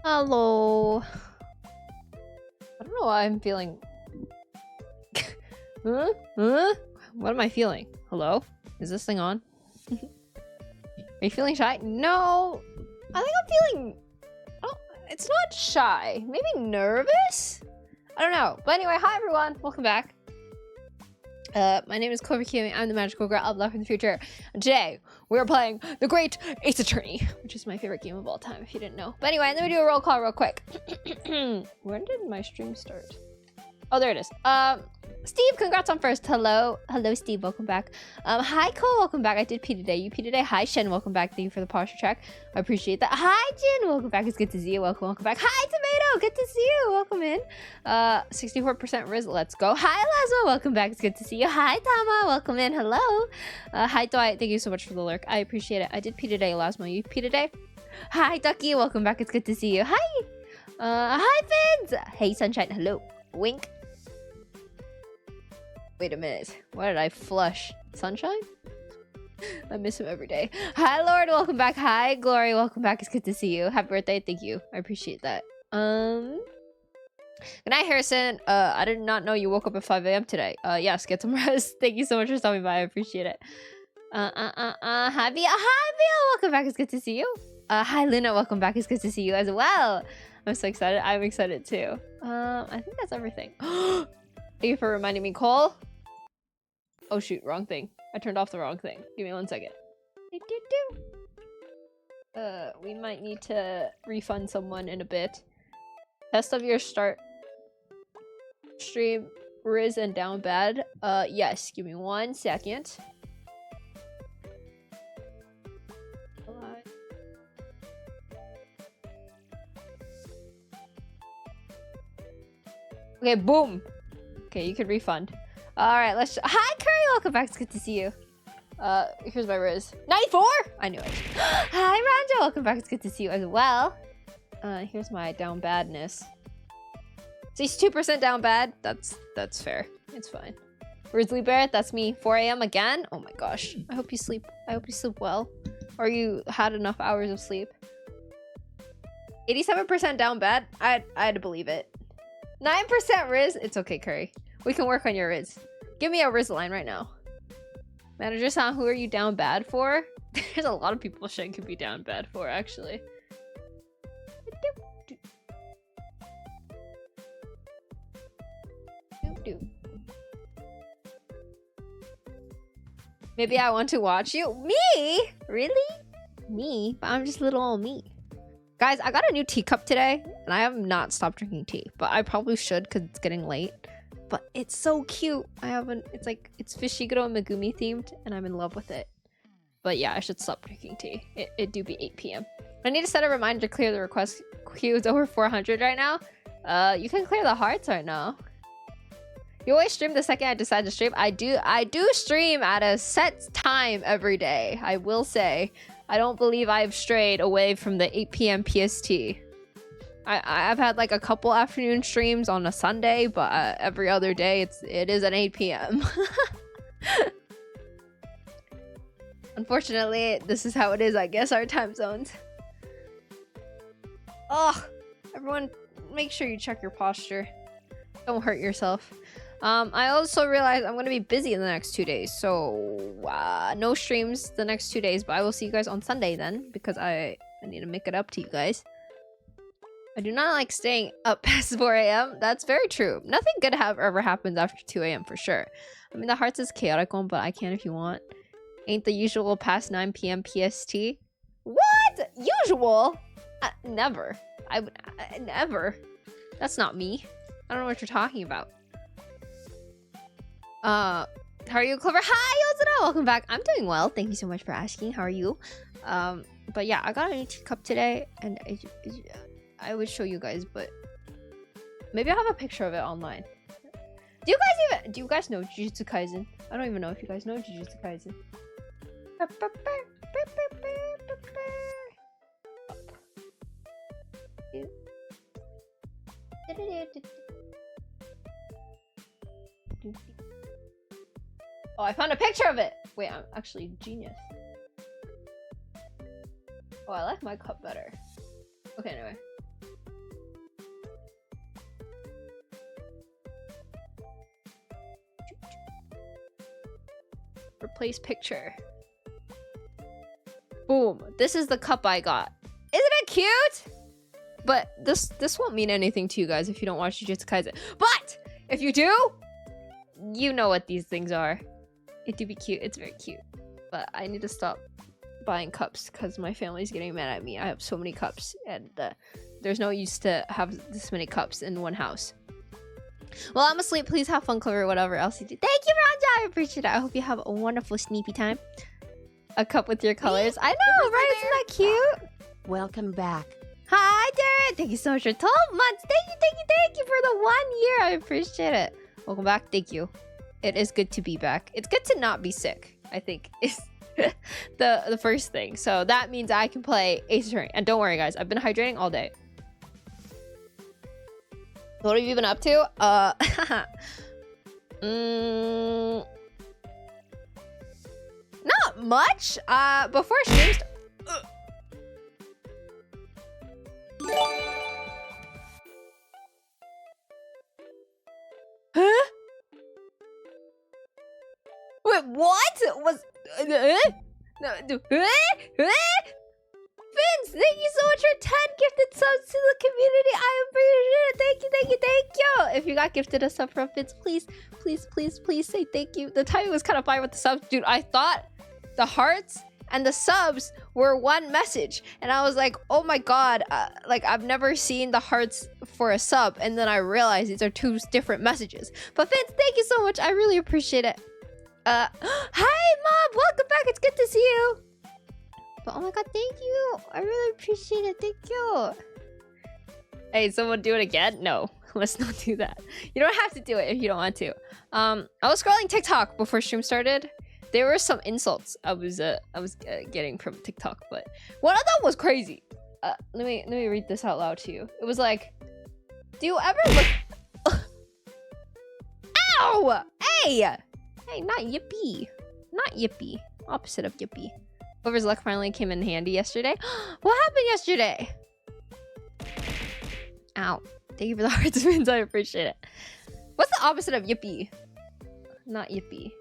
Hello. I don't know why I'm feeling. Huh? Huh? What am I feeling? Hello? Is this thing on? Are you feeling shy? No. I think I'm feeling. Oh, it's not shy. Maybe nervous? I don't know. But anyway, hi everyone. Welcome back. My name is Clover Kiwi. I'm the magical girl of love from the future. And today, we're playing The Great Ace Attorney, which is my favorite game of all time, if you didn't know. But anyway, let me do a roll call real quick. When did my stream start? Oh, there it is. Steve, congrats on first. Hello. Hello, Steve. Welcome back. Hi, Cole. Welcome back. I did pee today. You pee today. Hi, Shen. Welcome back. Thank you for the posture check. I appreciate that. Hi, Jin. Welcome back. It's good to see you. Welcome back. Hi, Tomato. Good to see you. Welcome in. 64% Riz. Let's go. Hi, Lazo. Welcome back. It's good to see you. Hi, Tama. Welcome in. Hello. Hi, Dwight. Thank you so much for the lurk. I appreciate it. I did pee today, Lasmo. You pee today? Hi, Ducky. Welcome back. It's good to see you. Hi. Hi, Fins. Hey, Sunshine. Hello. Wink. Wait a minute. Why did I flush? Sunshine? I miss him every day. Hi, Lord. Welcome back. Hi, Glory. Welcome back. It's good to see you. Happy birthday. Thank you. I appreciate that. Good night, Harrison. I did not know you woke up at 5 a.m. today. Yes, get some rest. Thank you so much for stopping by. I appreciate it. Hi, Via. Hi, Via. Welcome back. It's good to see you. Hi, Luna. Welcome back. It's good to see you as well. I'm so excited. I'm excited too. I think that's everything. Thank you for reminding me, Cole. Oh shoot, wrong thing. I turned off the wrong thing. Give me 1 second. We might need to refund someone in a bit. Test of your start stream, Riz and down bad. Yes, give me 1 second. Okay, boom. Okay, you can refund. Alright, let's... Hi, Curry! Welcome back. It's good to see you. Here's my Riz. 94! I knew it. Hi, Ranja! Welcome back. It's good to see you as well. Here's my down badness. So he's 2% down bad. That's fair. It's fine. Grizzly Bear, that's me. 4 a.m. again? Oh my gosh. I hope you sleep. I hope you sleep well. Or you had enough hours of sleep. 87% down bad? I had to believe it. 9% Riz? It's okay, Curry. We can work on your Riz. Give me a Riz line right now. Manager-san, who are you down bad for? There's a lot of people Shen could be down bad for, actually. do. Maybe I want to watch you. Me? Really? Me? But I'm just little old me. Guys, I got a new teacup today, and I have not stopped drinking tea. But I probably should because it's getting late. But it's so cute. It's like, it's Fishiguro and Megumi themed, and I'm in love with it. But yeah, I should stop drinking tea. It do be 8 p.m. I need to set a reminder to clear the request queue. Is over 400 right now. You can clear the hearts right now. You always stream the second I decide to stream. I do stream at a set time every day. I will say. I don't believe I've strayed away from the 8 p.m. PST. I've had like a couple afternoon streams on a Sunday, but every other day it is at 8 p.m. Unfortunately, this is how it is, I guess, our time zones. Oh, everyone, make sure you check your posture. Don't hurt yourself. I also realized I'm going to be busy in the next 2 days, so no streams the next 2 days, but I will see you guys on Sunday then, because I need to make it up to you guys. I do not like staying up past 4 a.m. That's very true. Nothing good ever happens after 2 a.m. for sure. I mean, the hearts is chaotic one, but I can if you want. Ain't the usual past 9 p.m. PST? What? Usual? Never. Never. That's not me. I don't know what you're talking about. How are you, Clover? Hi, Ozuna! Welcome back. I'm doing well. Thank you so much for asking. How are you? But yeah, I got a new teacup today, and I would show you guys, but maybe I'll have a picture of it online. Do you guys know Jujutsu Kaisen? I don't even know if you guys know Jujutsu Kaisen. Oh, I found a picture of it! Wait, I'm actually a genius. Oh, I like my cup better. Okay, anyway. Replace picture. Boom. This is the cup I got. Isn't it cute? But this won't mean anything to you guys if you don't watch Jujutsu Kaisen. But if you do, you know what these things are. It do be cute. It's very cute. But I need to stop buying cups because my family's getting mad at me. I have so many cups, and there's no use to have this many cups in one house. Well, I'm asleep. Please have fun, Clover, whatever else you do. Thank you, Ranja. I appreciate it. I hope you have a wonderful sleepy time. A cup with your colors. I know, right? Isn't that cute? Welcome back. Hi, Darren. Thank you so much for 12 months. Thank you for the 1 year. I appreciate it. Welcome back. Thank you. It is good to be back. It's good to not be sick, I think, is the first thing. So that means I can play Ace Attorney. And don't worry, guys. I've been hydrating all day. What have you been up to? Not much. Before streams. Huh? Wait, what? Was Vince, thank you so much for 10 gifted subs to the community. I appreciate it. Thank you. If you got gifted a sub from Vince, please say thank you. The timing was kind of fine with the subs. Dude, I thought the hearts and the subs were one message. And I was like, oh my god. Like, I've never seen the hearts for a sub. And then I realized these are two different messages. But Vince, thank you so much. I really appreciate it. Hi, Mom. Welcome back. It's good to see you. But oh my god, thank you. I really appreciate it. Thank you. Hey, someone do it again? No, let's not do that. You don't have to do it if you don't want to. I was scrolling TikTok before stream started. There were some insults I was getting from TikTok, but one of them was crazy. Let me read this out loud to you. It was like, do you ever look? Ow! Hey, not yippee. Not yippee. Opposite of yippee. Clover's luck finally came in handy yesterday. What happened yesterday? Ow. Thank you for the hearts, Vince. I appreciate it. What's the opposite of yippee? Not yippee.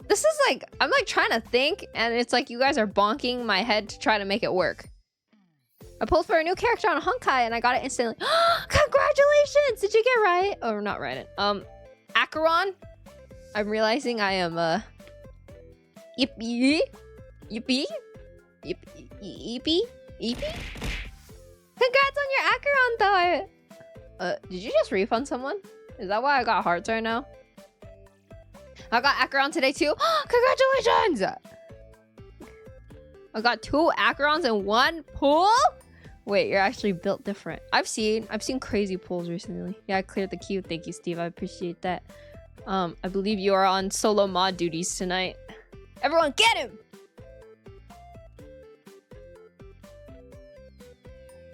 This is like, I'm like trying to think, and it's like you guys are bonking my head to try to make it work. I pulled for a new character on Honkai and I got it instantly. Congratulations! Did you get right? Oh, not right. Acheron. I'm realizing I am YIPPEE. Congrats on your Acheron though. Did you just refund someone? Is that why I got hearts right now? I got Acheron today too. Congratulations! I got 2 Acherons in one pool? Wait, you're actually built different. I've seen crazy pools recently. Yeah, I cleared the queue. Thank you, Steve. I appreciate that. I believe you are on solo mod duties tonight. Everyone, get him!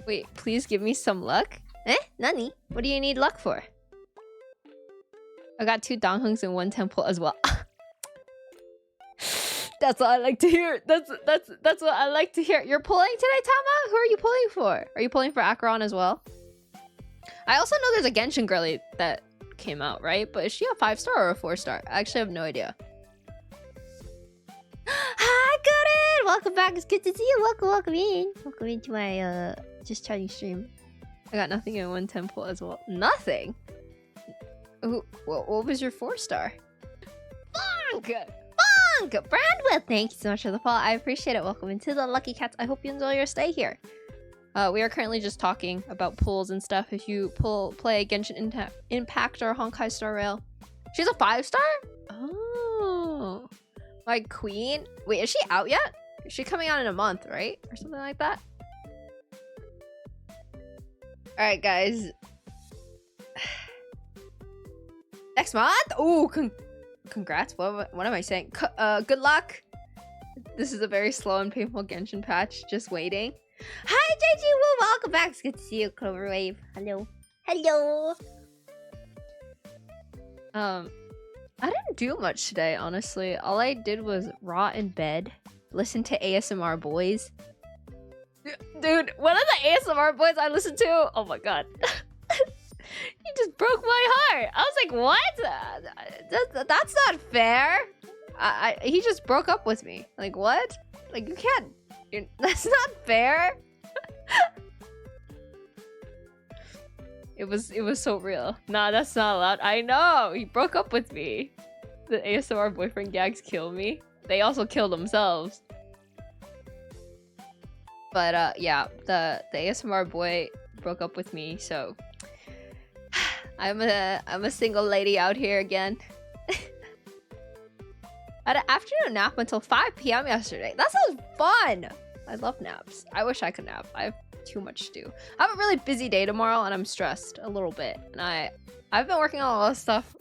Wait, please give me some luck. Eh? Nani? What do you need luck for? I got 2 Donghungs in one temple as well. That's what I like to hear. That's what I like to hear. You're pulling today, Tama? Who are you pulling for? Are you pulling for Acheron as well? I also know there's a Genshin girly that came out, right? But is she a 5-star or a 4-star? I actually have no idea. Hi, Gooden! Welcome back. It's good to see you. Welcome in. Welcome into my just chatting stream. I got nothing in one temple as well. Nothing? Ooh, what was your 4-star? Bonk! Brandwell, thank you so much for the follow. I appreciate it. Welcome into the Lucky Cats. I hope you enjoy your stay here. We are currently just talking about pulls and stuff. If you play Genshin Impact or Honkai Star Rail. She's a 5-star? Oh. My queen? Wait, is she out yet? Is she coming out in a month, right? Or something like that? Alright, guys. Next month? Ooh, congrats. What am I saying? Good luck. This is a very slow and painful Genshin patch. Just waiting. Hi, JG Woo. Welcome back. It's good to see you, Cloverwave. Hello. Hello. I didn't do much today, honestly. All I did was rot in bed, listen to ASMR boys. Dude, one of the ASMR boys I listened to, oh my god. He just broke my heart. I was like, what? That's not fair. He just broke up with me. Like, what? Like, you can't. That's not fair. It was so real. Nah, that's not allowed. I know. He broke up with me. The ASMR boyfriend gags kill me. They also kill themselves. But yeah, the ASMR boy broke up with me, so I'm a single lady out here again. I had an afternoon nap until 5 p.m. yesterday. That sounds fun! I love naps. I wish I could nap. I have too much to do. I have a really busy day tomorrow and I'm stressed a little bit. And I've been working on a lot of stuff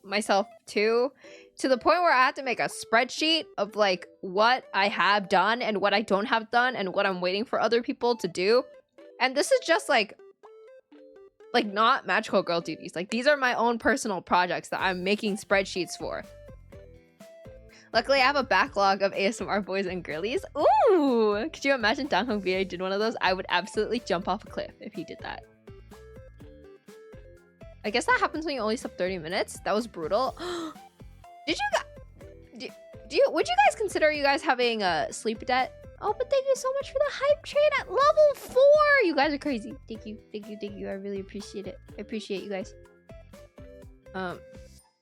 myself too, to the point where I have to make a spreadsheet of like what I have done and what I don't have done and what I'm waiting for other people to do. And this is just like not magical girl duties. Like, these are my own personal projects that I'm making spreadsheets for. Luckily, I have a backlog of ASMR boys and girlies. Ooh! Could you imagine Danghong VA did one of those? I would absolutely jump off a cliff if he did that. I guess that happens when you only slept 30 minutes. That was brutal. Did you guys... Would you guys consider you guys having a sleep debt? Oh, but thank you so much for the hype train at level 4! You guys are crazy. Thank you. I really appreciate it. I appreciate you guys. But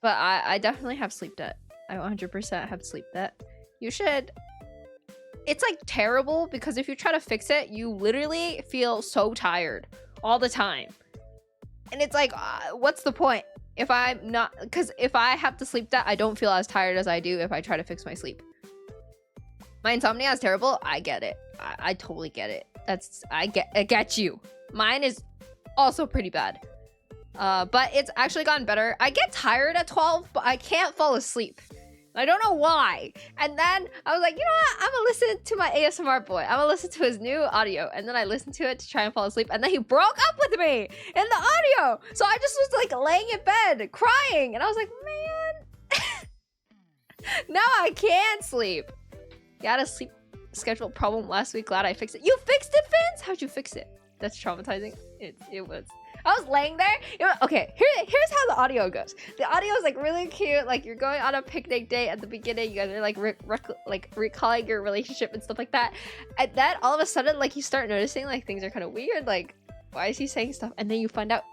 I definitely have sleep debt. I 100% have sleep debt. You should... It's like terrible because if you try to fix it, you literally feel so tired all the time. And it's like, what's the point? If I'm not... Because if I have to sleep debt, I don't feel as tired as I do if I try to fix my sleep. My insomnia is terrible. I get it. I totally get it. I get you. Mine is also pretty bad. But it's actually gotten better. I get tired at 12, but I can't fall asleep. I don't know why. And then I was like, you know what? I'm gonna listen to my ASMR boy. I'm gonna listen to his new audio. And then I listened to it to try and fall asleep. And then he broke up with me in the audio. So I just was like laying in bed crying. And I was like, man. Now I can't sleep. You had a sleep schedule problem last week. Glad I fixed it. You fixed it, Vince? How'd you fix it? That's traumatizing. It was. I was laying there. Okay, here's how the audio goes. The audio is like really cute. Like you're going on a picnic date at the beginning. You guys are like recalling your relationship and stuff like that. And then all of a sudden, like you start noticing like things are kind of weird. Like why is he saying stuff? And then you find out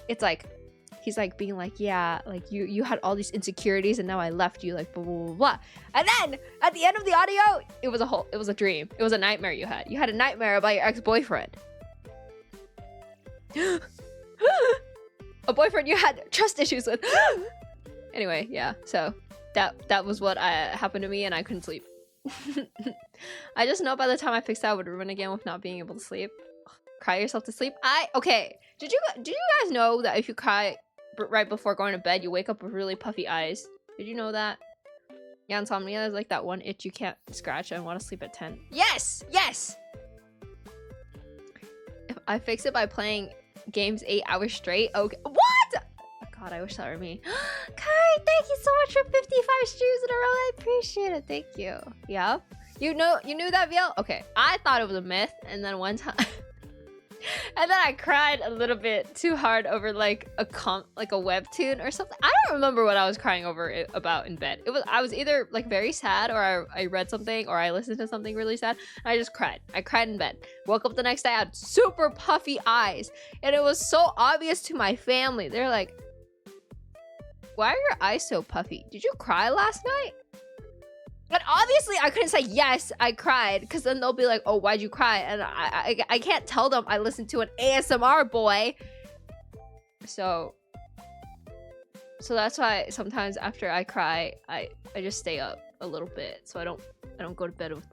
it's like he's like being like, yeah, like you had all these insecurities and now I left you, like blah blah blah blah. And then at the end of the audio, it was a dream. It was a nightmare you had. You had a nightmare about your ex-boyfriend. A boyfriend you had trust issues with. Anyway, yeah, so that was what happened to me, and I couldn't sleep. I just know by the time I fixed that, I would ruin again with not being able to sleep. Cry yourself to sleep. Okay, did you guys know that if you cry right before going to bed, you wake up with really puffy eyes? Did you know that? Yeah, insomnia is like that one itch you can't scratch and want to sleep at 10. Yes, yes. If I fix it by playing games 8 hours straight. Okay, what? Oh god, I wish that were me. Kai, thank you so much for 55 streams in a row. I appreciate it. Thank you. Yeah, you knew that, VL? Okay, I thought it was a myth, and then one time and then I cried a little bit too hard over like a webtoon or something. I don't remember what I was crying over about in bed. I was either like very sad, or I read something, or I listened to something really sad, and I just cried. I cried in bed. Woke up the next day, I had super puffy eyes, and it was so obvious to my family. They're like, why are your eyes so puffy? Did you cry last night? And obviously I couldn't say yes, I cried, because then they'll be like, oh, why'd you cry? And I can't tell them I listened to an ASMR boy. So that's why sometimes after I cry, I just stay up a little bit, so I don't go to bed with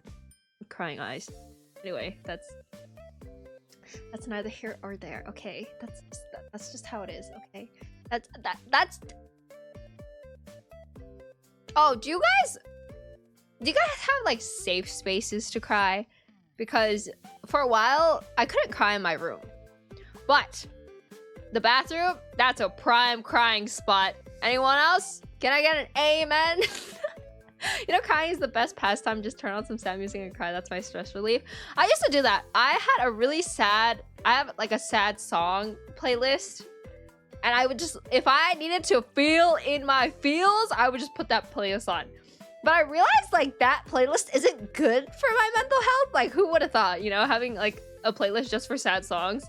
crying eyes. Anyway, that's neither here or there. Okay, that's just how it is. Okay, that's. Oh, do you guys have like safe spaces to cry? Because for a while I couldn't cry in my room, but the bathroom, that's a prime crying spot. Anyone else? Can I get an amen? You know, crying is the best pastime. Just turn on some sad music and cry. That's my stress relief. I used to do that. I have like a sad song playlist, and I would just, if I needed to feel in my feels, I would just put that playlist on. But I realized like that playlist isn't good for my mental health. Like who would have thought, you know, having like a playlist just for sad songs.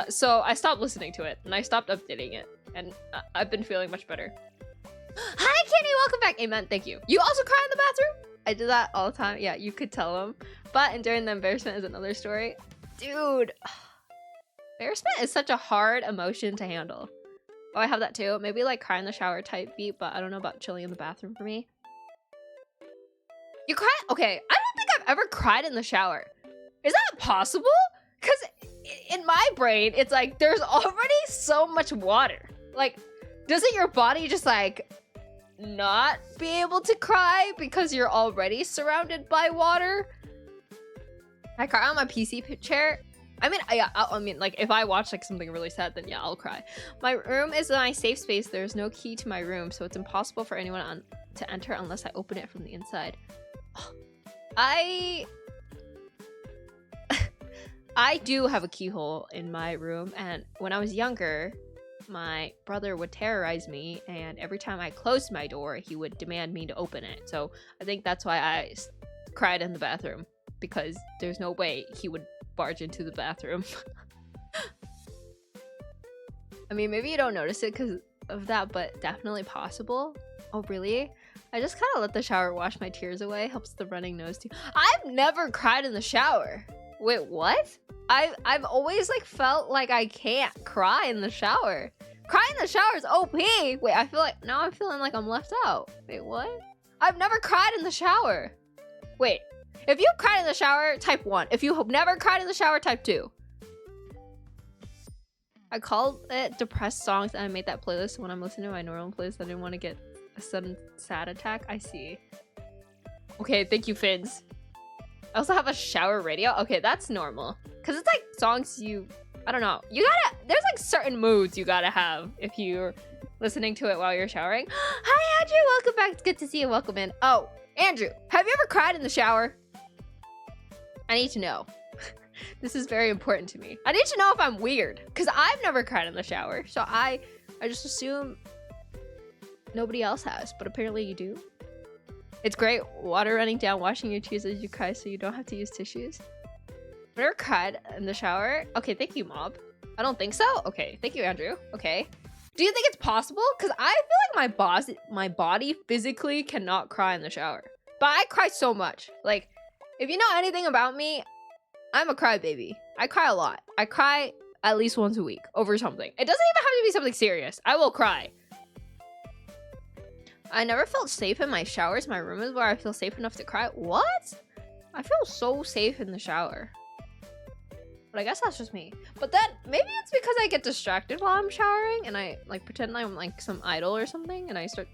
So I stopped listening to it, and I stopped updating it, and I've been feeling much better. Hi Kenny, welcome back. Amen, thank you. You also cry in the bathroom? I do that all the time. Yeah, you could tell them. But enduring the embarrassment is another story. Dude, embarrassment is such a hard emotion to handle. Oh, I have that too. Maybe like cry in the shower type beat, but I don't know about chilling in the bathroom for me. You cry? Okay, I don't think I've ever cried in the shower. Is that possible? Because in my brain, it's like there's already so much water. Like, doesn't your body just like not be able to cry because you're already surrounded by water? I cry on my PC chair. I mean, like if I watch like something really sad, then yeah, I'll cry. My room is my safe space. There's no key to my room, so it's impossible for anyone to enter unless I open it from the inside. I do have a keyhole in my room, and when I was younger, my brother would terrorize me, and every time I closed my door, he would demand me to open it. So I think that's why I cried in the bathroom, because there's no way he would barge into the bathroom. I mean, maybe you don't notice it because of that, but definitely possible. Oh, really? I just kind of let the shower wash my tears away. Helps the running nose too. I've never cried in the shower. Wait, what? I've always like felt like I can't cry in the shower. Cry in the shower is OP. Wait, I feel like now I'm feeling like I'm left out. Wait, what? I've never cried in the shower. Wait, if you cried in the shower, type 1. If you have never cried in the shower, type 2. I called it depressed songs, and I made that playlist when I'm listening to my normal playlist. I didn't want to get a sudden sad attack. I see. Okay, thank you, Fins. I also have a shower radio. Okay, that's normal. Because it's like songs I don't know. There's like certain moods you gotta have if you're listening to it while you're showering. Hi, Andrew. Welcome back. It's good to see you. Welcome in. Oh, Andrew, have you ever cried in the shower? I need to know. This is very important to me. I need to know if I'm weird, because I've never cried in the shower. So I just assume nobody else has, but apparently you do. It's great. Water running down, washing your tears as you cry so you don't have to use tissues. I've never cried in the shower. Okay, thank you, Mob. I don't think so. Okay, thank you, Andrew. Okay. Do you think it's possible? Because I feel like my body physically cannot cry in the shower. But I cry so much. Like, if you know anything about me, I'm a crybaby. I cry a lot. I cry at least once a week over something. It doesn't even have to be something serious. I will cry. I never felt safe in my showers. My room is where I feel safe enough to cry. What? I feel so safe in the shower. But I guess that's just me. But then maybe it's because I get distracted while I'm showering and I like pretend I'm like some idol or something and I start...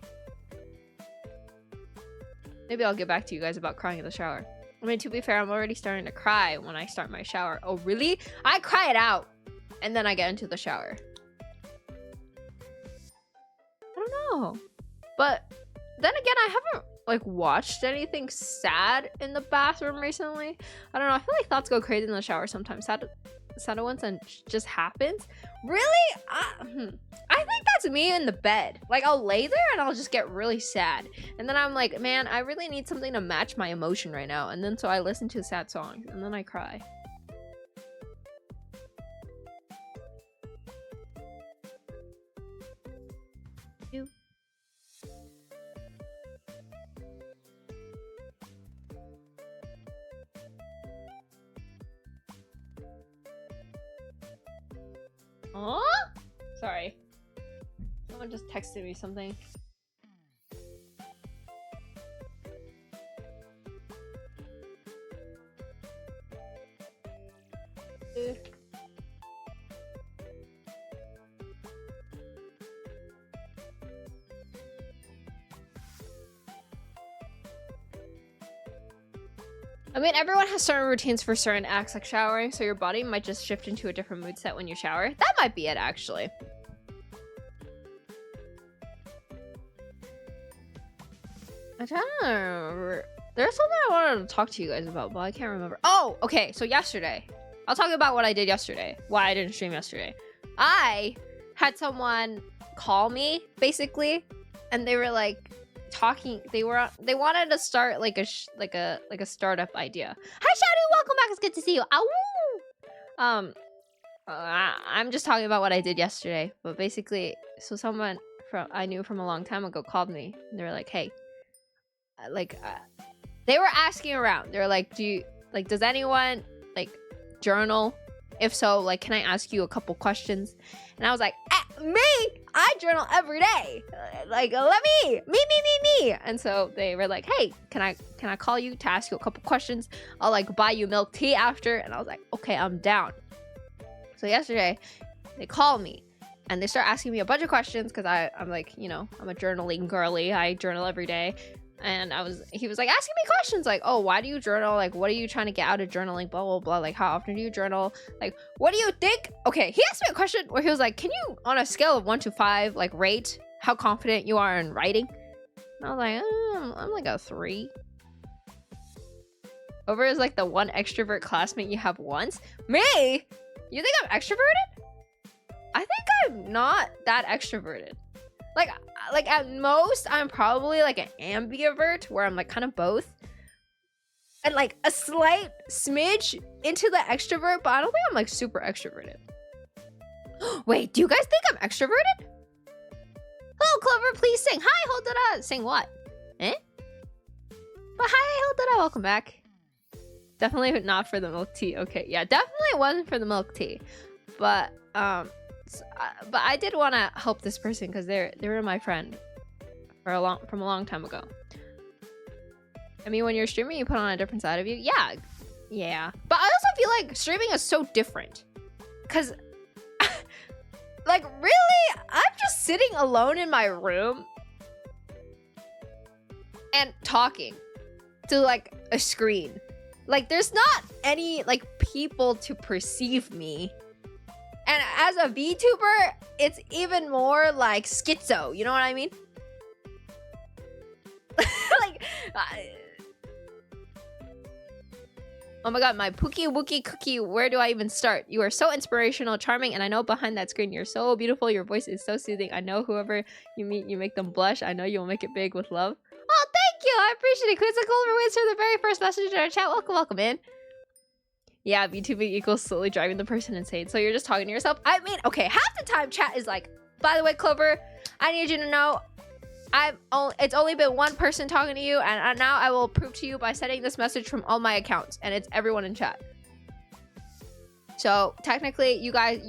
Maybe I'll get back to you guys about crying in the shower. I mean, to be fair, I'm already starting to cry when I start my shower. Oh, really? I cry it out and then I get into the shower. I don't know. But then again, I haven't like watched anything sad in the bathroom recently. I don't know. I feel like thoughts go crazy in the shower sometimes. Sad ones and just happens. Really? I think that's me in the bed. Like I'll lay there and I'll just get really sad. And then I'm like, man, I really need something to match my emotion right now. And then so I listen to sad songs and then I cry. Huh? Sorry. Someone just texted me something. I mean, everyone has certain routines for certain acts like showering, so your body might just shift into a different mood set when you shower. That might be it, actually. I'm trying to remember. There's something I wanted to talk to you guys about, but I can't remember. Oh, okay, so yesterday. I'll talk about what I did yesterday. Why I didn't stream yesterday. I had someone call me, basically, and they were like, talking they wanted to start like a startup idea. Hi Shadow, welcome back, it's good to see you. Ow! I'm just talking about what I did yesterday, but basically, so someone I knew from a long time ago called me and they were like, hey, they were asking around. They were like, does anyone like journal? If so, like, can I ask you a couple questions? And I was like, me? I journal every day. Like, let me. And so they were like, hey, can I call you to ask you a couple questions? I'll like buy you milk tea after. And I was like, okay, I'm down. So yesterday, they called me and they start asking me a bunch of questions because I'm like, you know, I'm a journaling girly. I journal every day. And he was like asking me questions like, oh, why do you journal? Like, what are you trying to get out of journaling? Blah, blah, blah. Like, how often do you journal? Like, what do you think? Okay, he asked me a question where he was like, can you, on a scale of 1 to 5, like, rate how confident you are in writing? And I was like, I'm like a 3. Over is like the one extrovert classmate you have once. Me? You think I'm extroverted? I think I'm not that extroverted. Like at most, I'm probably like an ambivert where I'm like kind of both. And like a slight smidge into the extrovert, but I don't think I'm like super extroverted. Wait, do you guys think I'm extroverted? Hello, Clover, please sing. Hi, hold it up. Sing what? Eh? But hi, hold it up. Welcome back. Definitely not for the milk tea. Okay, yeah, definitely wasn't for the milk tea. But I did want to help this person because they were my friend from a long time ago. I mean, when you're streaming, you put on a different side of you. Yeah. But I also feel like streaming is so different because, like, really, I'm just sitting alone in my room and talking to like a screen. Like, there's not any like people to perceive me. And as a VTuber, it's even more like schizo, you know what I mean? like, Oh my god, my Pookie Wookie Cookie, where do I even start? You are so inspirational, charming, and I know behind that screen you're so beautiful. Your voice is so soothing. I know whoever you meet, you make them blush. I know you'll make it big with love. Oh, thank you! I appreciate it. Quizzical Waits for the very first message in our chat. Welcome, welcome in. Yeah, VTubing equals slowly driving the person insane. So you're just talking to yourself? I mean, okay, half the time chat is like, by the way, Clover, I need you to know it's only been one person talking to you, and now I will prove to you by sending this message from all my accounts, and it's everyone in chat. So technically, you guys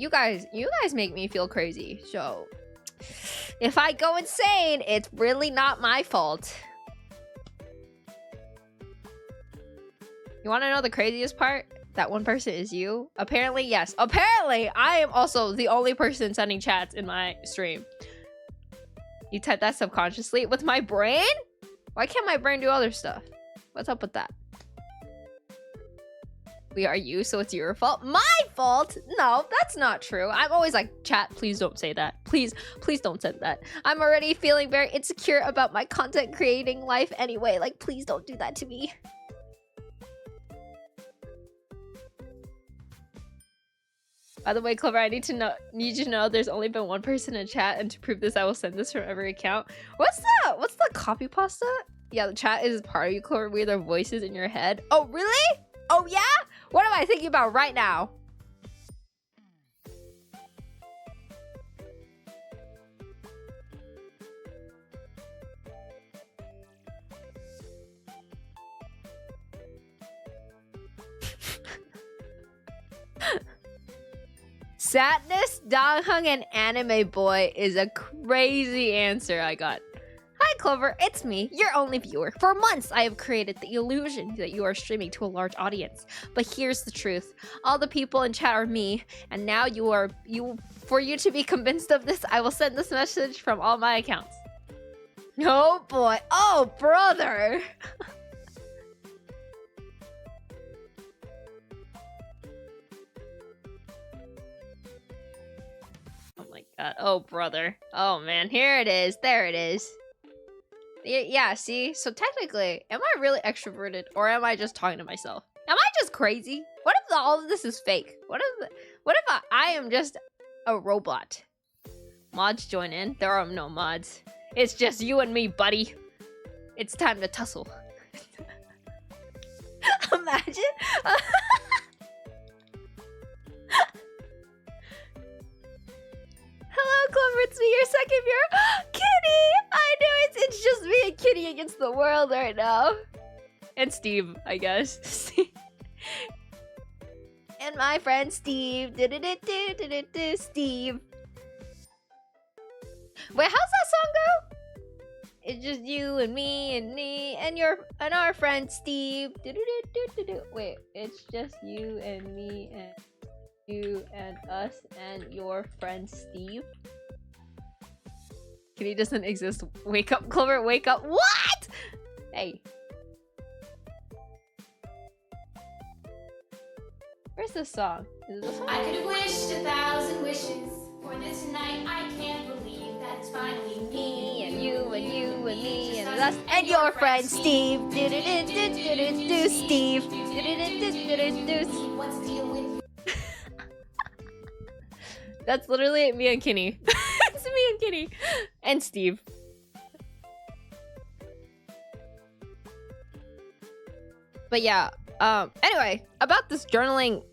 make me feel crazy. So if I go insane, it's really not my fault. You want to know the craziest part? That one person is you? Apparently, yes. Apparently, I am also the only person sending chats in my stream. You type that subconsciously with my brain? Why can't my brain do other stuff? What's up with that? We are you, so it's your fault. My fault? No, that's not true. I'm always like, chat, please don't say that. Please don't send that. I'm already feeling very insecure about my content creating life anyway. Like, please don't do that to me. By the way, Clover, I need you to know there's only been one person in chat, and to prove this, I will send this from every account. What's the copy pasta? Yeah, the chat is part of you, Clover. We are their voices in your head. Oh, really? Oh, yeah? What am I thinking about right now? Sadness, Donghung, and Anime Boy is a crazy answer I got. Hi Clover, it's me, your only viewer. For months I have created the illusion that you are streaming to a large audience. But here's the truth. All the people in chat are me, and now for you to be convinced of this, I will send this message from all my accounts. Oh boy, oh brother! Oh brother. Oh man, here it is. There it is. Yeah, see? So technically, am I really extroverted, or am I just talking to myself? Am I just crazy? What if all of this is fake? What if I am just a robot? Mods join in. There are no mods. It's just you and me, buddy. It's time to tussle. Imagine. Hello, Clover, it's me, your second viewer. Kitty! I know it's just me and Kitty against the world right now. And Steve, I guess. And my friend Steve. Steve. Wait, how's that song go? It's just you and me and our friend Steve. Wait, it's just you and me and you and us and your friend Steve. Kitty doesn't exist. Wake up, Clover, wake up. What? Hey. Where's this song? Is it this one? I could have wished 1,000 wishes for this night. I can't believe that it's finally me and you and you and me and us and your friend Steve. Steve. What's the deal with you? That's literally me and Kenny. It's me and Kenny. And Steve. But yeah, anyway, about this journaling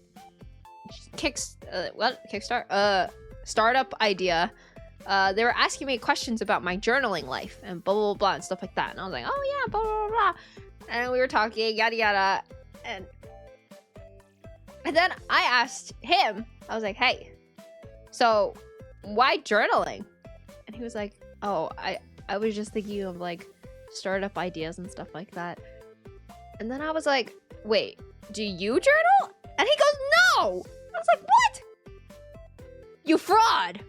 startup idea. They were asking me questions about my journaling life and blah blah blah and stuff like that. And I was like, oh yeah, blah blah blah. And we were talking, yada yada. And then I asked him, I was like, hey, so why journaling? And he was like, oh, I was just thinking of like startup ideas and stuff like that. And then I was like, wait, do you journal? And he goes, no. I was like, what? You fraud.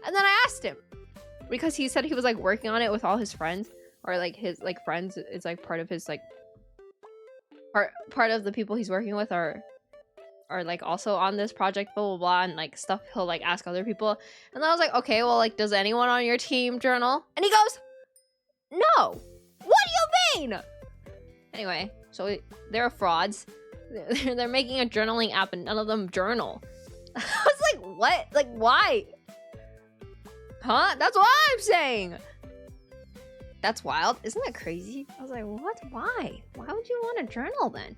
And then I asked him, because he said he was like working on it with all his friends, or like his like friends. It's like part of his like part of the people he's working with are like also on this project, blah blah blah, and like stuff he'll like ask other people. And then I was like, okay, well, like, does anyone on your team journal? And he goes, no. What do you mean? Anyway, so they're frauds. They're making a journaling app and none of them journal. I was like, what? Like, why? Huh? That's what I'm saying. That's wild. Isn't that crazy? I was like, what? Why? Why would you want to journal then?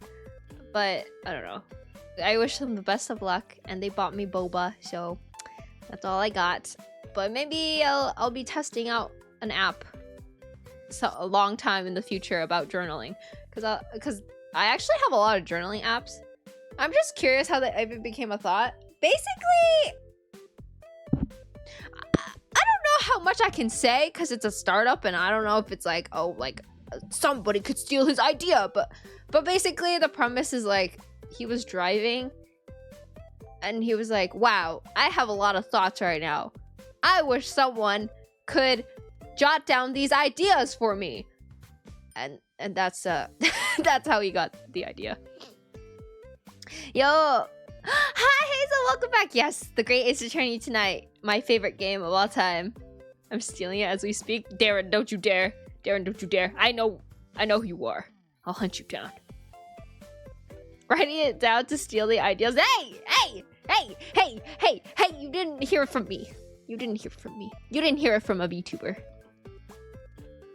But I don't know. I wish them the best of luck, and they bought me boba, so that's all I got. But maybe I'll be testing out an app a long time in the future about journaling, because I actually have a lot of journaling apps. I'm just curious how that even became a thought. Basically, I don't know how much I can say because it's a startup, and I don't know if it's like, oh, like somebody could steal his idea, but basically the premise is like, he was driving and he was like, wow, I have a lot of thoughts right now. I wish someone could jot down these ideas for me. And that's that's how he got the idea. Yo, hi Hazel, welcome back. Yes, the Great Ace Attorney tonight, my favorite game of all time. I'm stealing it as we speak. Darren, don't you dare. Darren, don't you dare. I know who you are. I'll hunt you down. Writing it down to steal the ideas. Hey, you didn't hear it from me. You didn't hear it from a VTuber.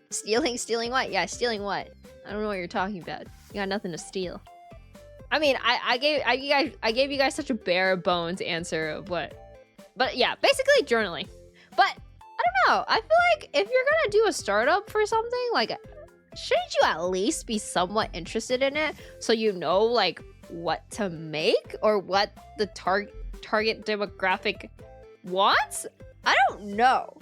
Stealing what? Yeah, stealing what? I don't know what you're talking about. You got nothing to steal. I mean, I gave you guys such a bare bones answer of what. But yeah, basically journaling. But I don't know. I feel like if you're gonna do a startup for something, like, shouldn't you at least be somewhat interested in it so you know like what to make or what the target demographic wants? I don't know.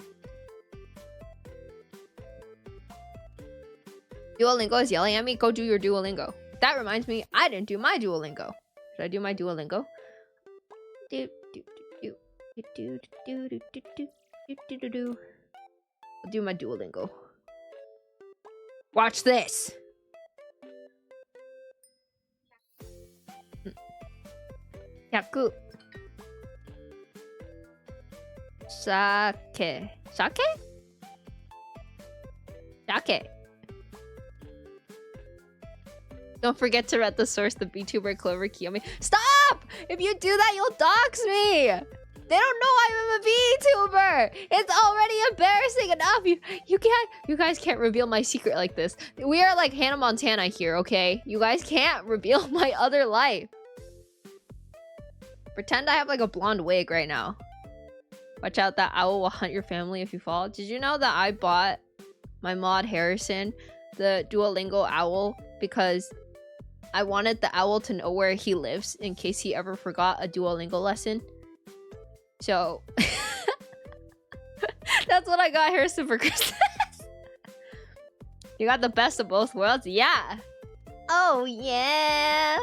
Duolingo is yelling at me. Go do your Duolingo. That reminds me, I didn't do my Duolingo. Should I do my Duolingo? I'll do my Duolingo. Watch this. Yaku. Sake. Don't forget to read the source, the VTuber Clover Kiyomi. Stop! If you do that, you'll dox me! They don't know I'm a VTuber! It's already embarrassing enough! You guys can't reveal my secret like this. We are like Hannah Montana here, okay? You guys can't reveal my other life. Pretend I have like a blonde wig right now. Watch out, that owl will hunt your family if you fall. Did you know that I bought my mod Harrison the Duolingo owl because I wanted the owl to know where he lives in case he ever forgot a Duolingo lesson. So that's what I got Harrison for Christmas. You got the best of both worlds? Yeah. Oh yeah.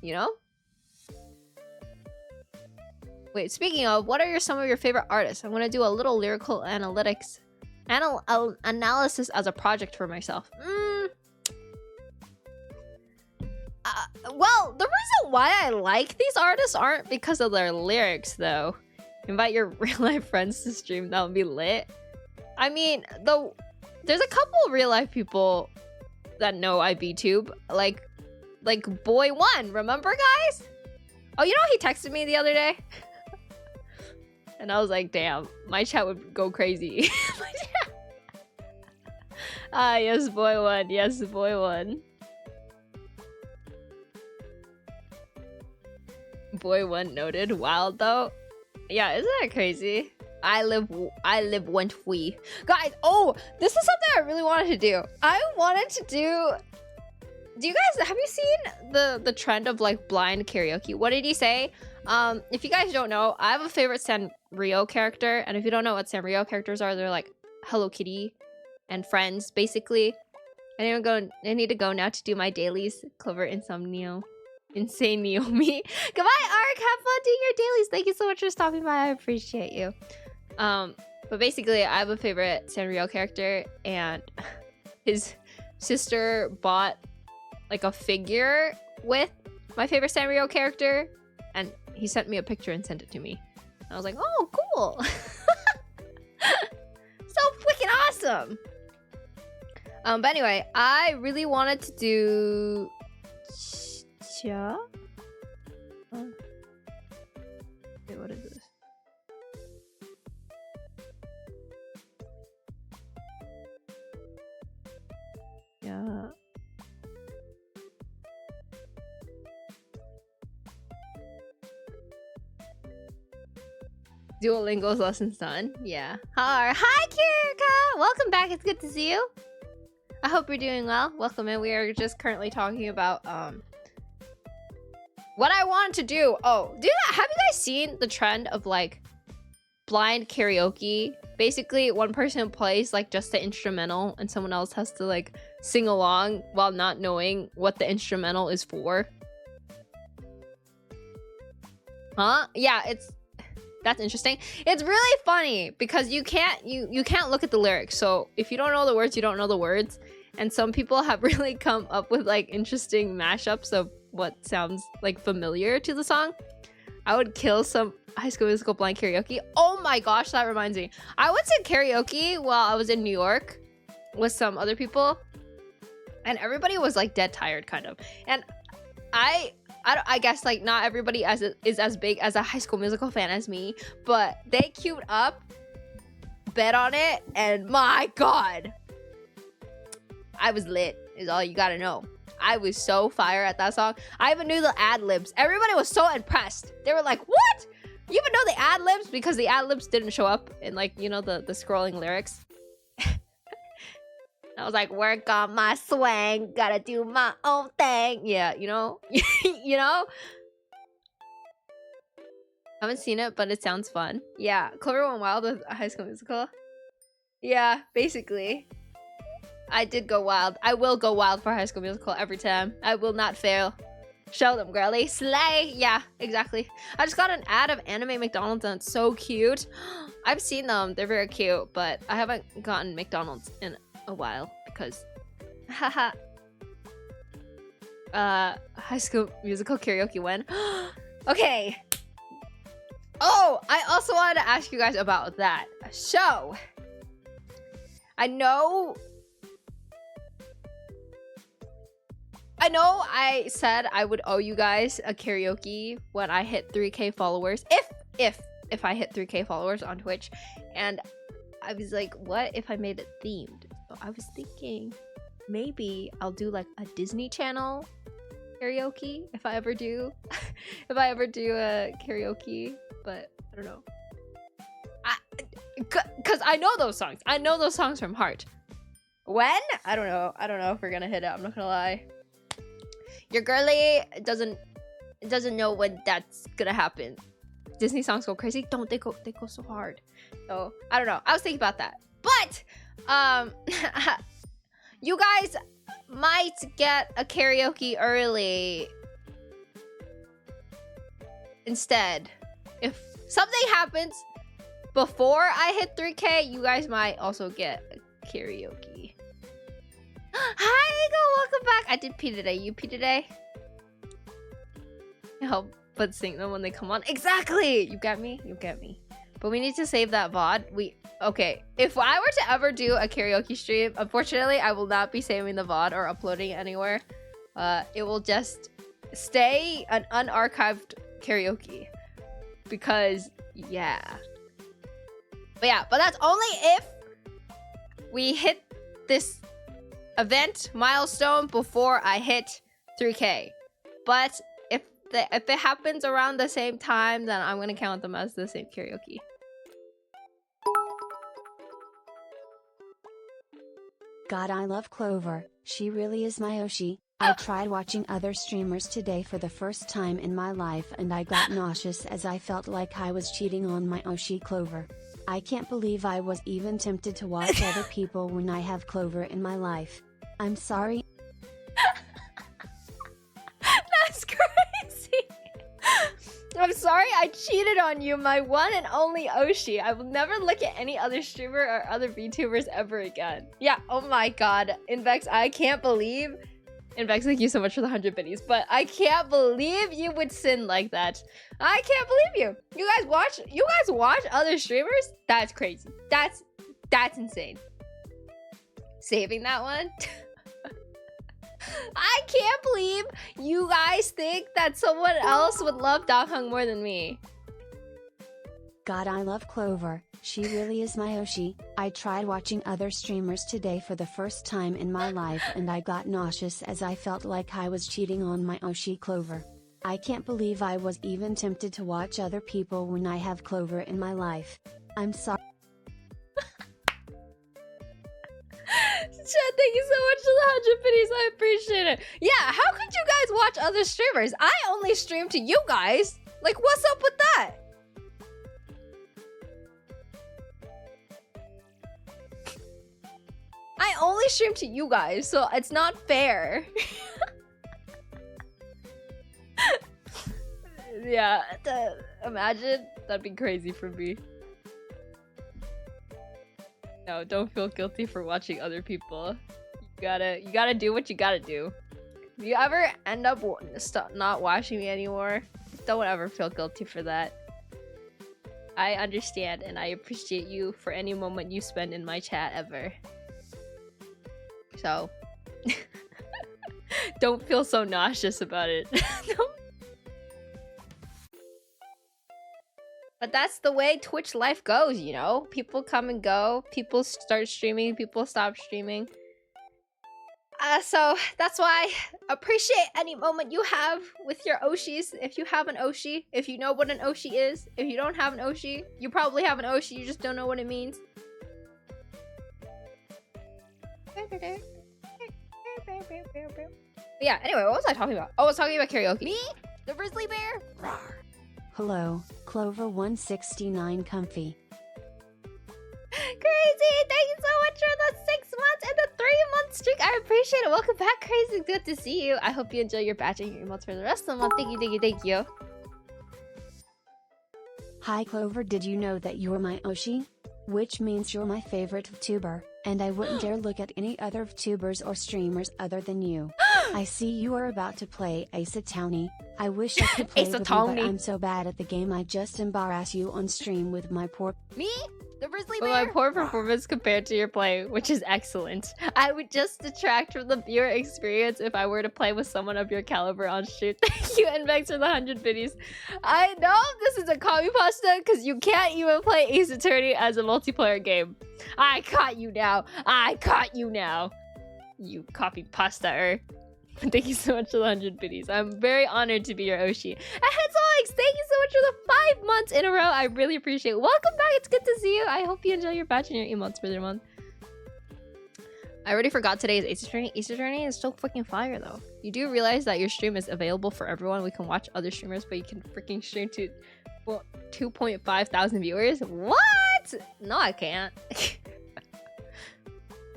You know? Wait, speaking of, what are some of your favorite artists? I'm gonna do a little lyrical analysis as a project for myself. Well, the reason why I like these artists aren't because of their lyrics, though. Invite your real-life friends to stream, that would be lit. I mean, there's a couple of real-life people that know I VTube, like Boy One, remember, guys? Oh, you know he texted me the other day? And I was like, damn, my chat would go crazy. Ah, yes, Boy One. Yes, Boy One. Boy One noted. Wild though. Yeah, isn't that crazy? I live went we. Guys, oh, this is something I really wanted to do. I wanted to do you guys, have you seen the trend of like blind karaoke? What did he say? If you guys don't know, I have a favorite Sanrio character, and if you don't know what Sanrio characters are, they're like Hello Kitty and friends, basically. I need to go now to do my dailies. Clover Insomnio. Insane me. Goodbye, Ark. Have fun doing your dailies. Thank you so much for stopping by. I appreciate you. But basically, I have a favorite Sanrio character, and his sister bought like a figure with my favorite Sanrio character, and he sent me a picture and sent it to me. And I was like, oh, cool. So freaking awesome. But anyway, I really wanted to do Yeah. Wait, what is this? Yeah. Duolingo's lessons done. Yeah. Hi, Kirika! Welcome back. It's good to see you. I hope you're doing well. Welcome in. We are just currently talking about what I wanted to do. Oh, have you guys seen the trend of like blind karaoke? Basically, one person plays like just the instrumental and someone else has to like sing along while not knowing what the instrumental is for. Huh? Yeah, that's interesting. It's really funny because you can't look at the lyrics. So if you don't know the words, you don't know the words. And some people have really come up with like interesting mashups of what sounds like familiar to the song. I would kill some High School Musical blind karaoke. Oh my gosh, that reminds me. I went to karaoke while I was in New York with some other people. And everybody was like dead tired kind of. And I guess like not everybody is as big as a High School Musical fan as me, but they queued up, bet on it, and my god, I was lit is all you gotta know. I was so fire at that song. I even knew the ad-libs. Everybody was so impressed. They were like, what? You even know the ad-libs? Because the ad-libs didn't show up in like, you know, the scrolling lyrics. I was like, work on my swang, gotta do my own thing. Yeah, you know? You know? Haven't seen it, but it sounds fun. Yeah, Clover went wild with High School Musical. Yeah, basically. I did go wild. I will go wild for High School Musical every time. I will not fail. Show them, girly. Slay! Yeah, exactly. I just got an ad of anime McDonald's and it's so cute. I've seen them. They're very cute, but I haven't gotten McDonald's in a while because haha. High School Musical karaoke win. Okay. Oh, I also wanted to ask you guys about that. So, I know I said I would owe you guys a karaoke when I hit 3K followers. If I hit 3K followers on Twitch. And I was like, what if I made it themed? So I was thinking maybe I'll do like a Disney Channel karaoke if I ever do. If I ever do a karaoke, but I don't know. Cause I know those songs. I know those songs from heart. When? I don't know. I don't know if we're gonna hit it. I'm not gonna lie. Your girly doesn't know when that's gonna happen. Disney songs go crazy. Don't they go so hard. So I don't know. I was thinking about that. But you guys might get a karaoke early instead. If something happens before I hit 3K, you guys might also get a karaoke. Hi, Ego, welcome back. I did pee today. You pee today? Help but sing them when they come on. Exactly! You get me? You get me. But we need to save that VOD. Okay, if I were to ever do a karaoke stream, unfortunately, I will not be saving the VOD or uploading it anywhere. It will just stay an unarchived karaoke. Because, yeah. But that's only if we hit this event milestone before I hit 3K. But if it happens around the same time, then I'm gonna count them as the same karaoke. God, I love Clover. She really is my Oshi. I tried watching other streamers today for the first time in my life and I got nauseous as I felt like I was cheating on my Oshi Clover. I can't believe I was even tempted to watch other people when I have Clover in my life. I'm sorry. That's crazy. I'm sorry I cheated on you, my one and only Oshi. I will never look at any other streamer or other VTubers ever again. Yeah, oh my god. Invex, I can't believe... Invex, thank you so much for the 100 biddies, but I can't believe you would sin like that. I can't believe you. You guys watch other streamers? That's crazy. That's insane. Saving that one? I can't believe you guys think that someone else would love Dong Hung more than me. God, I love Clover. She really is my Oshi. I tried watching other streamers today for the first time in my life and I got nauseous as I felt like I was cheating on my Oshi Clover. I can't believe I was even tempted to watch other people when I have Clover in my life. I'm sorry. Chad, thank you so much for the 100 pennies. I appreciate it. Yeah, how could you guys watch other streamers? I only stream to you guys. Like, what's up with that? I only stream to you guys, so it's not fair. Yeah, imagine. That'd be crazy for me. No, don't feel guilty for watching other people. You gotta do what you gotta do. If you ever end up not watching me anymore, don't ever feel guilty for that. I understand and I appreciate you for any moment you spend in my chat ever. So, don't feel so nauseous about it. But that's the way Twitch life goes, you know? People come and go, people start streaming, people stop streaming. So that's why appreciate any moment you have with your Oshis. If you have an Oshi, if you know what an Oshi is. If you don't have an Oshi, you probably have an Oshi, you just don't know what it means. Yeah, anyway, what was I talking about? Oh, I was talking about karaoke. Me? The Grizzly Bear? Rawr. Hello, Clover 169 Comfy. Crazy! Thank you so much for the 6 months and the 3-month streak. I appreciate it. Welcome back, Crazy. Good to see you. I hope you enjoy your badge and your emotes for the rest of the month. Thank you, thank you, thank you. Hi Clover, did you know that you're my Oshi? Which means you're my favorite VTuber, and I wouldn't dare look at any other VTubers or streamers other than you. I see you are about to play Ace Attorney. I wish I could play with you, but I'm so bad at the game I just embarrass you on stream with my poor— Me? The Grizzly Bear? Well, my poor performance compared to your play, which is excellent. I would just detract from the viewer experience if I were to play with someone of your caliber on stream. Thank you, Nvex, for the 100 biddies. I know this is a copy pasta because you can't even play Ace Attorney as a multiplayer game. I caught you now. I caught you now. You copy pasta-er. Thank you so much for the 100 biddies. I'm very honored to be your Oshi. And Alex, thank you so much for the 5 months in a row. I really appreciate it. Welcome back. It's good to see you. I hope you enjoy your badge and your emotes for the month. I already forgot today's Ace Attorney. Ace Attorney is so freaking fire, though. You do realize that your stream is available for everyone. We can watch other streamers, but you can freaking stream to, well, 2.5 thousand viewers. What? No, I can't.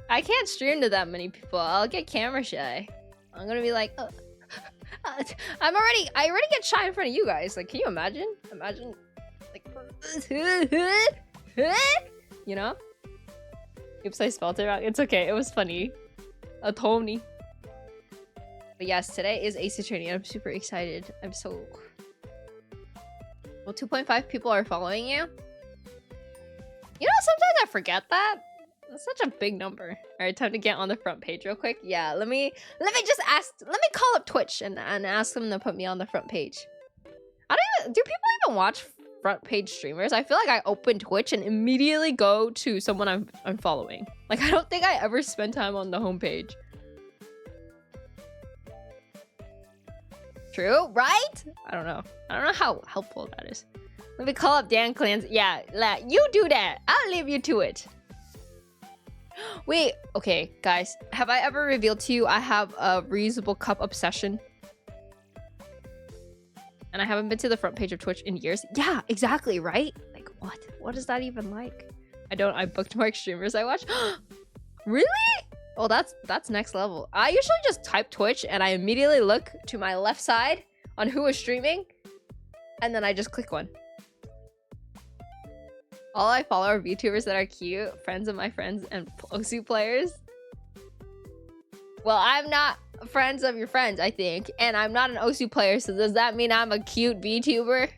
I can't stream to that many people. I'll get camera shy. I'm gonna be like, I already get shy in front of you guys. Like, can you imagine? Imagine, like, you know? Oops, I spelled it wrong. It's okay. It was funny. A Tony. But yes, today is Ace Attorney. I'm super excited. I'm so... Well, 2.5 people are following you. You know, sometimes I forget that. That's such a big number. All right, time to get on the front page real quick. Yeah, let me call up Twitch and ask them to put me on the front page. Do people even watch front page streamers? I feel like I open Twitch and immediately go to someone I'm following. Like, I don't think I ever spend time on the homepage. True, right? I don't know how helpful that is. Let me call up Dan Clans. Yeah, you do that. I'll leave you to it. Wait, okay, guys. Have I ever revealed to you I have a reusable cup obsession? And I haven't been to the front page of Twitch in years. Yeah, exactly, right? Like, what? What is that even like? I bookmark streamers I watch. Really? Oh, that's next level. I usually just type Twitch and I immediately look to my left side on who is streaming. And then I just click one. All I follow are VTubers that are cute, friends of my friends, and OSU players. Well, I'm not friends of your friends, I think. And I'm not an OSU player, so does that mean I'm a cute VTuber?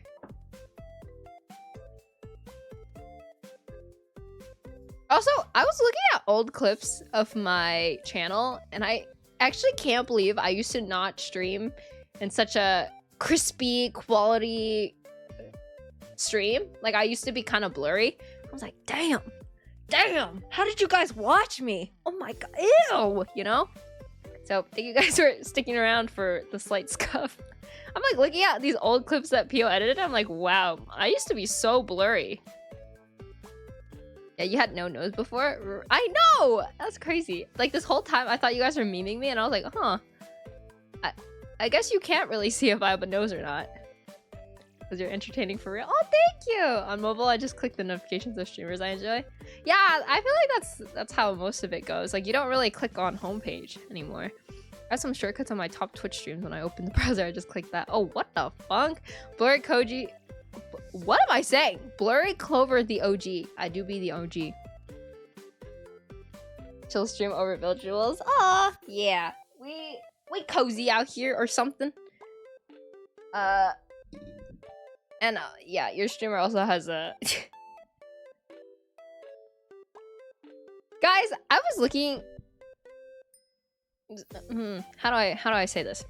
Also, I was looking at old clips of my channel, and I actually can't believe I used to not stream in such a crispy quality stream. Like, I used to be kind of blurry. I was like, damn, how did you guys watch me? Oh my god, ew, you know? So thank you guys for sticking around for the slight scuff. I'm like looking at these old clips that Pio edited. I'm like, wow, I used to be so blurry. Yeah, you had no nose before? I know! That's crazy. Like, this whole time, I thought you guys were memeing me, and I was like, huh. I guess you can't really see if I have a nose or not. Because you're entertaining for real. Oh, thank you! On mobile, I just click the notifications of streamers I enjoy. Yeah, I feel like that's how most of it goes. Like, you don't really click on homepage anymore. I have some shortcuts on my top Twitch streams. When I open the browser, I just click that. Oh, what the funk? Blurry Koji... What am I saying? Blurry Clover the OG. I do be the OG. Chill stream over visuals. Aw, yeah. We cozy out here or something. And yeah, your streamer also has a... Guys, I was looking... How do I say this?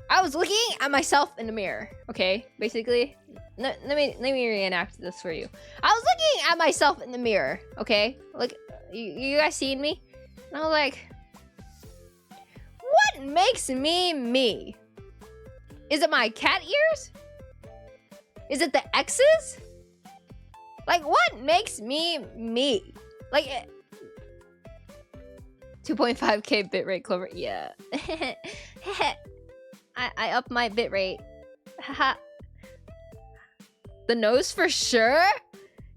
I was looking at myself in the mirror, okay? Basically, let me reenact this for you. I was looking at myself in the mirror, okay? Like, you guys seen me? And I was like, what makes me me? Is it my cat ears? Is it the X's? Like, what makes me me? Like, 2.5k bitrate Clover, yeah. I up my bitrate. Haha. The nose for sure?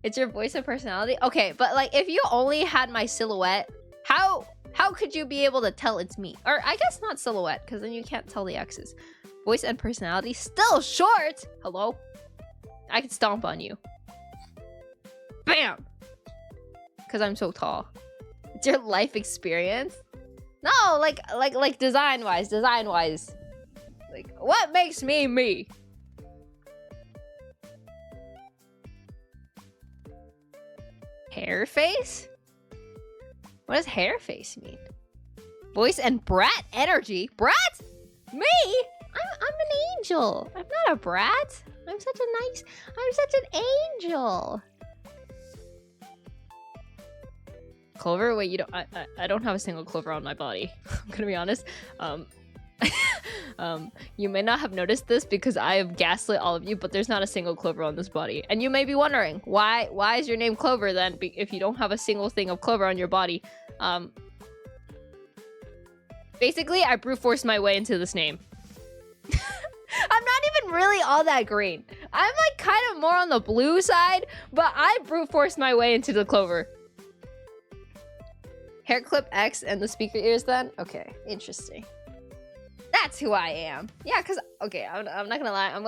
It's your voice and personality? Okay, but like if you only had my silhouette, how could you be able to tell it's me? Or I guess not silhouette, because then you can't tell the X's. Voice and personality still short. Hello? I could stomp on you. Bam! Because I'm so tall. It's your life experience? No, like design-wise. Like, what makes me me? Hair face? What does hair face mean? Voice and brat energy? Brat? Me? I'm an angel. I'm not a brat. I'm such an angel. Clover? Wait, you don't... I don't have a single clover on my body. I'm gonna be honest. You may not have noticed this because I have gaslit all of you, but there's not a single clover on this body. And you may be wondering, why is your name Clover then, if you don't have a single thing of clover on your body? Basically, I brute forced my way into this name. I'm not even really all that green. I'm like kind of more on the blue side, but I brute forced my way into the clover. Hair clip X and the speaker ears then? Okay, interesting. That's who I am. Yeah, because, okay, I'm not gonna lie. I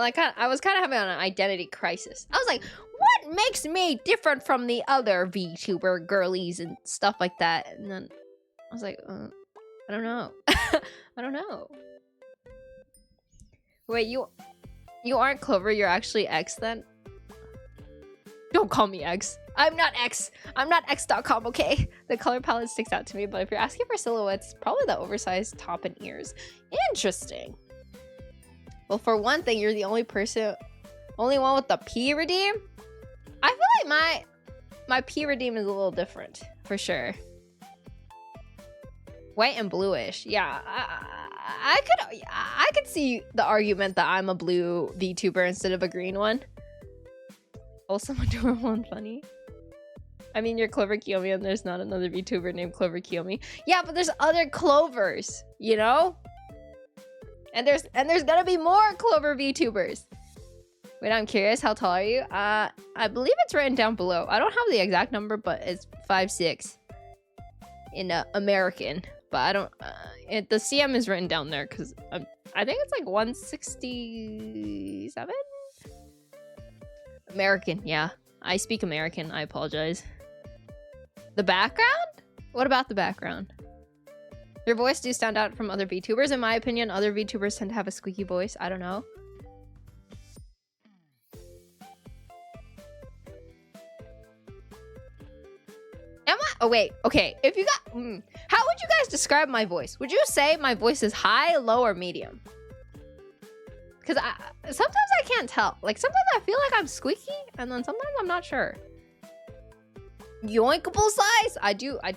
was kind of having an identity crisis. I was like, what makes me different from the other VTuber girlies and stuff like that? And then I was like, I don't know. I don't know. Wait, you aren't Clover, you're actually X then? Don't call me X. I'm not X. I'm not X.com, okay? The color palette sticks out to me, but if you're asking for silhouettes, probably the oversized top and ears. Interesting. Well, for one thing, you're the only one with the P redeem? I feel like my P redeem is a little different, for sure. White and bluish. Yeah, I could see the argument that I'm a blue VTuber instead of a green one. Also adorable and funny. I mean, you're Clover Kiyomi and there's not another VTuber named Clover Kiyomi. Yeah, but there's other Clovers, you know? And there's gonna be more Clover VTubers. Wait, I'm curious, how tall are you? I believe it's written down below. I don't have the exact number, but it's 5'6" in American. But I don't, the CM is written down there because I think it's like 167? American, yeah. I speak American, I apologize. The background? What about the background? Your voice do stand out from other VTubers. In my opinion, other VTubers tend to have a squeaky voice. I don't know. Oh wait, okay. If you got, how would you guys describe my voice? Would you say my voice is high, low, or medium? Because sometimes I can't tell. Like sometimes I feel like I'm squeaky, and then sometimes I'm not sure. Yoinkable size? I do have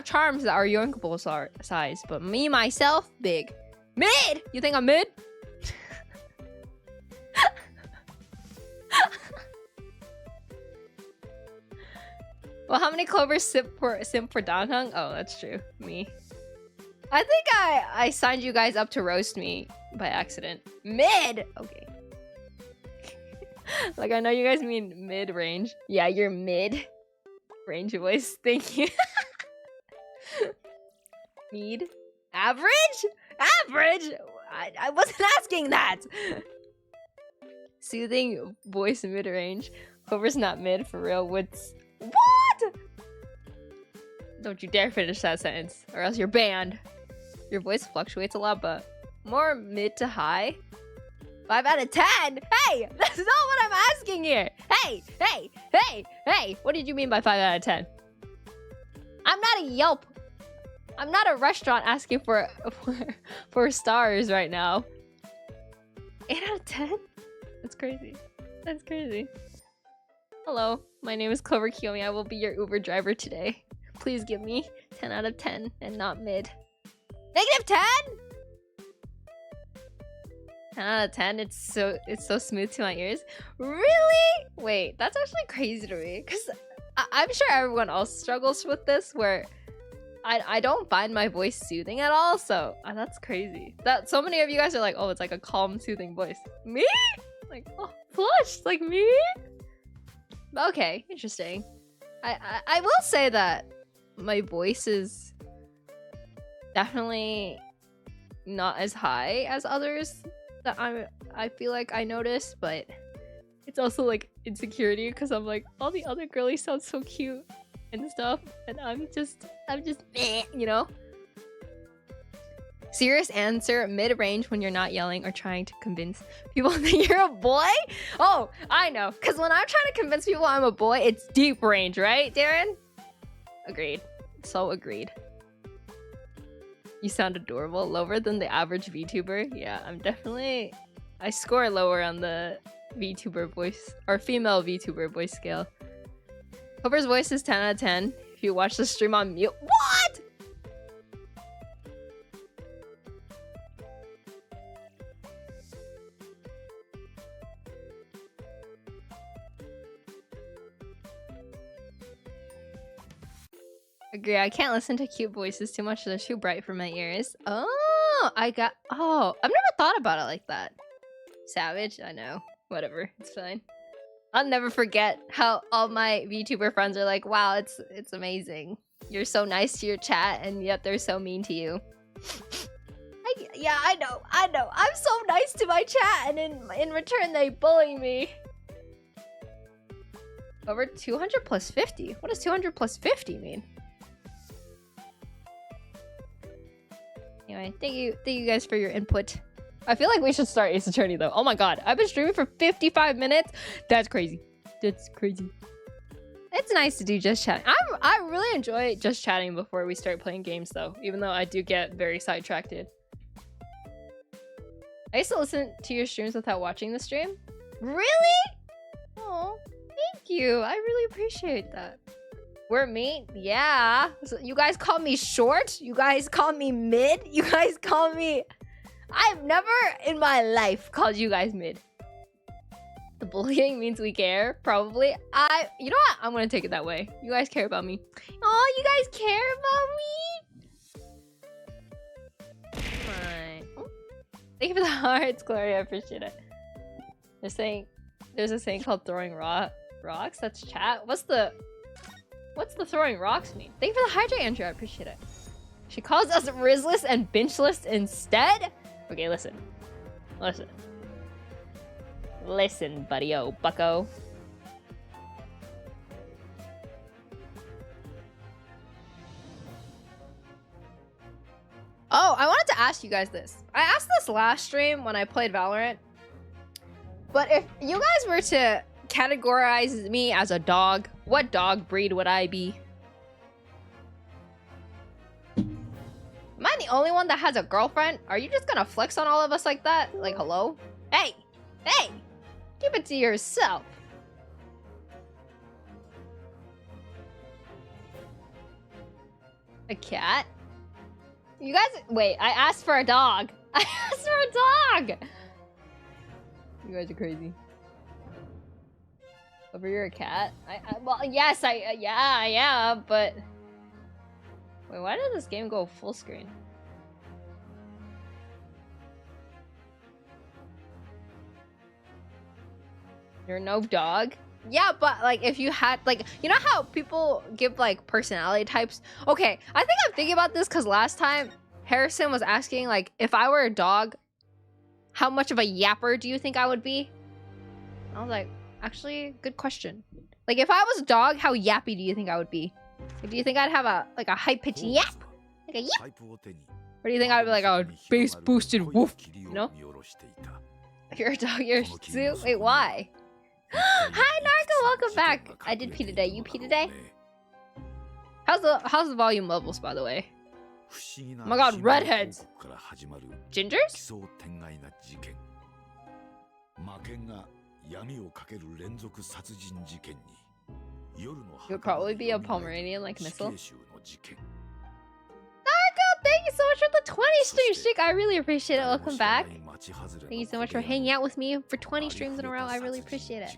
charms that are yoinkable size, but me myself, big. Mid. You think I'm mid? Well, how many clovers simp for Danhung? Oh, that's true. Me. I think I signed you guys up to roast me by accident. Mid! Okay. Like, I know you guys mean mid-range. Yeah, you're mid-range voice. Thank you. Mid? Average? Average? I wasn't asking that! Soothing voice mid-range. Clover's not mid, for real. What's... What? Don't you dare finish that sentence, or else you're banned. Your voice fluctuates a lot, but more mid to high. 5 out of 10. Hey, that's not what I'm asking here. Hey. What did you mean by 5 out of 10? I'm not a Yelp. I'm not a restaurant asking for stars right now. 8 out of 10? That's crazy. That's crazy. Hello, my name is Clover Kiyomi. I will be your Uber driver today. Please give me 10 out of 10 and not mid. Negative 10? 10 out of 10? It's so smooth to my ears. Really? Wait, that's actually crazy to me. Because I'm sure everyone else struggles with this where I don't find my voice soothing at all. So that's crazy. That so many of you guys are like, oh, it's like a calm, soothing voice. Me? Like, oh, flushed. Like me? Okay, interesting. I will say that my voice is definitely not as high as others that I feel like I notice, but it's also like insecurity because I'm like, all the other girlies sound so cute and stuff, and I'm just you know. Serious answer, mid-range when you're not yelling or trying to convince people that you're a boy? Oh, I know. Because when I'm trying to convince people I'm a boy, it's deep range, right, Darren? Agreed. So agreed. You sound adorable. Lower than the average VTuber? Yeah, I score lower on the VTuber voice, or female VTuber voice scale. Clover's voice is 10 out of 10. If you watch the stream on mute. What?! Agree, I can't listen to cute voices too much. They're too bright for my ears. Oh, I've never thought about it like that. Savage, I know. Whatever, it's fine. I'll never forget how all my VTuber friends are like, wow, it's amazing. You're so nice to your chat, and yet they're so mean to you. Yeah, I know. I'm so nice to my chat, and in return, they bully me. Over 200 plus 50? What does 200 plus 50 mean? Anyway, thank you guys for your input. I feel like we should start Ace Attorney though. Oh my god, I've been streaming for 55 minutes. That's crazy. That's crazy. It's nice to do just chatting. I really enjoy just chatting before we start playing games though, even though I do get very sidetracked. I used to listen to your streams without watching the stream. Really? Oh, thank you. I really appreciate that. We're me? Yeah. So you guys call me short? You guys call me mid? You guys call me... I've never in my life called you guys mid. The bullying means we care, probably. You know what? I'm gonna take it that way. You guys care about me. Oh, you guys care about me? Alright. Oh. Thank you for the hearts, Gloria. I appreciate it. There's a saying called throwing rocks. That's chat. What's the throwing rocks mean? Thank you for the hydrate, Andrew. I appreciate it. She calls us Rizless and Benchless instead? Okay, listen. Listen, buddy-o, bucko. Oh, I wanted to ask you guys this. I asked this last stream when I played Valorant. But if you guys were to categorizes me as a dog, what dog breed would I be? Am I the only one that has a girlfriend? Are you just gonna flex on all of us like that? Like, hello? Hey! Hey! Keep it to yourself. A cat? You guys, wait, I asked for a dog. I asked for a dog! You guys are crazy. Over you're a cat? Well, yes, yeah, I am, but... Wait, why did this game go full screen? You're no dog? Yeah, but like if you had like, you know how people give like personality types? Okay, I think I'm thinking about this because last time Harrison was asking like, if I were a dog, how much of a yapper do you think I would be? I was like, actually, good question. Like if I was a dog, how yappy do you think I would be? Like, do you think I'd have a like a high-pitched yap? Like a yap? Or do you think I'd be like a bass-boosted woof? You know? If you're a dog, you're a Shih Tzu? Wait, why? Hi Narco, welcome back. I did pee today. You pee today? How's the volume levels, by the way? Oh my god, redheads. Gingers? It would probably be a Pomeranian like Missile. Narco, thank you so much for the 20 stream streak. I really appreciate it. Welcome back. Thank you so much for hanging out with me for 20 streams in a row. I really appreciate it.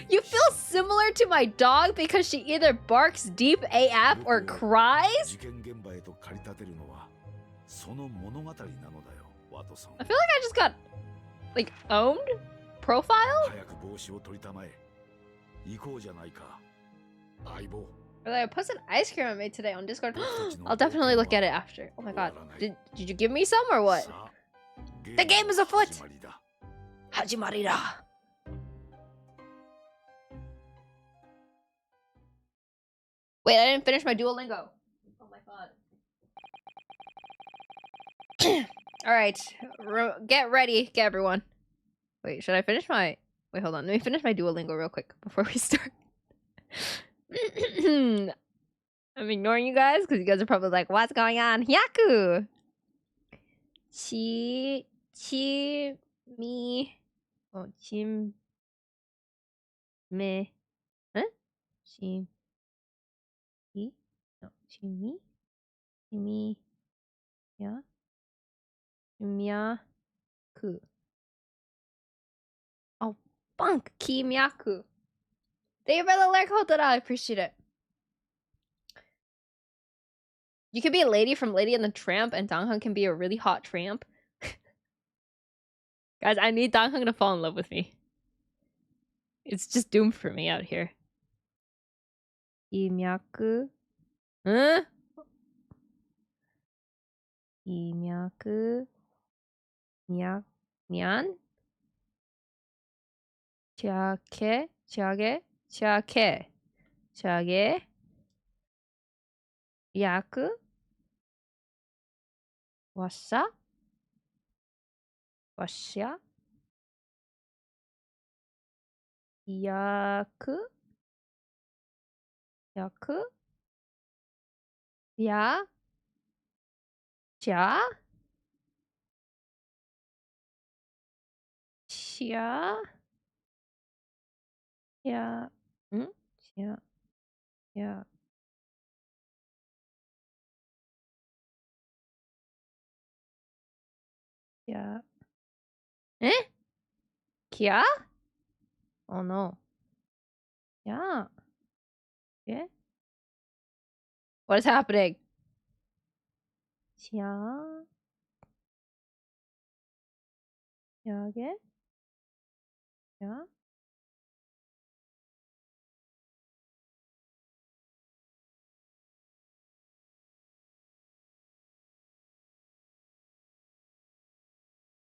You feel similar to my dog because she either barks deep AF or cries? I feel like I just got, like, owned? Profile? I posted ice cream I made today on Discord. I'll definitely look at it after. Oh my god. Did you give me some or what? The game is afoot! Hajimarida. Wait, I didn't finish my Duolingo. Oh my god. Alright. Get ready. Get everyone. Wait, should I finish my... Wait, hold on. Let me finish my Duolingo real quick before we start. I'm ignoring you guys because you guys are probably like, what's going on? Hyaku! Oh, bunk! Kimyaku. Thank you for the lyric hold. I appreciate it. You could be a lady from Lady and the Tramp, and Donghun can be a really hot tramp. Guys, I need Donghun to fall in love with me. It's just doomed for me out here. Kimyaku. Huh? Kimyaku. Nyan? Chiake? Chiage? Chiake? Chiage? Yaku? Washa? Washa? Yaku? Yaku? Ya? Cha? Chia? Ya? Chia? Ya? Yeah. Eh? Kia? Oh no. Yeah. Yeah. What is happening? Chia? Yage? Yeah.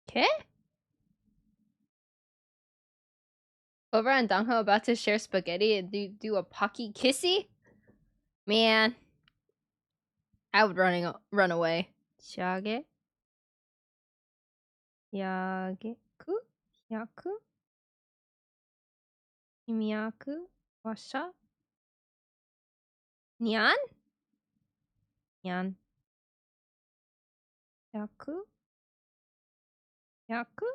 Okay. Over and Dongho about to share spaghetti and do a pocky kissy? Man. I would run away. Chiage? Yageku? Yaku? Himiyaku? Washa? Nyan? Nyan. Yaku? Yaku?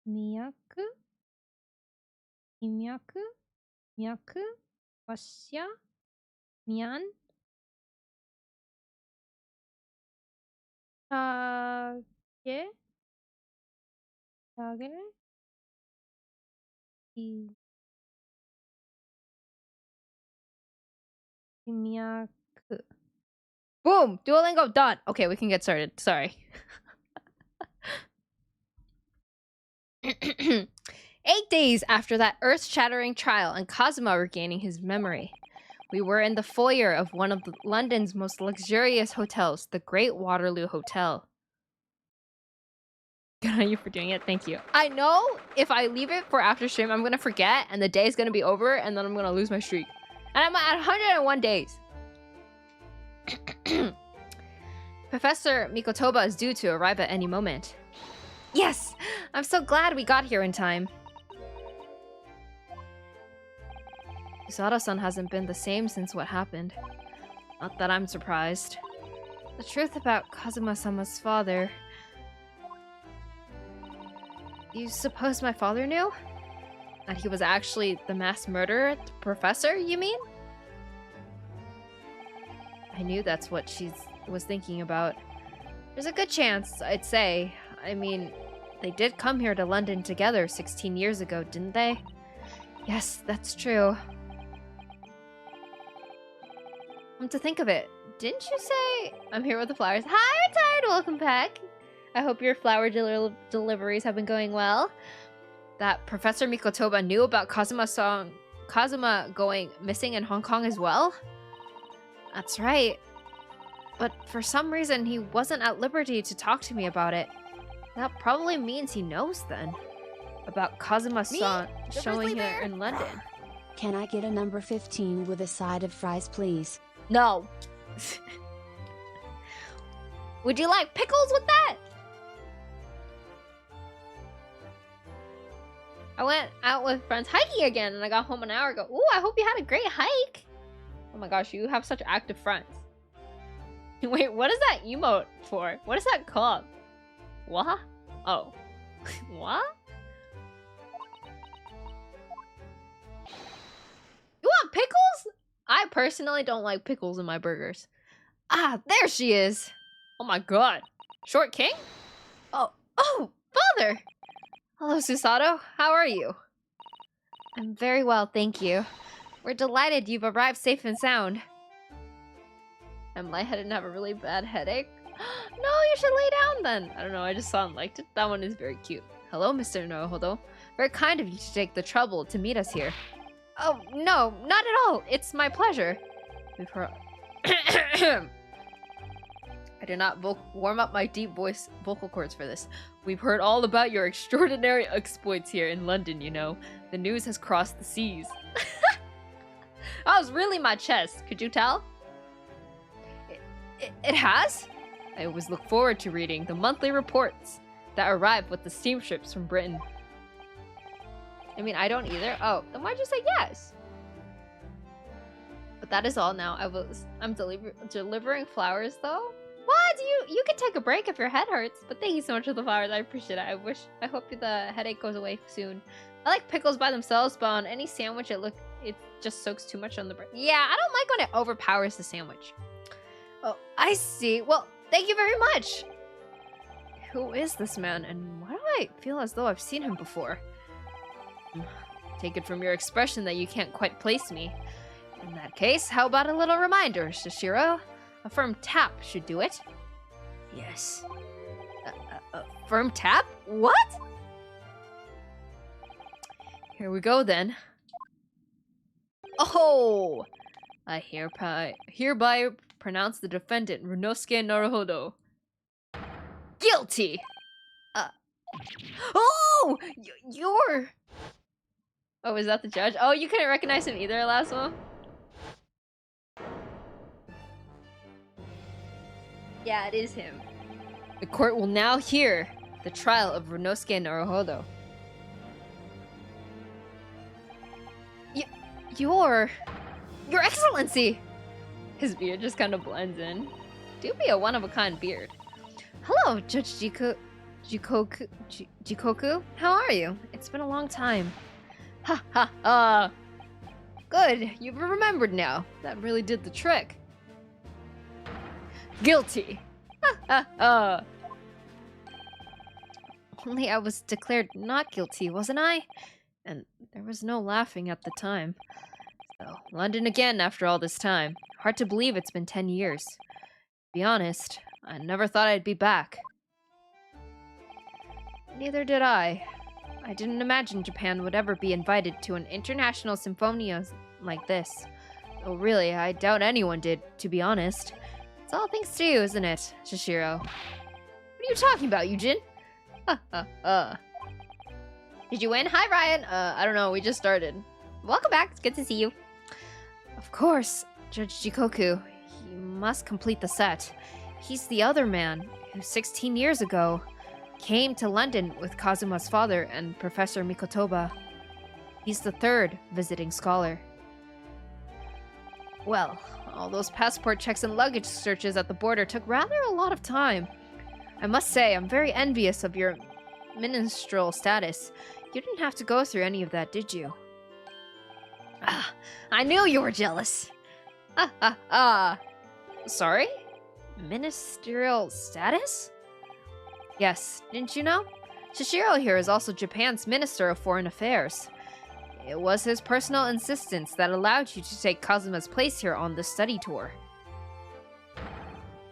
Miyaku? Himyaku? Myaku? Washa? Nyan? Kage? Kage? Himyaku. Boom! Duolingo done! Okay, we can get started. Sorry. 8 days after that earth-shattering trial and Kazuma regaining his memory, we were in the foyer of one of London's most luxurious hotels, the Great Waterloo Hotel. Good on you for doing it. Thank you. I know if I leave it for after stream, I'm gonna forget, and the day is gonna be over, and then I'm gonna lose my streak. And I'm at 101 days. Professor Mikotoba is due to arrive at any moment. Yes! I'm so glad we got here in time. Usada-san hasn't been the same since what happened. Not that I'm surprised. The truth about Kazuma-sama's father... You suppose my father knew? That he was actually the mass murderer? The professor, you mean? I knew that's what she was thinking about. There's a good chance, I'd say. I mean, they did come here to London together 16 years ago, didn't they? Yes, that's true. Come to think of it, didn't you say... I'm here with the flowers. Hi, Retired! Welcome back. I hope your flower deliveries have been going well. That Professor Mikotoba knew about Kazuma going missing in Hong Kong as well? That's right. But for some reason, he wasn't at liberty to talk to me about it. That probably means he knows then. About Kazuma-san showing here in London. Can I get a number 15 with a side of fries, please? No. Would you like pickles with that? I went out with friends hiking again and I got home an hour ago. Ooh, I hope you had a great hike. Oh my gosh, you have such active friends. Wait, what is that emote for? What is that called? What? Oh. What? You want pickles? I personally don't like pickles in my burgers. Ah, there she is. Oh my god. Short King? Oh, father! Hello, Susato. How are you? I'm very well, thank you. We're delighted you've arrived safe and sound. I'm lightheaded and have a really bad headache. No, you should lay down then. I don't know, I just saw and liked it. That one is very cute. Hello, Mr. Naruhodo. Very kind of you to take the trouble to meet us here. Oh, no, not at all. It's my pleasure. We've heard... I did not warm up my deep voice vocal cords for this. We've heard all about your extraordinary exploits here in London, you know. The news has crossed the seas. That was really my chest. Could you tell? It has? I always look forward to reading the monthly reports that arrive with the steamships from Britain. I mean, I don't either. Oh, then why'd you say yes? But that is all now. I'm delivering flowers though. What? You can take a break if your head hurts. But thank you so much for the flowers. I appreciate it. I hope the headache goes away soon. I like pickles by themselves, but on any sandwich it just soaks too much on the bread. Yeah, I don't like when it overpowers the sandwich. Oh, I see. Well, thank you very much. Who is this man, and why do I feel as though I've seen him before? Take it from your expression that you can't quite place me. In that case, how about a little reminder, Shishiro? A firm tap should do it. Yes. A firm tap? What? Here we go then. Oh! I hereby pronounce the defendant, Ryunosuke Naruhodo, guilty! Oh! You're... Oh, is that the judge? Oh, you couldn't recognize him either, last one? Yeah, it is him. The court will now hear The trial of Ryunosuke Naruhodo. Your Excellency! His beard just kind of blends in. Do be a one-of-a-kind beard. Hello, Judge Jikoku? How are you? It's been a long time. Ha ha ha! Good, you've remembered now. That really did the trick. Guilty! Ha ha ha! Only I was declared not guilty, wasn't I? And there was no laughing at the time. So, London again after all this time. Hard to believe it's been 10 years. To be honest, I never thought I'd be back. Neither did I. I didn't imagine Japan would ever be invited to an international symphonia like this. Oh, really, I doubt anyone did, to be honest. It's all thanks to you, isn't it, Shishiro? What are you talking about, Yujin? Did you win? Hi, Ryan. I don't know, we just started. Welcome back, it's good to see you. Of course, Judge Jikoku. He must complete the set. He's the other man who 16 years ago came to London with Kazuma's father and Professor Mikotoba. He's the third visiting scholar. Well, all those passport checks and luggage searches at the border took rather a lot of time. I must say, I'm very envious of your ministerial status. You didn't have to go through any of that, did you? Ah, I knew you were jealous. Sorry? Ministerial status? Yes, didn't you know? Shishiro here is also Japan's Minister of Foreign Affairs. It was his personal insistence that allowed you to take Kazuma's place here on the study tour.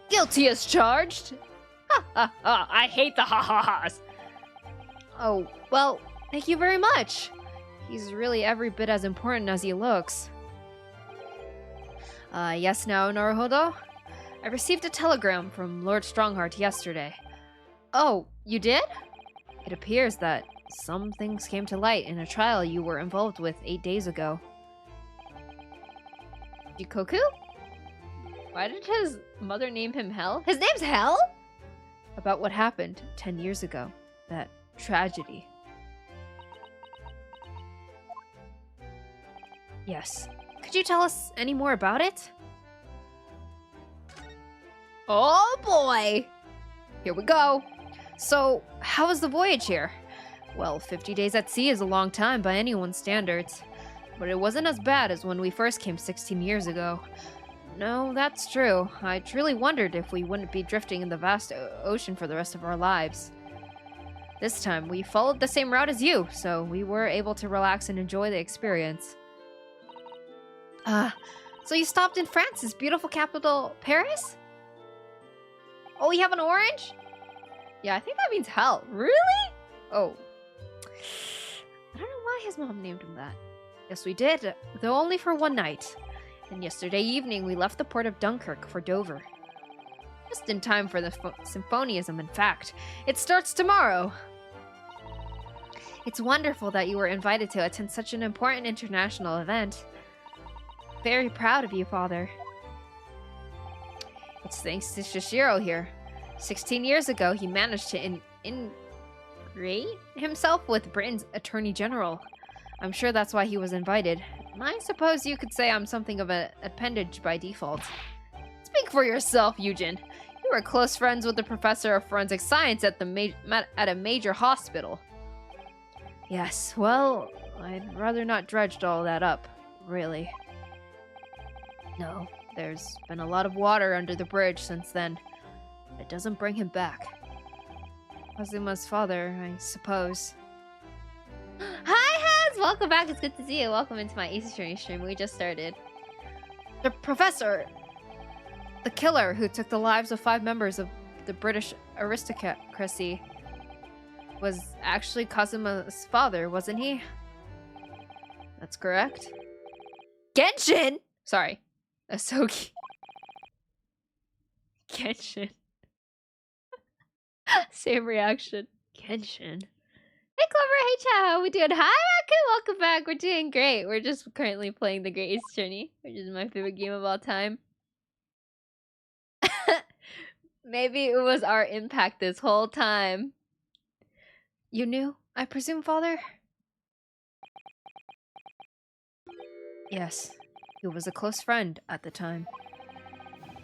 Guilty as charged! I hate the ha-ha-has! Oh, well, thank you very much. He's really every bit as important as he looks. Yes now, Naruhodo? I received a telegram from Lord Strongheart yesterday. Oh, you did? It appears that some things came to light in a trial you were involved with 8 days ago. Jikoku? Why did his mother name him Hell? His name's Hell? About what happened 10 years ago. That tragedy. Yes. Could you tell us any more about it? Oh boy! Here we go. So, how was the voyage here? Well, 50 days at sea is a long time by anyone's standards. But it wasn't as bad as when we first came 16 years ago. No, that's true. I truly wondered if we wouldn't be drifting in the vast ocean for the rest of our lives. This time, we followed the same route as you, so we were able to relax and enjoy the experience. So you stopped in France's beautiful capital, Paris? Oh, you have an orange? Yeah, I think that means hell. Really? Oh. I don't know why his mom named him that. Yes, we did, though only for one night. And yesterday evening, we left the port of Dunkirk for Dover. Just in time for the symphoniism, in fact. It starts tomorrow! It's wonderful that you were invited to attend such an important international event. Very proud of you, Father. It's thanks to Shishiro here. 16 years ago, he managed to ingrate himself with Britain's Attorney General. I'm sure that's why he was invited. I suppose you could say I'm something of an appendage by default. Speak for yourself, Yujin. You were close friends with the professor of forensic science at a major hospital. Yes, well, I'd rather not dredge all that up, really. No, there's been a lot of water under the bridge since then. It doesn't bring him back. Kazuma's father, I suppose. Hi, Has! Welcome back, it's good to see you. Welcome into my Ace Attorney stream. We just started. The professor, the killer who took the lives of 5 members of the British aristocracy, was actually Kazuma's father, wasn't he? That's correct. Genshin! Sorry. Asogi. Genshin. Same reaction. Genshin. Hey Clover, hey chat, how we doing? Hi Raku, welcome back. We're doing great. We're just currently playing the Great Ace Journey, which is my favorite game of all time. Maybe it was our impact this whole time. You knew, I presume, father? Yes, he was a close friend at the time.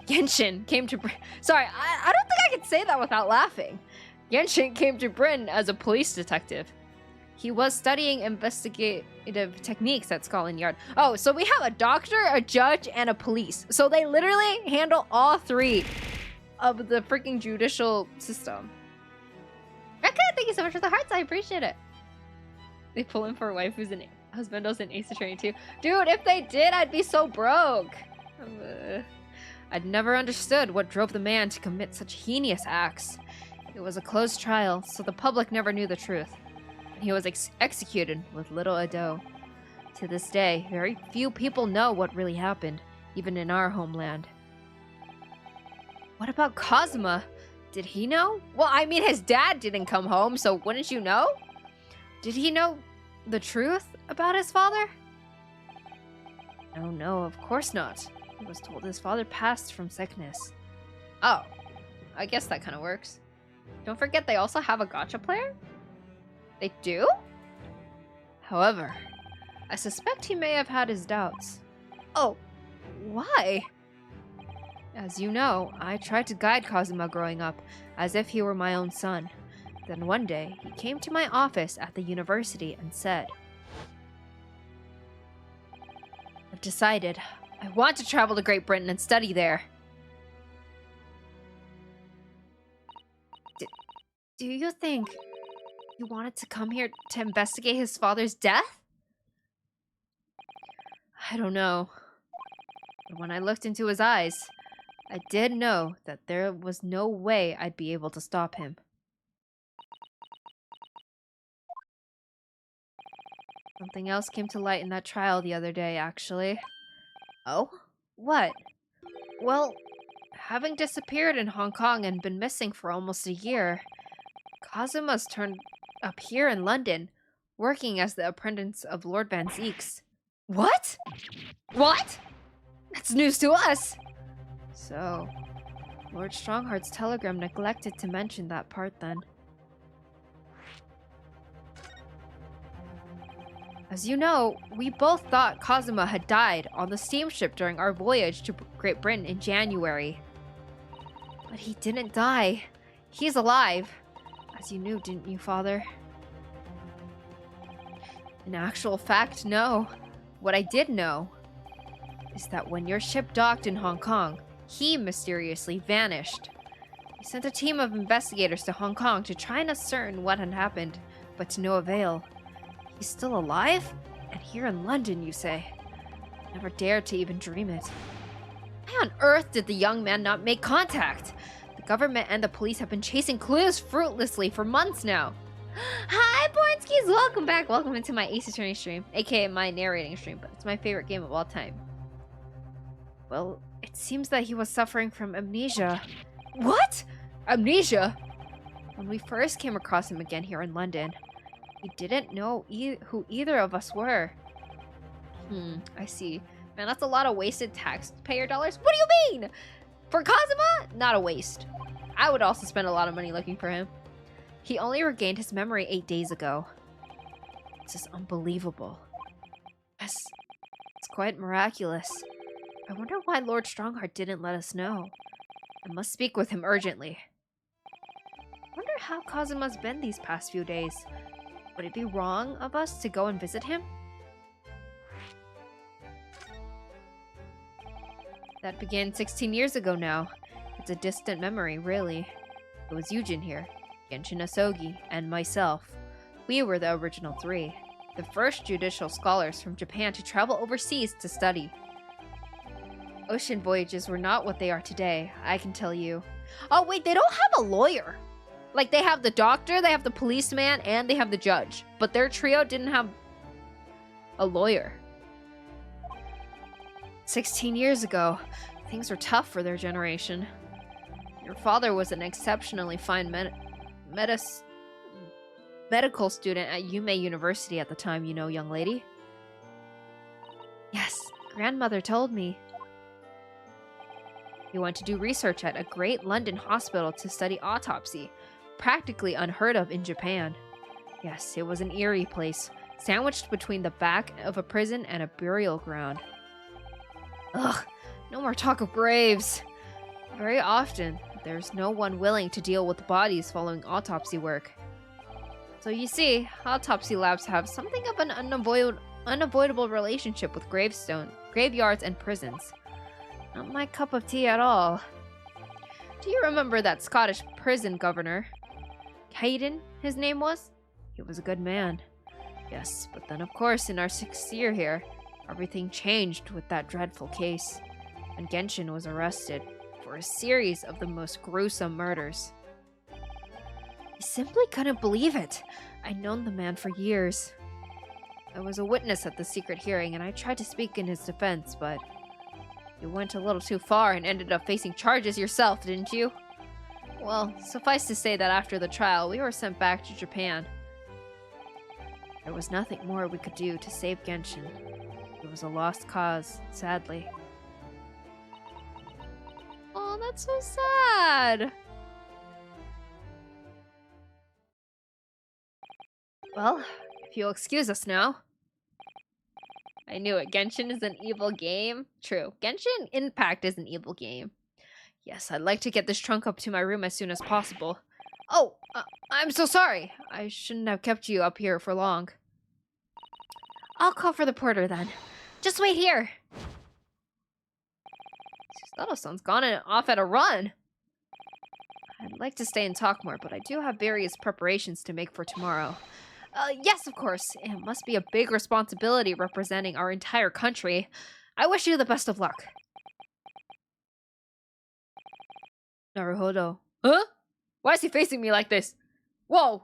Genshin came to Sorry, I don't think I could say that without laughing. Genshin came to Britain as a police detective. He was studying investigative techniques at Scotland Yard. Oh, so we have a doctor, a judge, and a police. So they literally handle all three of the freaking judicial system. Okay, thank you so much for the hearts. I appreciate it. They pull in for waifus and husbandos in Ace Attorney too. Dude, if they did, I'd be so broke. I'd never understood what drove the man to commit such heinous acts. It was a closed trial, so the public never knew the truth. He was executed with little ado. To this day, very few people know what really happened, even in our homeland. What about Kazuma? Did he know? Well, I mean, his dad didn't come home, so wouldn't you know? Did he know the truth about his father? No, of course not. He was told his father passed from sickness. Oh, I guess that kind of works. Don't forget they also have a gacha player? They do? However, I suspect he may have had his doubts. Oh, why? As you know, I tried to guide Kazuma growing up, as if he were my own son. Then one day, he came to my office at the university and said, I've decided I want to travel to Great Britain and study there. Do you think he wanted to come here to investigate his father's death? I don't know. But when I looked into his eyes, I did know that there was no way I'd be able to stop him. Something else came to light in that trial the other day, actually. Oh? What? Well, having disappeared in Hong Kong and been missing for almost a year, Kazuma's turned up here in London, working as the apprentice of Lord Van Zeeks. What? What? That's news to us! So, Lord Strongheart's telegram neglected to mention that part then. As you know, we both thought Kazuma had died on the steamship during our voyage to Great Britain in January. But he didn't die. He's alive. As you knew, didn't you, Father? In actual fact, no. What I did know is that when your ship docked in Hong Kong, he mysteriously vanished. We sent a team of investigators to Hong Kong to try and ascertain what had happened, but to no avail. He's still alive? And here in London, you say? Never dared to even dream it. Why on earth did the young man not make contact? The government and the police have been chasing clues fruitlessly for months now. Hi, Bornskis! Welcome back. Welcome into my Ace Attorney stream, aka my narrating stream, but it's my favorite game of all time. Well, it seems that he was suffering from amnesia. What? Amnesia? When we first came across him again here in London, we didn't know who either of us were. I see. Man, that's a lot of wasted taxpayer dollars. What do you mean? For Kazuma? Not a waste. I would also spend a lot of money looking for him. He only regained his memory 8 days ago. This is unbelievable. Yes, it's quite miraculous. I wonder why Lord Strongheart didn't let us know. I must speak with him urgently. Wonder how Kazuma's been these past few days. Would it be wrong of us to go and visit him? That began 16 years ago now. It's a distant memory, really. It was Yujin here, Genshin Asogi, and myself. We were the original 3. The first judicial scholars from Japan to travel overseas to study. Ocean voyages were not what they are today, I can tell you. Oh wait, they don't have a lawyer! Like, they have the doctor, they have the policeman, and they have the judge. But their trio didn't have a lawyer. 16 years ago, things were tough for their generation. Your father was an exceptionally fine medical student at YIPPEE University at the time, you know, young lady. Yes, grandmother told me. He went to do research at a great London hospital to study autopsy, practically unheard of in Japan. Yes, it was an eerie place, sandwiched between the back of a prison and a burial ground. Ugh, no more talk of graves. Very often, there's no one willing to deal with bodies following autopsy work. So you see, autopsy labs have something of an unavoidable relationship with graveyards and prisons. Not my cup of tea at all. Do you remember that Scottish prison governor? Hayden, his name was? He was a good man. Yes, but then of course in our 6th year here, everything changed with that dreadful case. And Genshin was arrested for a series of the most gruesome murders. I simply couldn't believe it. I'd known the man for years. I was a witness at the secret hearing and I tried to speak in his defense, but you went a little too far and ended up facing charges yourself, didn't you? Well, suffice to say that after the trial, we were sent back to Japan. There was nothing more we could do to save Genshin. It was a lost cause, sadly. Oh, that's so sad. Well, if you'll excuse us now. I knew it. Genshin is an evil game. True. Genshin Impact is an evil game. Yes, I'd like to get this trunk up to my room as soon as possible. Oh, I'm so sorry. I shouldn't have kept you up here for long. I'll call for the porter then. Just wait here. Susato-san's gone and off at a run. I'd like to stay and talk more, but I do have various preparations to make for tomorrow. Yes, of course. It must be a big responsibility representing our entire country. I wish you the best of luck. Naruhodo. Huh? Why is he facing me like this? Whoa!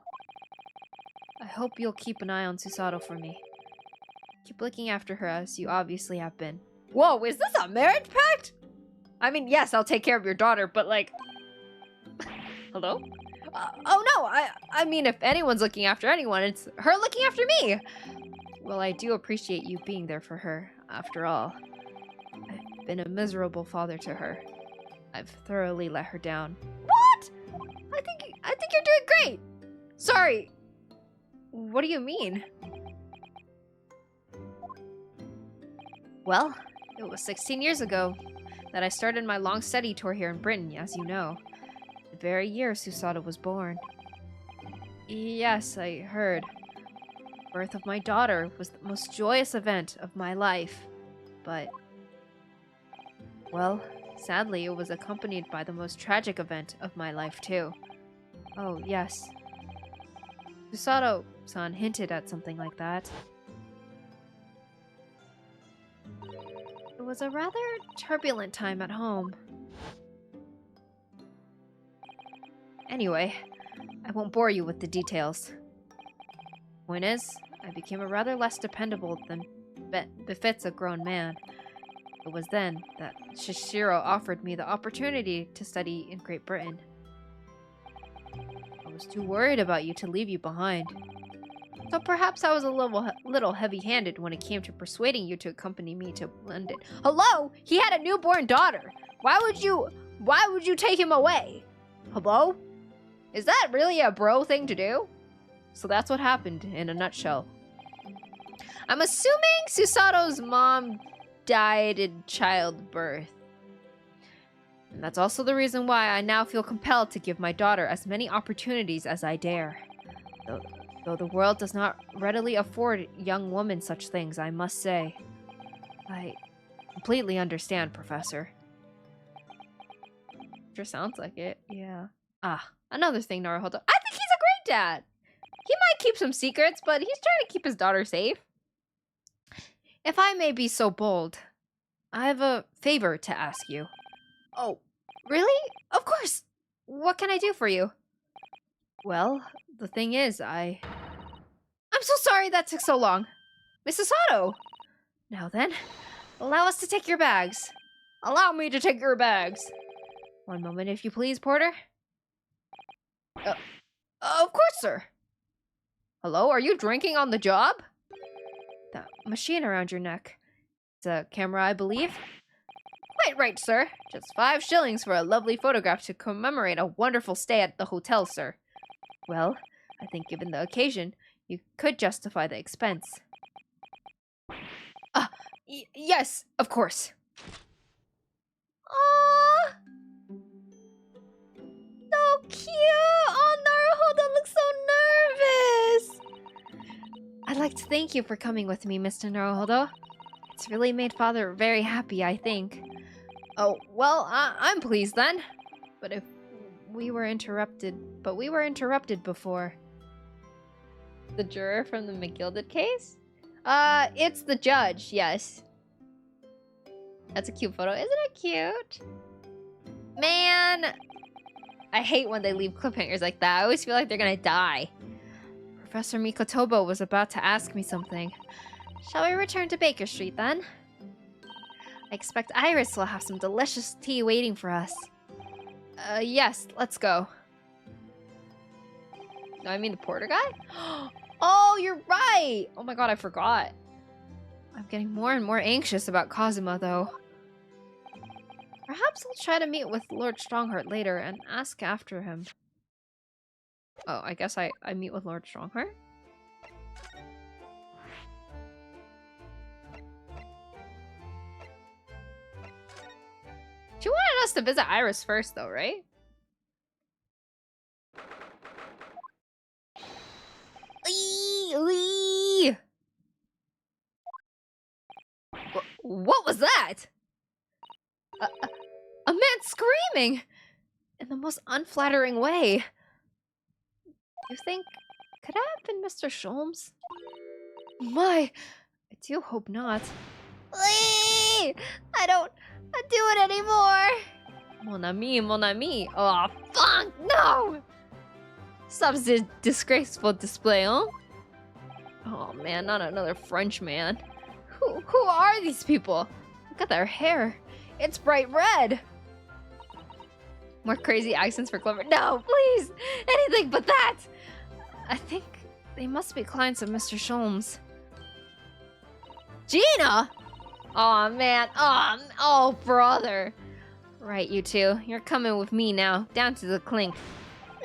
I hope you'll keep an eye on Susato for me. Keep looking after her as you obviously have been. Whoa, is this a marriage pact? I mean, yes, I'll take care of your daughter, but like... Hello? Oh no, I mean, if anyone's looking after anyone, it's her looking after me! Well, I do appreciate you being there for her, after all. I've been a miserable father to her. I've thoroughly let her down. What? I think you're doing great! Sorry. What do you mean? Well, it was 16 years ago that I started my long study tour here in Britain, as you know. The very year Susato was born. Yes, I heard. The birth of my daughter was the most joyous event of my life. But, well, sadly it was accompanied by the most tragic event of my life too. Oh, yes. Susato-san hinted at something like that. It was a rather turbulent time at home. Anyway, I won't bore you with the details. Point is, I became a rather less dependable than befits a grown man. It was then that Shishiro offered me the opportunity to study in Great Britain. I was too worried about you to leave you behind. So perhaps I was a little heavy-handed when it came to persuading you to accompany me to London. Hello? He had a newborn daughter. Why would you take him away? Hello? Is that really a bro thing to do? So that's what happened in a nutshell. I'm assuming Susato's mom died in childbirth. And that's also the reason why I now feel compelled to give my daughter as many opportunities as I dare. Though the world does not readily afford young women such things, I must say. I completely understand, Professor. Sure sounds like it, yeah. Ah, another thing, Naruhodo. I think he's a great dad! He might keep some secrets, but he's trying to keep his daughter safe. If I may be so bold, I have a favor to ask you. Oh, really? Of course! What can I do for you? Well, the thing is, I'm so sorry that took so long. Miss Sato! Now then, allow us to take your bags. Allow me to take your bags. One moment, if you please, Porter. Of course, sir. Hello, are you drinking on the job? That machine around your neck. It's a camera, I believe. Quite right, sir. Just 5 shillings for a lovely photograph to commemorate a wonderful stay at the hotel, sir. Well, I think given the occasion, You could justify the expense. Yes, of course. Aww! So cute! Oh, Naruhodo looks so nervous! I'd like to thank you for coming with me, Mr. Naruhodo. It's really made Father very happy, I think. Oh, well, I'm pleased then. But if we were interrupted... But we were interrupted before. The juror from the McGilded case? It's the judge, yes. That's a cute photo. Isn't it cute? Man! I hate when they leave cliffhangers like that. I always feel like they're gonna die. Professor Mikotobo was about to ask me something. Shall we return to Baker Street then? I expect Iris will have some delicious tea waiting for us. Yes, let's go. No, I mean the porter guy? Oh, you're right! Oh my god, I forgot. I'm getting more and more anxious about Kazuma, though. Perhaps I'll try to meet with Lord Strongheart later and ask after him. Oh, I guess I meet with Lord Strongheart? She wanted us to visit Iris first, though, right? What was that? A man screaming! In the most unflattering way. You think... Could that have been Mr. Sholmes? My... I do hope not. I don't do it anymore! Mon ami, mon ami. Oh, fuck! No! Stop this disgraceful display, huh? Oh man, not another French man. Who are these people? Look at their hair. It's bright red. More crazy accents for Clover. No, please! Anything but that! I think they must be clients of Mr. Sholmes. Gina! Aw, man. Oh, brother. Right, you two. You're coming with me now, down to the clink.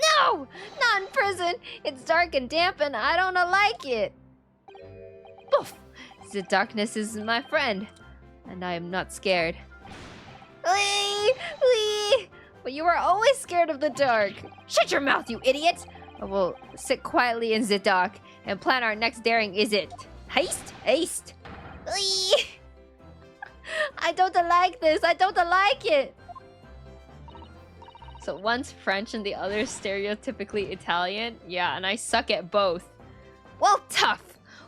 No! Not in prison! It's dark and damp and I don't like it. Boof! The darkness is my friend, and I am not scared. Lee! But you are always scared of the dark. Shut your mouth, you idiot! I will sit quietly in the dark and plan our next daring visit. Haste! Lee! I don't like this. I don't like it. So one's French and the other's stereotypically Italian? Yeah, and I suck at both. Well, tough.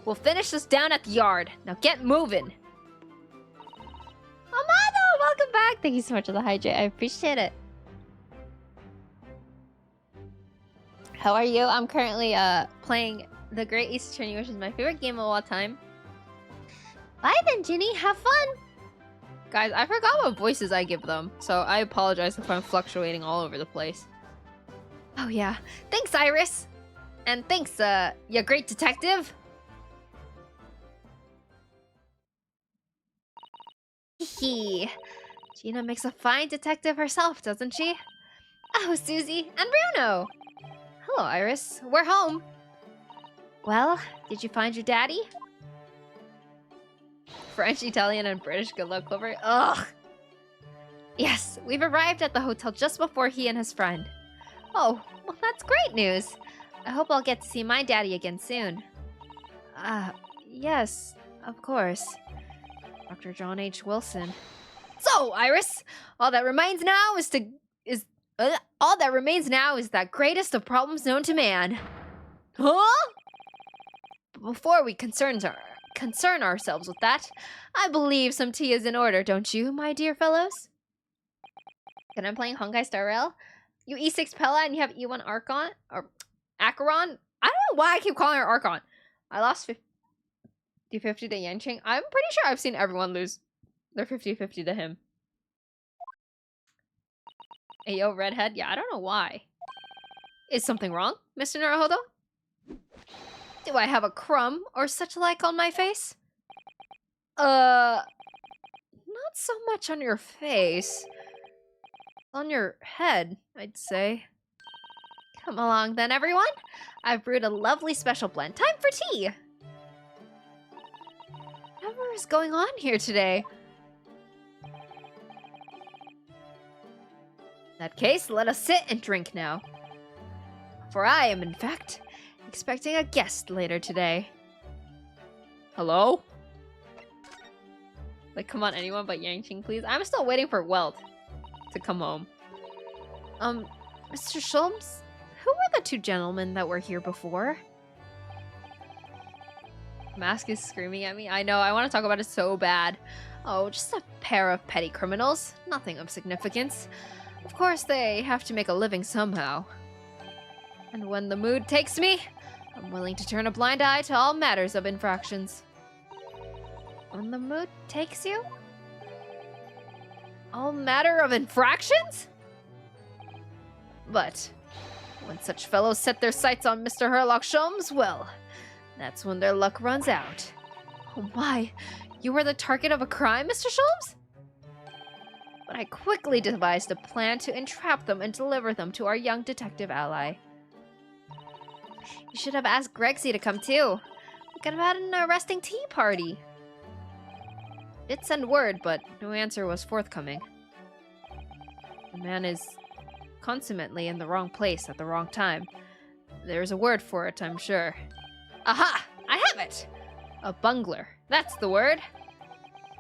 We'll finish this down at the yard. Now get moving. Amado, welcome back. Thank you so much for the hydrate. I appreciate it. How are you? I'm currently playing The Great East Journey, which is my favorite game of all time. Bye then, Ginny. Have fun. Guys, I forgot what voices I give them, so I apologize if I'm fluctuating all over the place. Oh yeah. Thanks, Iris. And thanks, you great detective. Hee. Gina makes a fine detective herself, doesn't she? Oh, Susie and Bruno. Hello, Iris. We're home. Well, did you find your daddy? French, Italian, and British. Good luck, Clover. Ugh. Yes, we've arrived at the hotel just before he and his friend. Oh, well, that's great news. I hope I'll get to see my daddy again soon. Yes, of course. Dr. John H. Wilson. So, Iris, all that remains now is that greatest of problems known to man. Huh? But before we concern ourselves with that, I believe some tea is in order, don't you, my dear fellows? And I'm playing Honkai Star Rail. You E6 Pella and you have E1 Archon or Acheron. I don't know why I keep calling her Archon. I lost 50-50 to Yanqing. I'm pretty sure I've seen everyone lose their 50-50 to him. Hey, yo, redhead. Yeah, I don't know why. Is something wrong, Mr. Naruhodo? Do I have a crumb or such like on my face? Not so much on your face. On your head, I'd say. Come along then, everyone. I've brewed a lovely special blend. Time for tea. Whatever is going on here today? In that case, let us sit and drink now. For I am, in fact, expecting a guest later today. Hello? Like, come on, anyone but Yangqing, please. I'm still waiting for Welt to come home. Mr. Sholmes? Who were the two gentlemen that were here before? Mask is screaming at me. I know, I want to talk about it so bad. Oh, just a pair of petty criminals. Nothing of significance. Of course, they have to make a living somehow. And when the mood takes me, I'm willing to turn a blind eye to all matters of infractions. When the mood takes you? All matter of infractions? But when such fellows set their sights on Mr. Herlock Sholmes, well, that's when their luck runs out. Oh my, you were the target of a crime, Mr. Sholmes? But I quickly devised a plan to entrap them and deliver them to our young detective ally. You should have asked Gregsy to come too. We could have had an arresting tea party. Did send word, but no answer was forthcoming. The man is consummately in the wrong place at the wrong time. There's a word for it, I'm sure. Aha! I have it! A bungler. That's the word.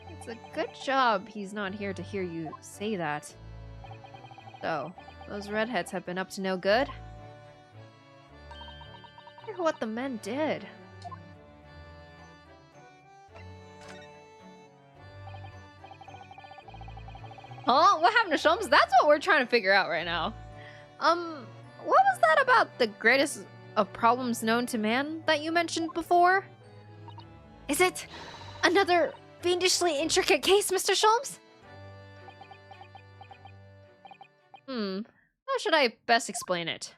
It's a good job he's not here to hear you say that. So, those redheads have been up to no good? I wonder what the men did. Huh? What happened to Sholmes? That's what we're trying to figure out right now. What was that about the greatest of problems known to man that you mentioned before? Is it another fiendishly intricate case, Mr. Sholmes? How should I best explain it?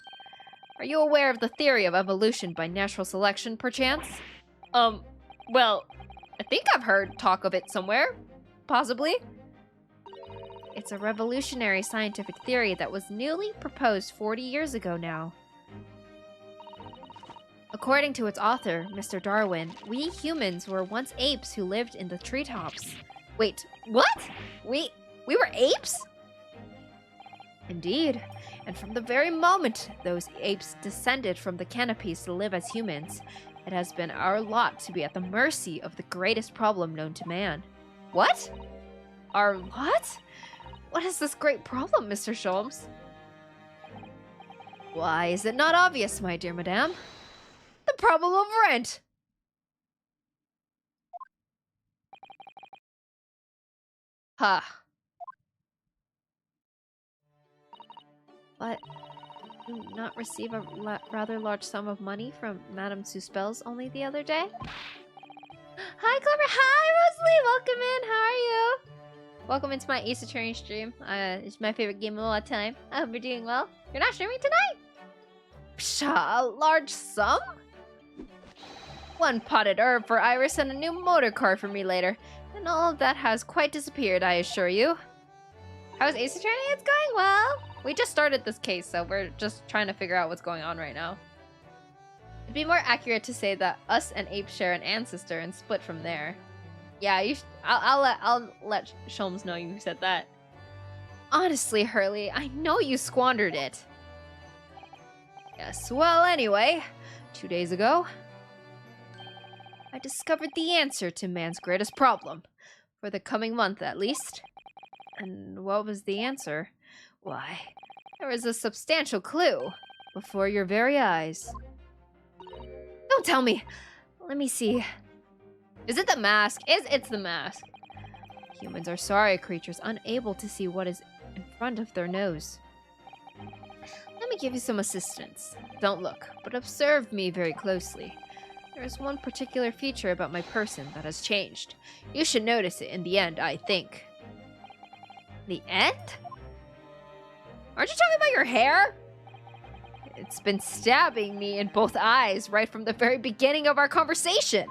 Are you aware of the theory of evolution by natural selection, perchance? Well, I think I've heard talk of it somewhere. Possibly. It's a revolutionary scientific theory that was newly proposed 40 years ago now. According to its author, Mr. Darwin, we humans were once apes who lived in the treetops. Wait, what? We were apes? Indeed. And from the very moment those apes descended from the canopies to live as humans, it has been our lot to be at the mercy of the greatest problem known to man. What? Our what? What is this great problem, Mr. Sholmes? Why is it not obvious, my dear madame? The problem of rent! Ha. But did you not receive a rather large sum of money from Madame Suspels only the other day? Hi, Clever. Hi, Rosalie. Welcome in. How are you? Welcome into my Ace Attorney stream. It's my favorite game of all time. I hope you're doing well. You're not streaming tonight? Pshaw, a large sum? One potted herb for Iris and a new motor car for me later. And all of that has quite disappeared, I assure you. How's Ace Attorney? It's going well. We just started this case, so we're just trying to figure out what's going on right now. It'd be more accurate to say that us and Ape share an ancestor and split from there. Yeah, I'll let Sholmes know you said that. Honestly, Hurley, I know you squandered it. Yes, well, anyway, 2 days ago, I discovered the answer to man's greatest problem, for the coming month at least. And what was the answer? Why, there was a substantial clue before your very eyes. Don't tell me! Let me see. Is it the mask? It's the mask. Humans are sorry creatures, unable to see what is in front of their nose. Let me give you some assistance. Don't look, but observe me very closely. There is one particular feature about my person that has changed. You should notice it in the end, I think. The end? Aren't you talking about your hair? It's been stabbing me in both eyes right from the very beginning of our conversation.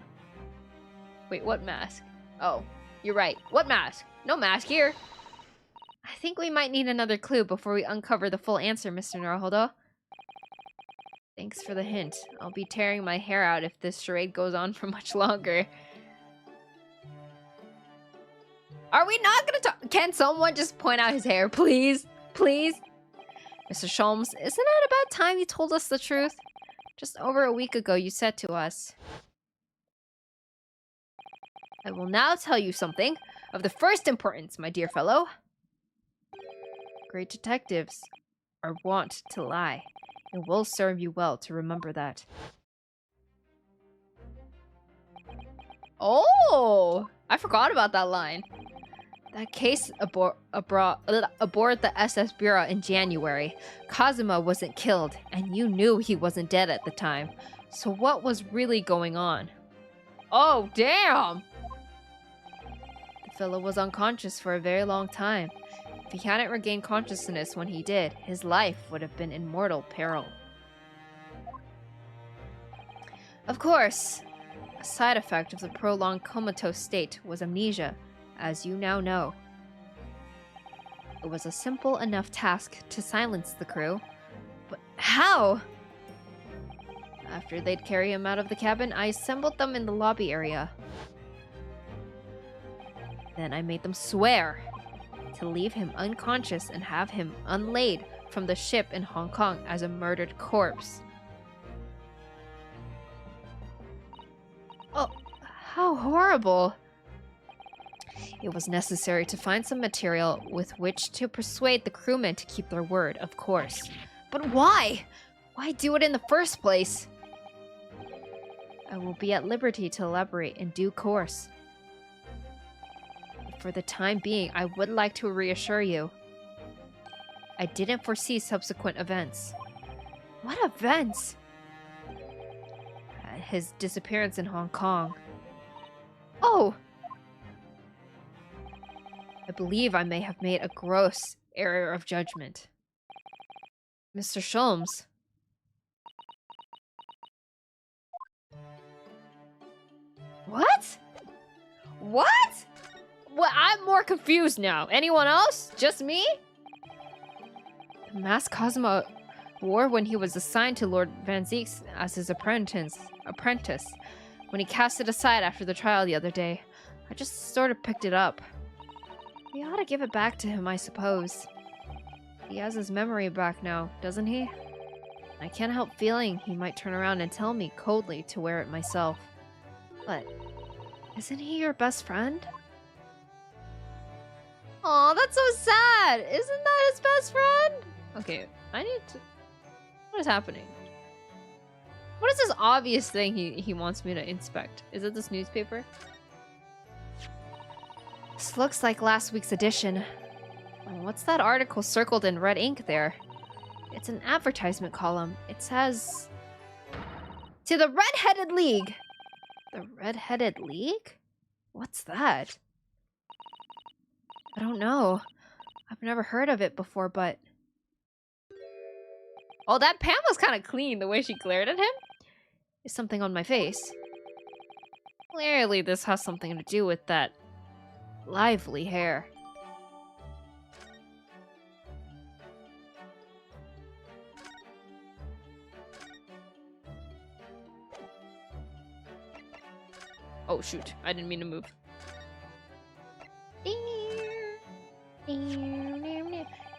Wait, what mask? Oh, you're right. What mask? No mask here. I think we might need another clue before we uncover the full answer, Mr. Naruhodo. Thanks for the hint. I'll be tearing my hair out if this charade goes on for much longer. Are we not gonna talk? Can someone just point out his hair, please? Please? Mr. Sholmes, isn't it about time you told us the truth? Just over a week ago, you said to us, I will now tell you something of the first importance, my dear fellow. Great detectives are wont to lie. It will serve you well to remember that. Oh! I forgot about that line. That case aboard the SS Bureau in January, Kazuma wasn't killed, and you knew he wasn't dead at the time. So what was really going on? Oh, damn! The fellow was unconscious for a very long time. If he hadn't regained consciousness when he did, his life would have been in mortal peril. Of course, a side effect of the prolonged comatose state was amnesia, as you now know. It was a simple enough task to silence the crew, but how? After they'd carry him out of the cabin, I assembled them in the lobby area. Then I made them swear to leave him unconscious and have him unlaid from the ship in Hong Kong as a murdered corpse. Oh, how horrible. It was necessary to find some material with which to persuade the crewmen to keep their word, of course. But why? Why do it in the first place? I will be at liberty to elaborate in due course. For the time being, I would like to reassure you. I didn't foresee subsequent events. What events? His disappearance in Hong Kong. Oh! I believe I may have made a gross error of judgment. Mr. Sholmes. What? What? Well, I'm more confused now. Anyone else? Just me? The mask Cosmo wore when he was assigned to Lord Van Zeeks as his apprentice. When he cast it aside after the trial the other day, I just sort of picked it up. We ought to give it back to him, I suppose. He has his memory back now, doesn't he? I can't help feeling he might turn around and tell me coldly to wear it myself. But isn't he your best friend? Aw, that's so sad! Isn't that his best friend? Okay, I need to... What is happening? What is this obvious thing he wants me to inspect? Is it this newspaper? This looks like last week's edition. What's that article circled in red ink there? It's an advertisement column. It says... To the Red-Headed League! The Red-Headed League? What's that? I don't know. I've never heard of it before, but... Oh, that Pam was kind of clean, the way she glared at him. Is something on my face? Clearly this has something to do with that lively hair. Oh shoot, I didn't mean to move.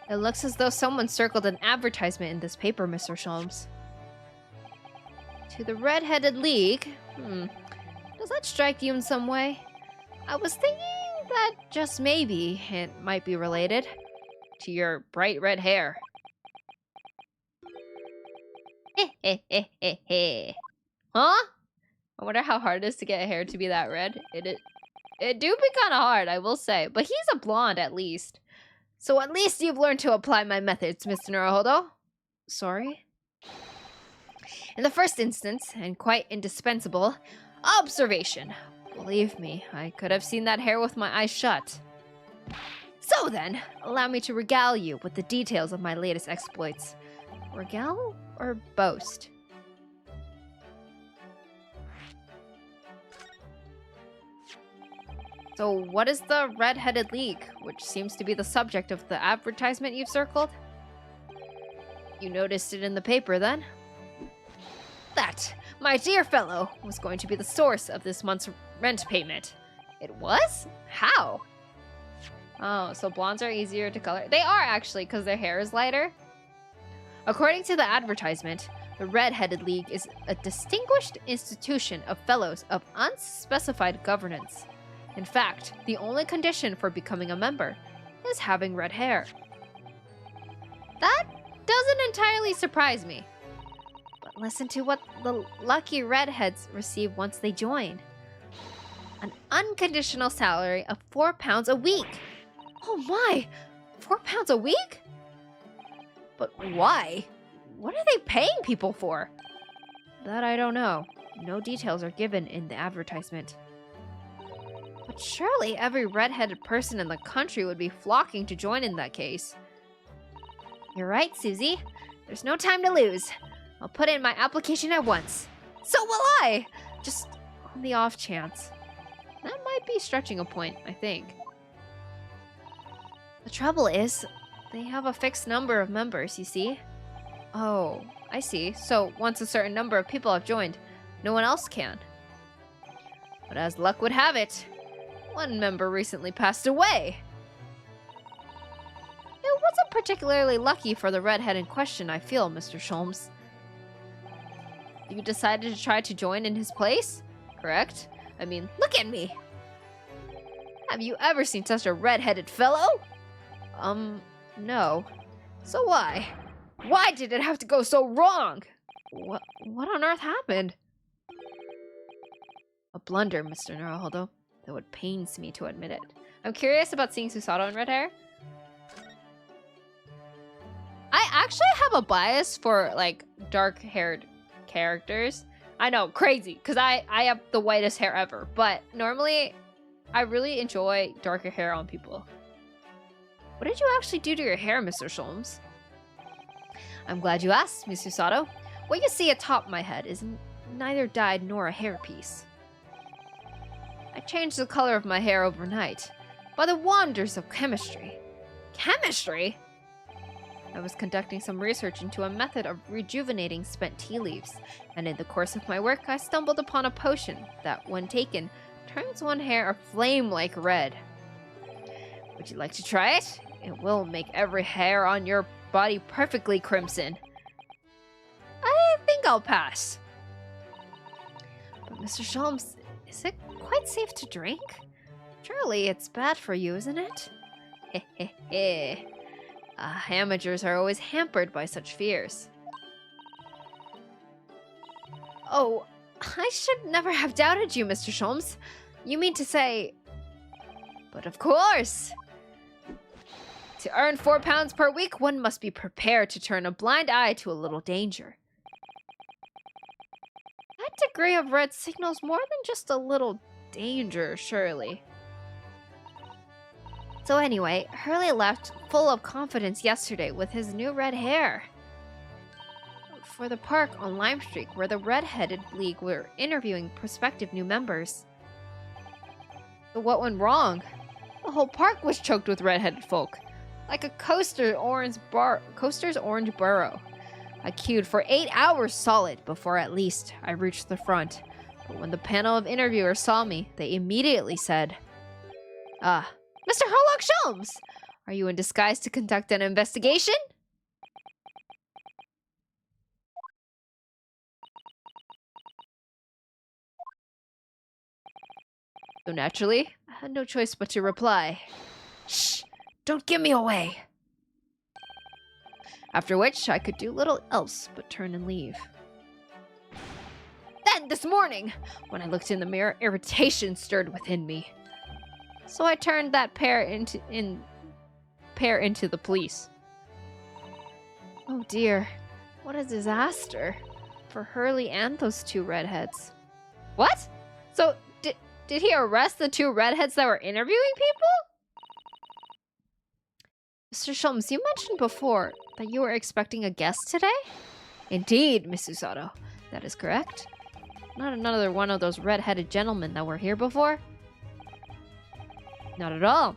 It looks as though someone circled an advertisement in this paper, Mr. Sholmes. To the Red-Headed League? Does that strike you in some way? I was thinking that just maybe it might be related to your bright red hair. Huh? I wonder how hard it is to get hair to be that red. It do be kind of hard, I will say. But he's a blonde, at least. So at least you've learned to apply my methods, Mr. Naruhodo. Sorry? In the first instance, and quite indispensable, observation. Believe me, I could have seen that hair with my eyes shut. So then, allow me to regale you with the details of my latest exploits. Regale or boast? So what is the Red-Headed League, which seems to be the subject of the advertisement you've circled? You noticed it in the paper then? that my dear fellow was going to be the source of this month's rent payment. It was? How? Oh, so blondes are easier to color. They are actually, because their hair is lighter. According to the advertisement, the Red-Headed League is a distinguished institution of fellows of unspecified governance. In fact, the only condition for becoming a member is having red hair. That doesn't entirely surprise me. But listen to what the lucky redheads receive once they join. An unconditional salary of £4 a week. Oh my! £4 a week? But why? What are they paying people for? That I don't know. No details are given in the advertisement. But surely every red-headed person in the country would be flocking to join in that case. You're right, Susie. There's no time to lose. I'll put in my application at once. So will I! Just on the off chance. That might be stretching a point, I think. The trouble is, they have a fixed number of members, you see? Oh, I see. So once a certain number of people have joined, no one else can. But as luck would have it, one member recently passed away. It wasn't particularly lucky for the redhead in question, I feel, Mr. Sholmes. You decided to try to join in his place? Correct? I mean, look at me! Have you ever seen such a red-headed fellow? No. So why? Why did it have to go so wrong? What on earth happened? A blunder, Mr. Naruhodo. Though it pains me to admit it. I'm curious about seeing Susato in red hair. I actually have a bias for, like, dark-haired characters. I know, crazy, because I have the whitest hair ever. But normally, I really enjoy darker hair on people. What did you actually do to your hair, Mr. Sholmes? I'm glad you asked, Miss Susato. What you see atop my head is neither dyed nor a hairpiece. I changed the color of my hair overnight by the wonders of chemistry. Chemistry? I was conducting some research into a method of rejuvenating spent tea leaves, and in the course of my work, I stumbled upon a potion that, when taken, turns one hair a flame-like red. Would you like to try it? It will make every hair on your body perfectly crimson. I think I'll pass. But Mr. Sholmes, is it quite safe to drink? Surely it's bad for you, isn't it? Heh heh heh. Amateurs are always hampered by such fears. Oh, I should never have doubted you, Mr. Sholmes. You mean to say... But of course! To earn £4 per week, one must be prepared to turn a blind eye to a little danger. That degree of red signals more than just a little danger, surely. So anyway, Hurley left full of confidence yesterday with his new red hair. For the park on Lime Street, where the Red-Headed League were interviewing prospective new members. So what went wrong? The whole park was choked with red-headed folk. Like a coaster's orange burrow. I queued for 8 hours solid before at least I reached the front. But when the panel of interviewers saw me, they immediately said, Mr. Herlock Sholmes! Are you in disguise to conduct an investigation? So naturally, I had no choice but to reply, Shh! Don't give me away! After which, I could do little else but turn and leave. Then, this morning, when I looked in the mirror, irritation stirred within me. So I turned that pair into the police. Oh dear, what a disaster for Hurley and those two redheads. What? So, did he arrest the two redheads that were interviewing people? Mr. Sholmes, you mentioned before that you were expecting a guest today? Indeed, Miss Susato. That is correct. Not another one of those red-headed gentlemen that were here before? Not at all.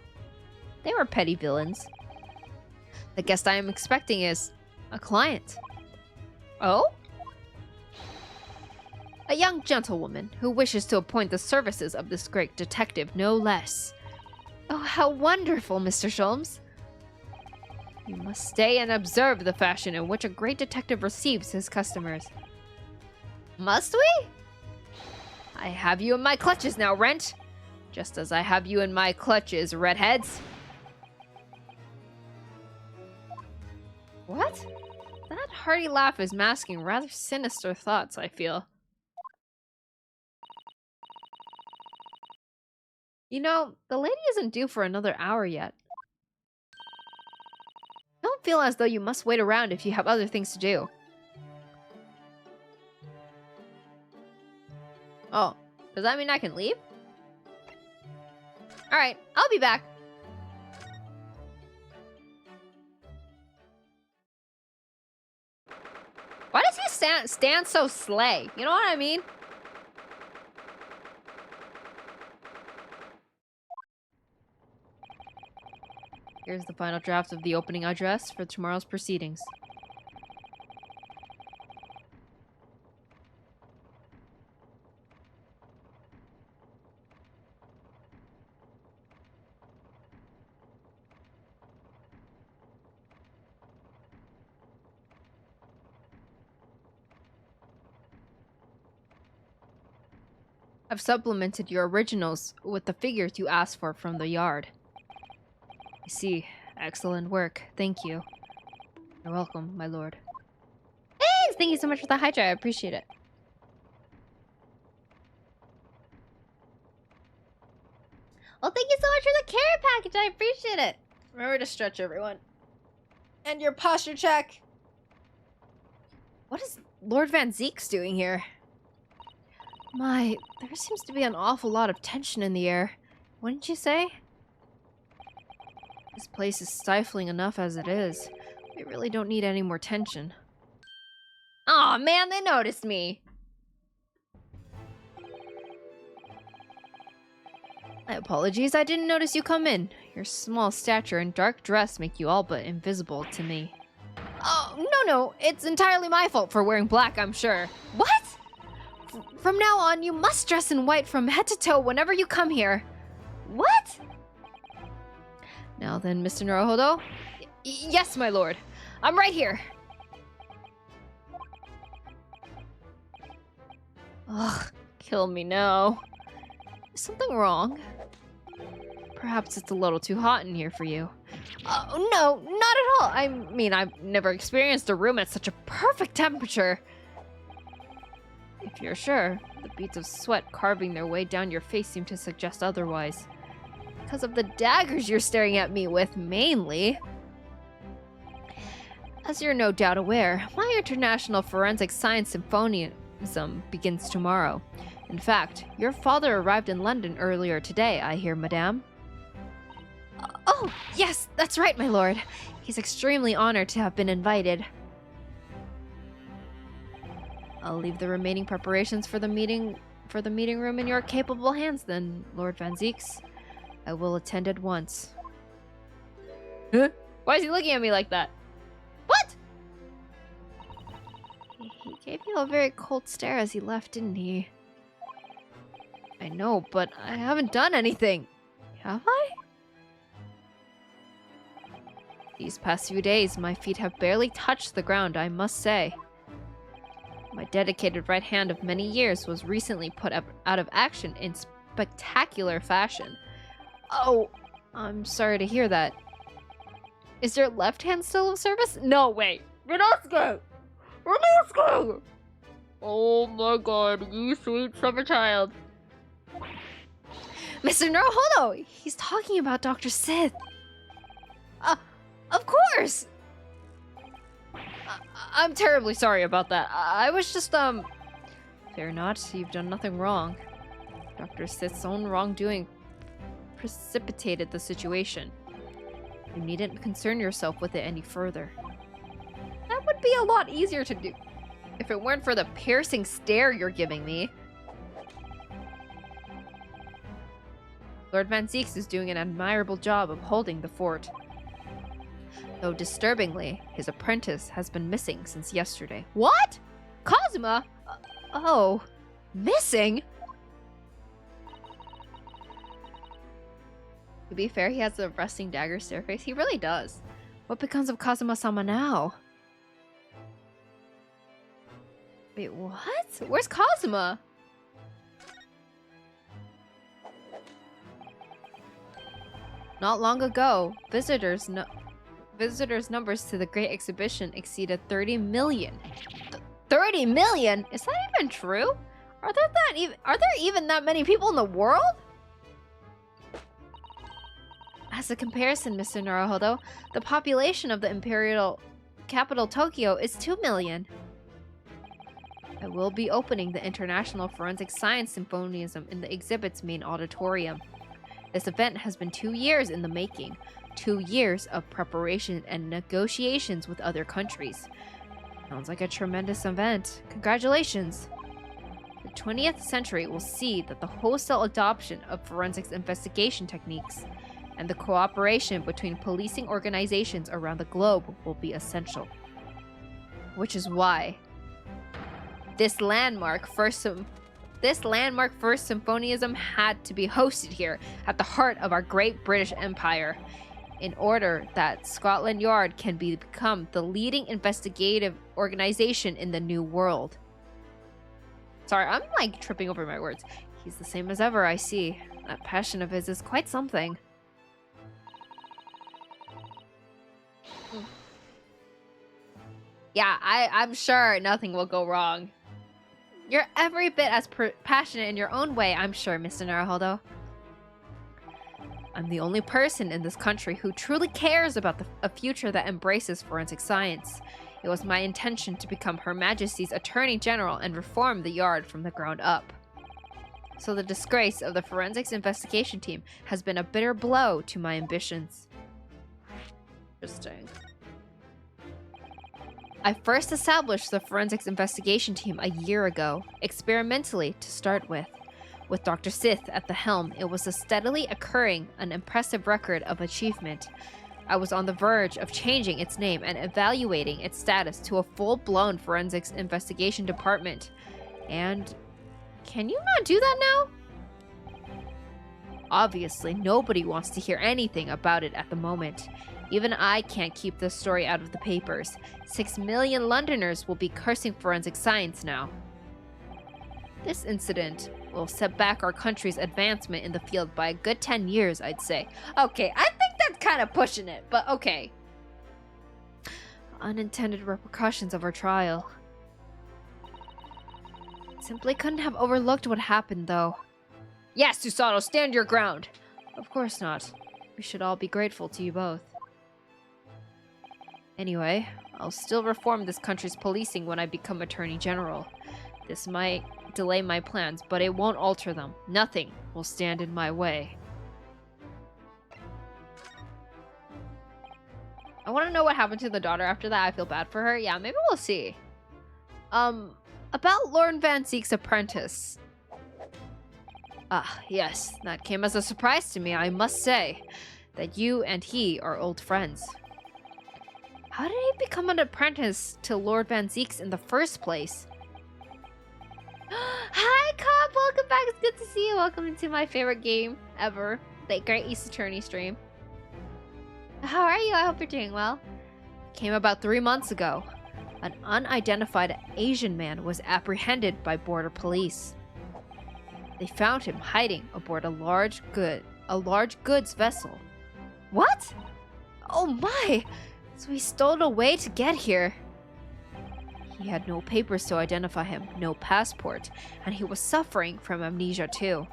They were petty villains. The guest I am expecting is a client. Oh? A young gentlewoman who wishes to appoint the services of this great detective, no less. Oh, how wonderful, Mr. Sholmes. You must stay and observe the fashion in which a great detective receives his customers. Must we? I have you in my clutches now, Rent. Just as I have you in my clutches, redheads. What? That hearty laugh is masking rather sinister thoughts, I feel. You know, the lady isn't due for another hour yet. Don't feel as though you must wait around if you have other things to do. Oh, does that mean I can leave? Alright, I'll be back. Why does he stand so slay? You know what I mean? Here's the final draft of the opening address for tomorrow's proceedings. I've supplemented your originals with the figures you asked for from the yard. I see. Excellent work. Thank you. You're welcome, my lord. Thanks! Thank you so much for the hydra. I appreciate it. Well, thank you so much for the carrot package. I appreciate it. Remember to stretch, everyone. And your posture check. What is Lord Van Zeek's doing here? My, there seems to be an awful lot of tension in the air. Wouldn't you say? This place is stifling enough as it is. We really don't need any more tension. Aw, man, they noticed me! My apologies, I didn't notice you come in. Your small stature and dark dress make you all but invisible to me. Oh, no, it's entirely my fault for wearing black, I'm sure. What? From now on, you must dress in white from head to toe whenever you come here. What? Now then, Mr. Naruhodo? Yes, my lord. I'm right here. Ugh, kill me now. Is something wrong? Perhaps it's a little too hot in here for you. Oh, no, not at all. I mean, I've never experienced a room at such a perfect temperature. If you're sure, the beads of sweat carving their way down your face seem to suggest otherwise. Because of the daggers you're staring at me with, mainly. As you're no doubt aware, my International Forensic Science Symposium begins tomorrow. In fact, your father arrived in London earlier today, I hear, madame. Oh, yes, that's right, my lord. He's extremely honored to have been invited. I'll leave the remaining preparations for the meeting room in your capable hands then, Lord Van Zeeks. I will attend at once. Huh? Why is he looking at me like that? What? He gave you a very cold stare as he left, didn't he? I know, but I haven't done anything. Have I? These past few days, my feet have barely touched the ground, I must say. My dedicated right hand of many years was recently put out of action in spectacular fashion. Oh, I'm sorry to hear that. Is your left hand still of service? No, wait. Rinosuke! Rinosuke! Oh my god, you sweet summer child. Mr. Naruhodo! He's talking about Dr. Sith. Of course! I'm terribly sorry about that. I was just, Fear not, you've done nothing wrong. Dr. Sith's own wrongdoing precipitated the situation. You needn't concern yourself with it any further. That would be a lot easier to do if it weren't for the piercing stare you're giving me. Lord Van Zeeks is doing an admirable job of holding the fort. Though disturbingly, his apprentice has been missing since yesterday. What? Kazuma? Oh. Missing? To be fair, he has the rusting dagger staircase. He really does. What becomes of Kazuma-sama now? Wait, what? Where's Kazuma? Not long ago, visitors numbers to the Great Exhibition exceeded 30 million. 30 million? Is that even true? Are there even that many people in the world? As a comparison, Mr. Naruhodo, the population of the imperial capital Tokyo is 2 million. I will be opening the International Forensic Science Symposium in the exhibit's main auditorium. This event has been 2 years in the making. 2 years of preparation and negotiations with other countries. Sounds like a tremendous event. Congratulations! The 20th century will see that the wholesale adoption of forensics investigation techniques and the cooperation between policing organizations around the globe will be essential. Which is why this landmark first symposium had to be hosted here at the heart of our great British Empire, in order that Scotland Yard can become the leading investigative organization in the New World. Sorry, I'm like tripping over my words. He's the same as ever, I see. That passion of his is quite something. Yeah, I'm sure nothing will go wrong. You're every bit as passionate in your own way, I'm sure, Mr. Naruhodo. I'm the only person in this country who truly cares about a future that embraces forensic science. It was my intention to become Her Majesty's Attorney General and reform the Yard from the ground up. So the disgrace of the forensics investigation team has been a bitter blow to my ambitions. Interesting. I first established the forensics investigation team a year ago, experimentally to start with. With Dr. Sith at the helm, it was a steadily occurring, an impressive record of achievement. I was on the verge of changing its name and evaluating its status to a full-blown forensics investigation department. And can you not do that now? Obviously, nobody wants to hear anything about it at the moment. Even I can't keep this story out of the papers. 6 million Londoners will be cursing forensic science now. This incident will set back our country's advancement in the field by a good 10 years, I'd say. Okay, I think that's kind of pushing it, but okay. Unintended repercussions of our trial. Simply couldn't have overlooked what happened, though. Yes, Susato, stand your ground! Of course not. We should all be grateful to you both. Anyway, I'll still reform this country's policing when I become Attorney General. This might delay my plans, but it won't alter them. Nothing will stand in my way. I want to know what happened to the daughter after that. I feel bad for her. Yeah, maybe we'll see. About Lord Van Zeek's apprentice. Ah, yes, that came as a surprise to me, I must say, that you and he are old friends. How did he become an apprentice to Lord Van Zeek's in the first place? Hi, Cobb! Welcome back. It's good to see you. Welcome into my favorite game ever, the Great East Attorney stream. How are you? I hope you're doing well. Came about 3 months ago. An unidentified Asian man was apprehended by border police. They found him hiding aboard a large goods vessel. What? Oh my! So he stole away to get here. He had no papers to identify him, no passport, and he was suffering from amnesia too.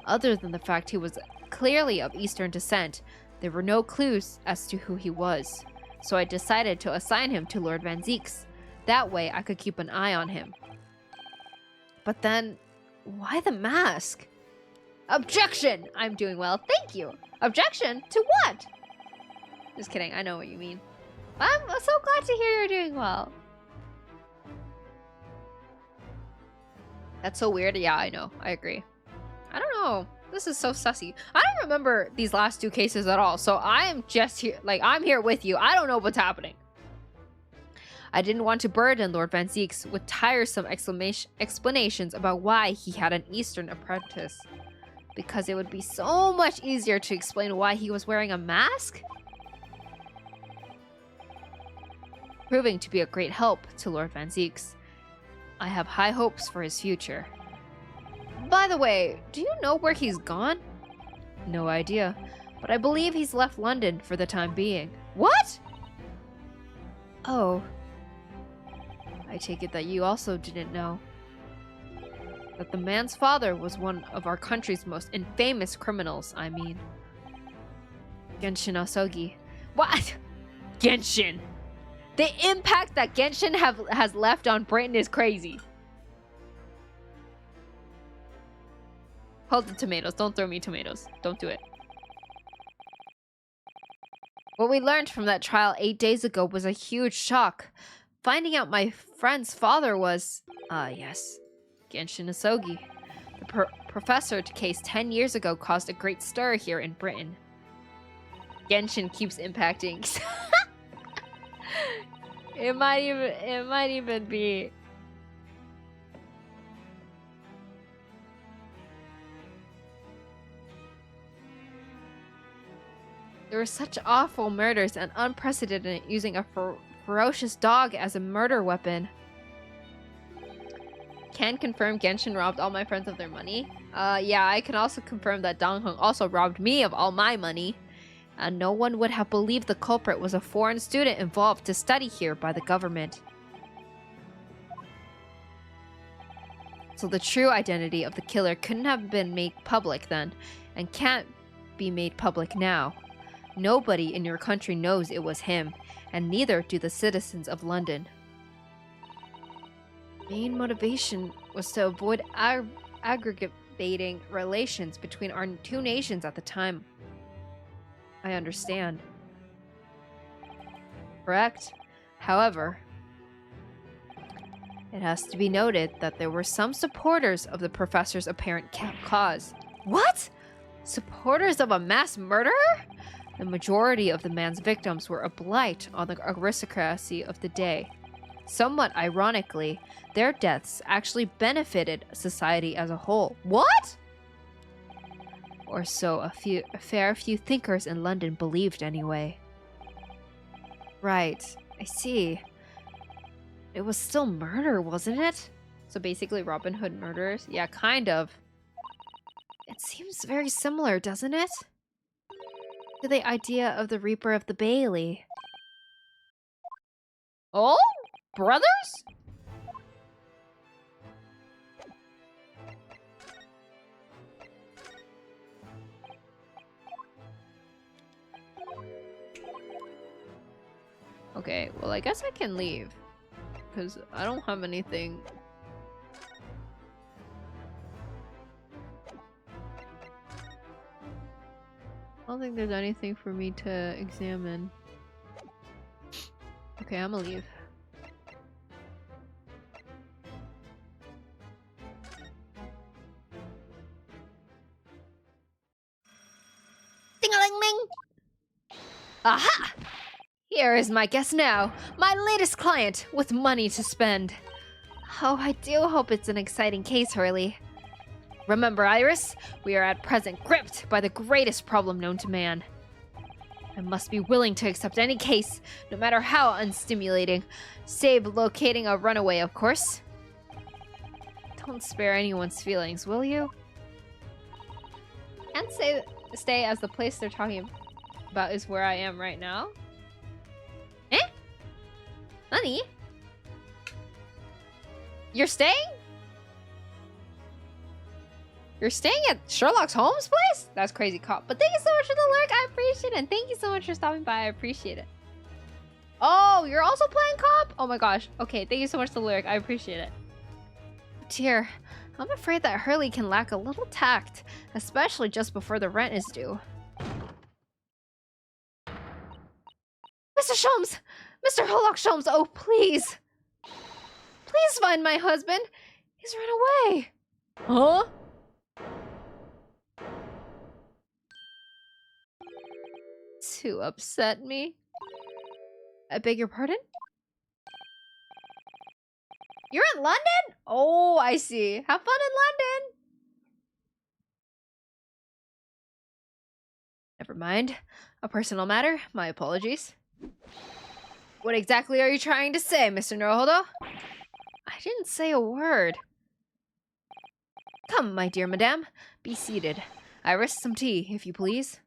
Other than the fact he was clearly of Eastern descent, there were no clues as to who he was. So I decided to assign him to Lord Van Zeek's. That way I could keep an eye on him. But then, why the mask? Objection! I'm doing well, thank you. Objection? To what? Just kidding, I know what you mean. I'm so glad to hear you're doing well. That's so weird. Yeah, I know. I agree. I don't know. This is so sussy. I don't remember these last 2 cases at all. So I'm just here. Like, I'm here with you. I don't know what's happening. I didn't want to burden Lord Van Zieks with tiresome explanations about why he had an Eastern apprentice. Because it would be so much easier to explain why he was wearing a mask? Proving to be a great help to Lord Van Zieks. I have high hopes for his future. By the way, do you know where he's gone? No idea, but I believe he's left London for the time being. What? Oh. I take it that you also didn't know. That the man's father was one of our country's most infamous criminals, I mean. Genshin Asogi. What? Genshin! The impact that Genshin has left on Britain is crazy. Hold the tomatoes. Don't throw me tomatoes. Don't do it. What we learned from that trial 8 days ago was a huge shock. Finding out my friend's father was... yes. Genshin Asogi. The professor case 10 years ago caused a great stir here in Britain. Genshin keeps impacting. It might even be... There were such awful murders and unprecedented using a ferocious dog as a murder weapon. Can confirm Genshin robbed all my friends of their money. Yeah, I can also confirm that Dong Heng also robbed me of all my money. And no one would have believed the culprit was a foreign student involved to study here by the government. So the true identity of the killer couldn't have been made public then, and can't be made public now. Nobody in your country knows it was him, and neither do the citizens of London. Main motivation was to avoid aggregating relations between our two nations at the time. I understand. Correct. However, it has to be noted that there were some supporters of the professor's apparent cause. What? Supporters of a mass murderer? The majority of the man's victims were a blight on the aristocracy of the day. Somewhat ironically, their deaths actually benefited society as a whole. What? Or so a fair few thinkers in London believed anyway. Right, I see. It was still murder, wasn't it? So basically Robin Hood murderers? Yeah, kind of. It seems very similar, doesn't it? To the idea of the Reaper of the Bailey. Oh? Brothers? Okay, well I guess I can leave. Because I don't have anything. I don't think there's anything for me to examine. Okay, I'm gonna leave. Ding-a-ling-ling! Aha! Here is my guest now, my latest client with money to spend. Oh, I do hope it's an exciting case, Hurley. Remember, Iris, we are at present gripped by the greatest problem known to man. I must be willing to accept any case, no matter how unstimulating, save locating a runaway, of course. Don't spare anyone's feelings, will you? Can't stay as the place they're talking about is where I am right now. Eh? Nani? You're staying? You're staying at Sherlock Holmes' place? That's crazy cop. But thank you so much for the lurk. I appreciate it. And thank you so much for stopping by. I appreciate it. Oh, you're also playing cop? Oh my gosh. Okay, thank you so much for the lurk. I appreciate it. Dear, I'm afraid that Hurley can lack a little tact, especially just before the rent is due. Mr. Sholmes! Mr. Sherlock Sholmes, oh please! Please find my husband! He's run away! Huh? To upset me? I beg your pardon? You're in London? Oh, I see. Have fun in London. Never mind. A personal matter. My apologies. What exactly are you trying to say, Mr. Naruhodo? I didn't say a word. Come, my dear madame. Be seated. I risk some tea, if you please.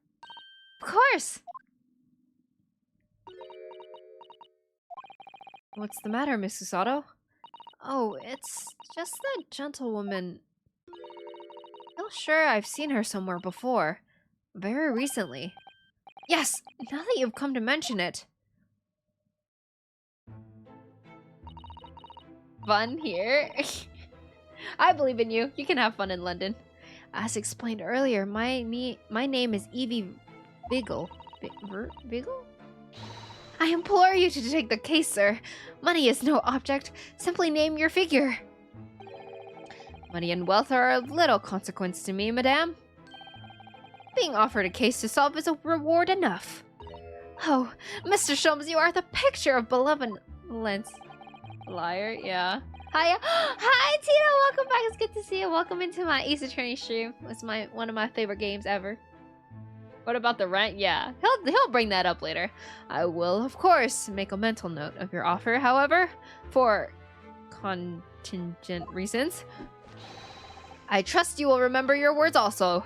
Of course. What's the matter, Miss Usato? Oh, it's just that gentlewoman. I feel sure I've seen her somewhere before. Very recently. Yes, now that you've come to mention it. Fun here? I believe in you. You can have fun in London. As explained earlier, my name is Evie Vigil. Vigil? I implore you to take the case, sir. Money is no object. Simply name your figure. Money and wealth are of little consequence to me, madame. Being offered a case to solve is a reward enough. Oh, Mr. Sholmes, you are the picture of benevolence. Liar, yeah. Hi, hi, Tito. Welcome back. It's good to see you. Welcome into my Ace Attorney stream. It's one of my favorite games ever. What about the rent? Yeah, he'll bring that up later. I will, of course, make a mental note of your offer. However, for contingent reasons, I trust you will remember your words also.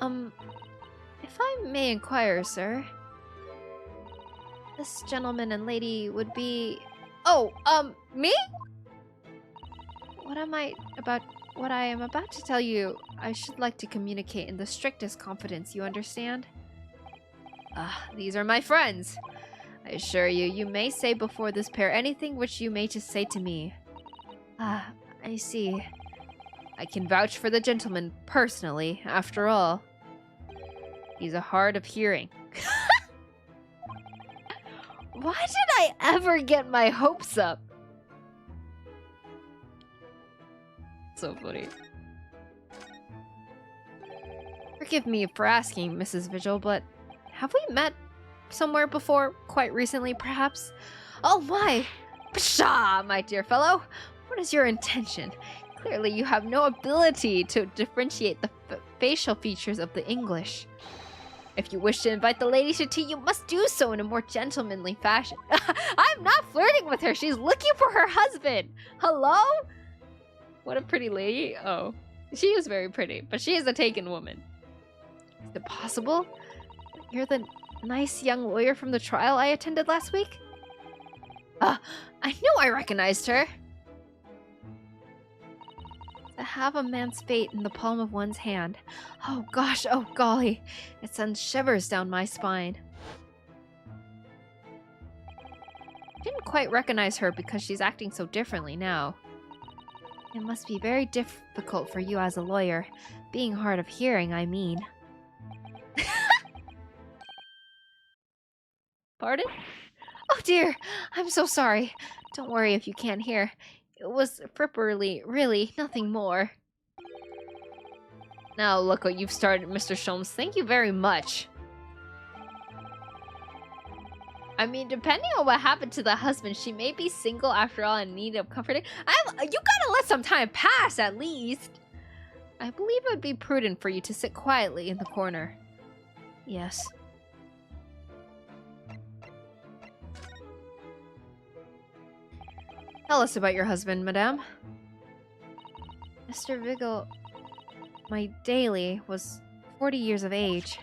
If I may inquire, sir, this gentleman and lady would be... Oh, me? What I am about to tell you, I should like to communicate in the strictest confidence, you understand? These are my friends. I assure you, you may say before this pair anything which you may just say to me. I see. I can vouch for the gentleman personally, after all. He's hard of hearing. Why did I ever get my hopes up? So funny. Forgive me for asking, Mrs. Vigil, but have we met somewhere before, quite recently, perhaps? Oh my! Pshaw, my dear fellow! What is your intention? Clearly you have no ability to differentiate the facial features of the English. If you wish to invite the lady to tea, you must do so in a more gentlemanly fashion. I'm not flirting with her. She's looking for her husband. Hello? What a pretty lady. Oh, she is very pretty, but she is a taken woman. Is it possible? You're the nice young lawyer from the trial I attended last week? I knew I recognized her. To have a man's fate in the palm of one's hand. Oh gosh, oh golly. It sends shivers down my spine. I didn't quite recognize her because she's acting so differently now. It must be very difficult for you as a lawyer. Being hard of hearing, I mean. Pardon? Oh dear, I'm so sorry. Don't worry if you can't hear. It was frippery, really, nothing more. Now look what you've started, Mr. Sholmes. Thank you very much. I mean, depending on what happened to the husband, she may be single after all in need of comforting. You gotta let some time pass, at least. I believe it would be prudent for you to sit quietly in the corner. Yes. Tell us about your husband, madame. Mr. Vigil, my daily, was 40 years of age.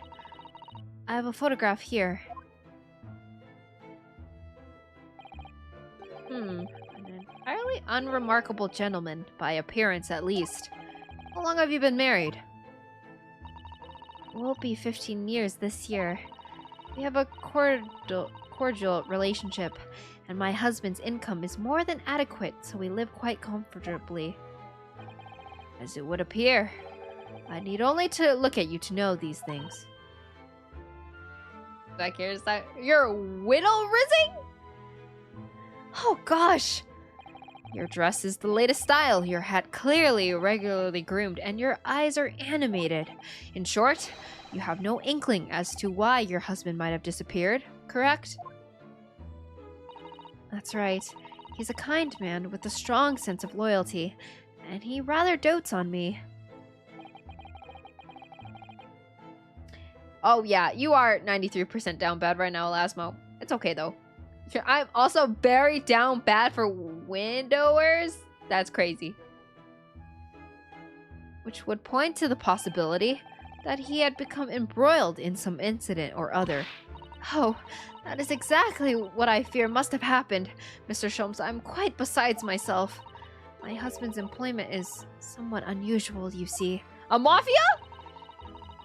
I have a photograph here. An entirely unremarkable gentleman, by appearance at least. How long have you been married? It will be 15 years this year. We have a cordial relationship, and my husband's income is more than adequate, so we live quite comfortably. As it would appear. I need only to look at you to know these things. Back here, is that your widow rising? Oh gosh! Your dress is the latest style, your hat clearly regularly groomed, and your eyes are animated. In short, you have no inkling as to why your husband might have disappeared, correct? That's right. He's a kind man with a strong sense of loyalty, and he rather dotes on me. Oh yeah, you are 93% down bad right now, Lasmo. It's okay though. I'm also very down bad for widowers. That's crazy. Which would point to the possibility that he had become embroiled in some incident or other. Oh, that is exactly what I fear must have happened, Mr. Sholmes. I'm quite besides myself. My husband's employment is somewhat unusual, you see. A mafia?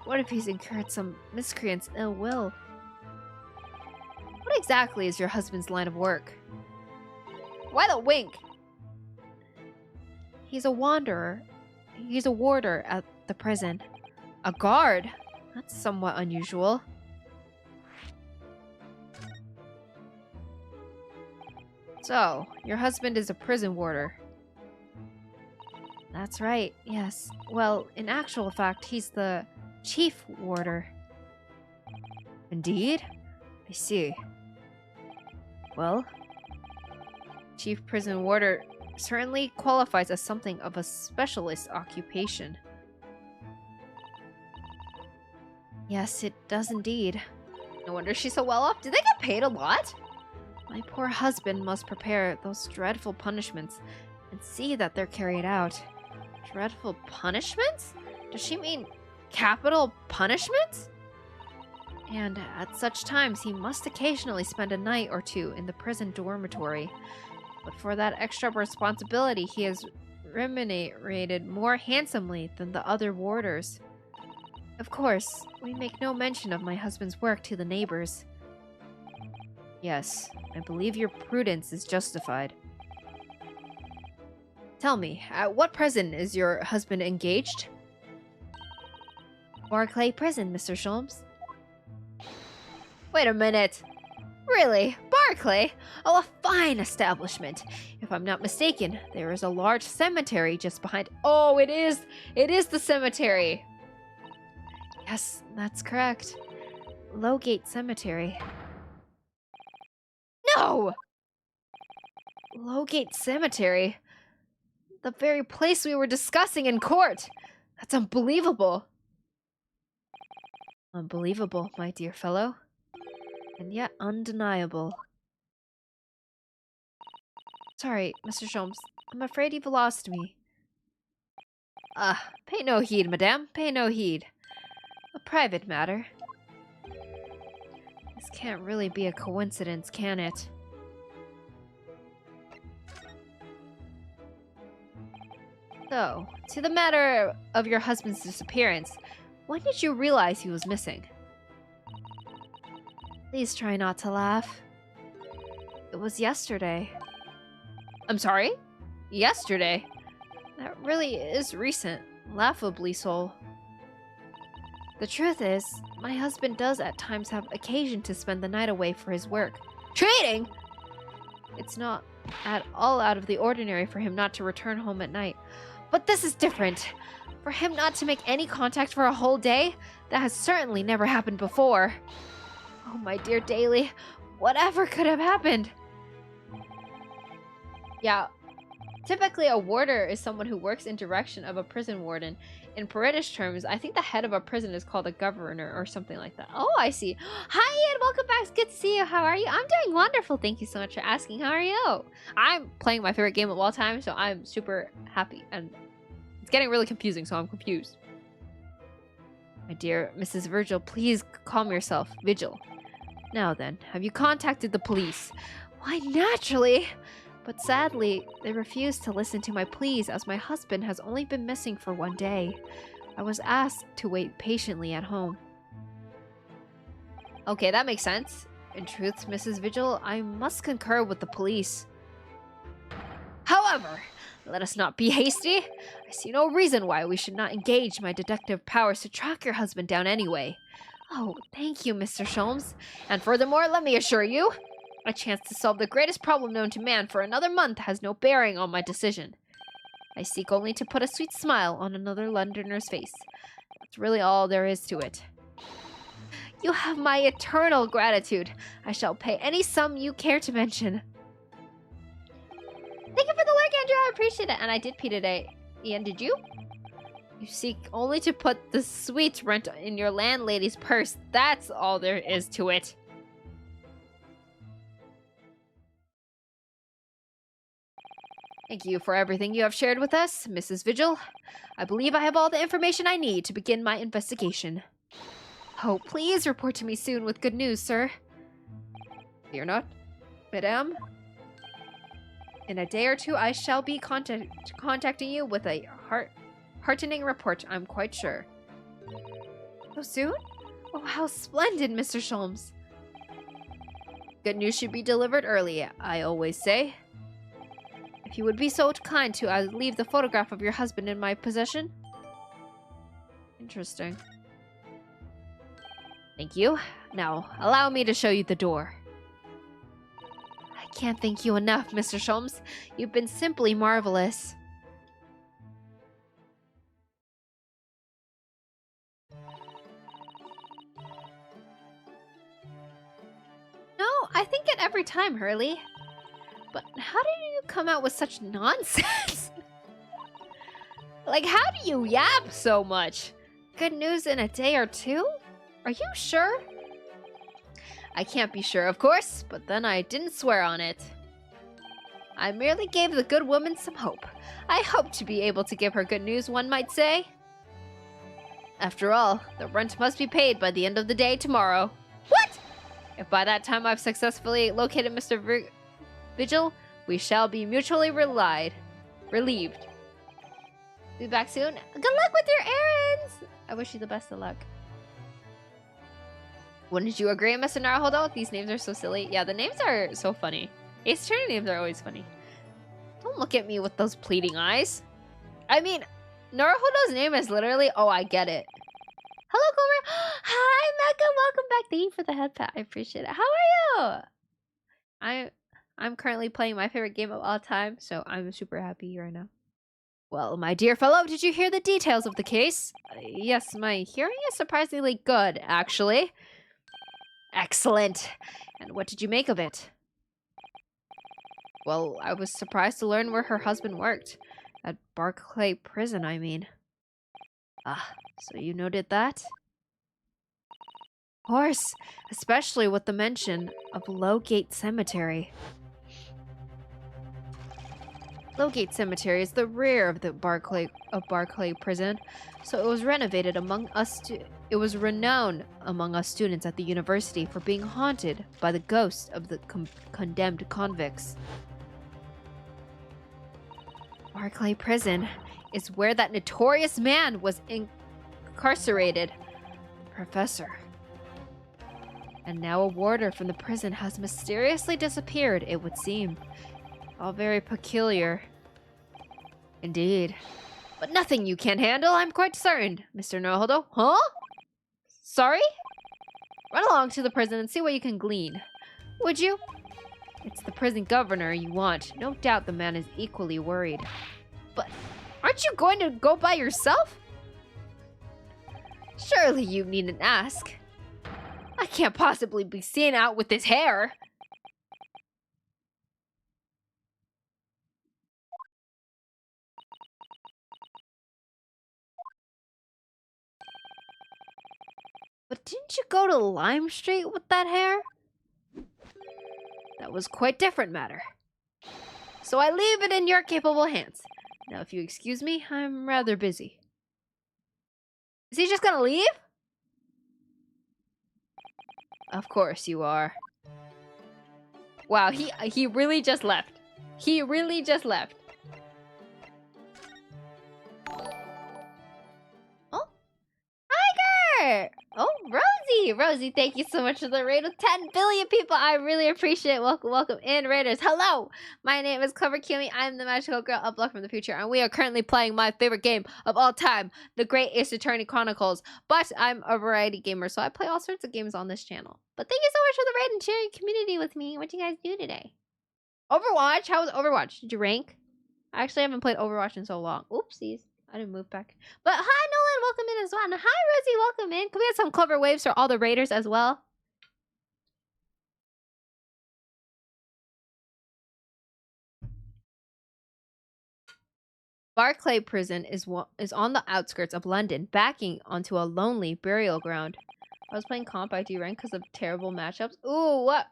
What if he's incurred some miscreant's ill will? What exactly is your husband's line of work? Why the wink? He's a wanderer. He's a warder at the prison. A guard? That's somewhat unusual. So, your husband is a prison warder. That's right, yes. Well, in actual fact, he's the chief warder. Indeed? I see. Well, chief prison warder certainly qualifies as something of a specialist occupation. Yes, it does indeed. No wonder she's so well off. Did they get paid a lot? My poor husband must prepare those dreadful punishments and see that they're carried out. Dreadful punishments? Does she mean capital punishments? And at such times, he must occasionally spend a night or two in the prison dormitory. But for that extra responsibility, he is remunerated more handsomely than the other warders. Of course, we make no mention of my husband's work to the neighbors. Yes, I believe your prudence is justified. Tell me, at what prison is your husband engaged? Barclay Prison, Mr. Sholmes. Wait a minute. Really? Barclay? Oh, a fine establishment. If I'm not mistaken, there is a large cemetery just behind... Oh, it is! It is the cemetery! Yes, that's correct. Lowgate Cemetery. No! Lowgate Cemetery? The very place we were discussing in court! That's unbelievable. Unbelievable, my dear fellow. And yet undeniable. Sorry, Mr. Sholmes. I'm afraid you've lost me. Pay no heed, madame. Pay no heed. A private matter. This can't really be a coincidence, can it? So, to the matter of your husband's disappearance, when did you realize he was missing? Please try not to laugh. It was yesterday. I'm sorry? Yesterday? That really is recent. Laughably so. The truth is, my husband does at times have occasion to spend the night away for his work. Trading? It's not at all out of the ordinary for him not to return home at night. But this is different. For him not to make any contact for a whole day, that has certainly never happened before. Oh, my dear Daly, whatever could have happened? Yeah, typically a warder is someone who works in direction of a prison warden. In British terms, I think the head of a prison is called a governor or something like that. Oh, I see. Hi, Ian, welcome back. It's good to see you. How are you? I'm doing wonderful. Thank you so much for asking. How are you? I'm playing my favorite game of all time, so I'm super happy. And it's getting really confusing, so I'm confused. My dear Mrs. Virgil, please calm yourself. Vigil. Now then, have you contacted the police? Why, naturally! But sadly, they refused to listen to my pleas as my husband has only been missing for one day. I was asked to wait patiently at home. Okay, that makes sense. In truth, Mrs. Vigil, I must concur with the police. However, let us not be hasty. I see no reason why we should not engage my detective powers to track your husband down anyway. Oh, thank you, Mr. Sholmes. And furthermore, let me assure you, a chance to solve the greatest problem known to man for another month has no bearing on my decision. I seek only to put a sweet smile on another Londoner's face. That's really all there is to it. You have my eternal gratitude. I shall pay any sum you care to mention. appreciate it. And I did pee today. Ian, did you? You seek only to put the sweet rent in your landlady's purse. That's all there is to it. Thank you for everything you have shared with us, Mrs. Vigil. I believe I have all the information I need to begin my investigation. Oh, please report to me soon with good news, sir. Fear not, madame. In a day or two, I shall be contacting you with a heartening report, I'm quite sure. So soon? Oh, how splendid, Mr. Sholmes. Good news should be delivered early, I always say. If you would be so kind to leave the photograph of your husband in my possession. Interesting. Thank you. Now, allow me to show you the door. I can't thank you enough, Mr. Sholmes. You've been simply marvelous. No, I think it every time, Hurley. But how did you come out with such nonsense? Like, how do you yap so much? Good news in a day or two? Are you sure? I can't be sure, of course, but then I didn't swear on it. I merely gave the good woman some hope. I hope to be able to give her good news, one might say. After all, the rent must be paid by the end of the day tomorrow. What? If by that time I've successfully located Mr. Vigil, we shall be mutually relieved. Be back soon. Good luck with your errands! I wish you the best of luck. Wouldn't you agree, Mr. Naruhodo? These names are so silly. Yeah, the names are so funny. Ace Attorney names are always funny. Don't look at me with those pleading eyes. I mean, Naruhodo's name is literally... Oh, I get it. Hello, Clover. Hi, Mecca. Welcome back. Thank you for the head pat. I appreciate it. How are you? I'm currently playing my favorite game of all time, so I'm super happy right now. Well, my dear fellow, did you hear the details of the case? Yes, my hearing is surprisingly good, actually. Excellent. And what did you make of it? Well, I was surprised to learn where her husband worked. At Barclay Prison, I mean. Ah, so you noted that? Of course, especially with the mention of Lowgate Cemetery. Lowgate Cemetery is the rear of the Barclay Prison, so it was renovated among us. It was renowned among us students at the university for being haunted by the ghosts of the condemned convicts. Barclay Prison is where that notorious man was incarcerated, the professor. And now a warder from the prison has mysteriously disappeared, it would seem. All very peculiar. Indeed. But nothing you can't handle, I'm quite certain, Mr. Naruhodo. Huh? Sorry? Run along to the prison and see what you can glean. Would you? It's the prison governor you want. No doubt the man is equally worried. But aren't you going to go by yourself? Surely you needn't ask. I can't possibly be seen out with this hair. But didn't you go to Lime Street with that hair? That was quite different matter. So I leave it in your capable hands. Now, if you excuse me, I'm rather busy. Is he just gonna leave? Of course you are. Wow, he really just left. He really just left. Oh, Tiger! Oh, Rosie! Rosie, thank you so much for the raid of 10 billion people. I really appreciate it. Welcome, welcome in, Raiders. Hello! My name is Clover Kimi. I'm the magical girl of Luck from the future, and we are currently playing my favorite game of all time, The Great Ace Attorney Chronicles. But I'm a variety gamer, so I play all sorts of games on this channel. But thank you so much for the raid and sharing community with me. What do you guys do today? Overwatch? How was Overwatch? Did you rank? I actually haven't played Overwatch in so long. Oopsies. I didn't move back. But hi, Nolan. Welcome in as well. And hi, Rosie. Welcome in. Can we get some Clover waves for all the raiders as well? Barclay Prison is on the outskirts of London, backing onto a lonely burial ground. I was playing comp. I rank because of terrible matchups. Ooh, what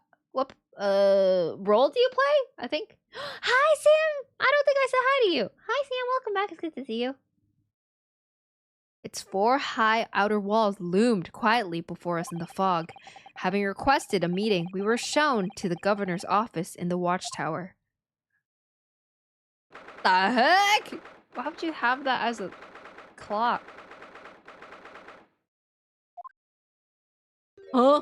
role do you play? I think. Hi, Sam. I don't think I said hi to you. Hi, Sam. Welcome back. It's good to see you. Its 4 high outer walls loomed quietly before us in the fog. Having requested a meeting, we were shown to the governor's office in the watchtower. The heck? Why would you have that as a clock? Huh?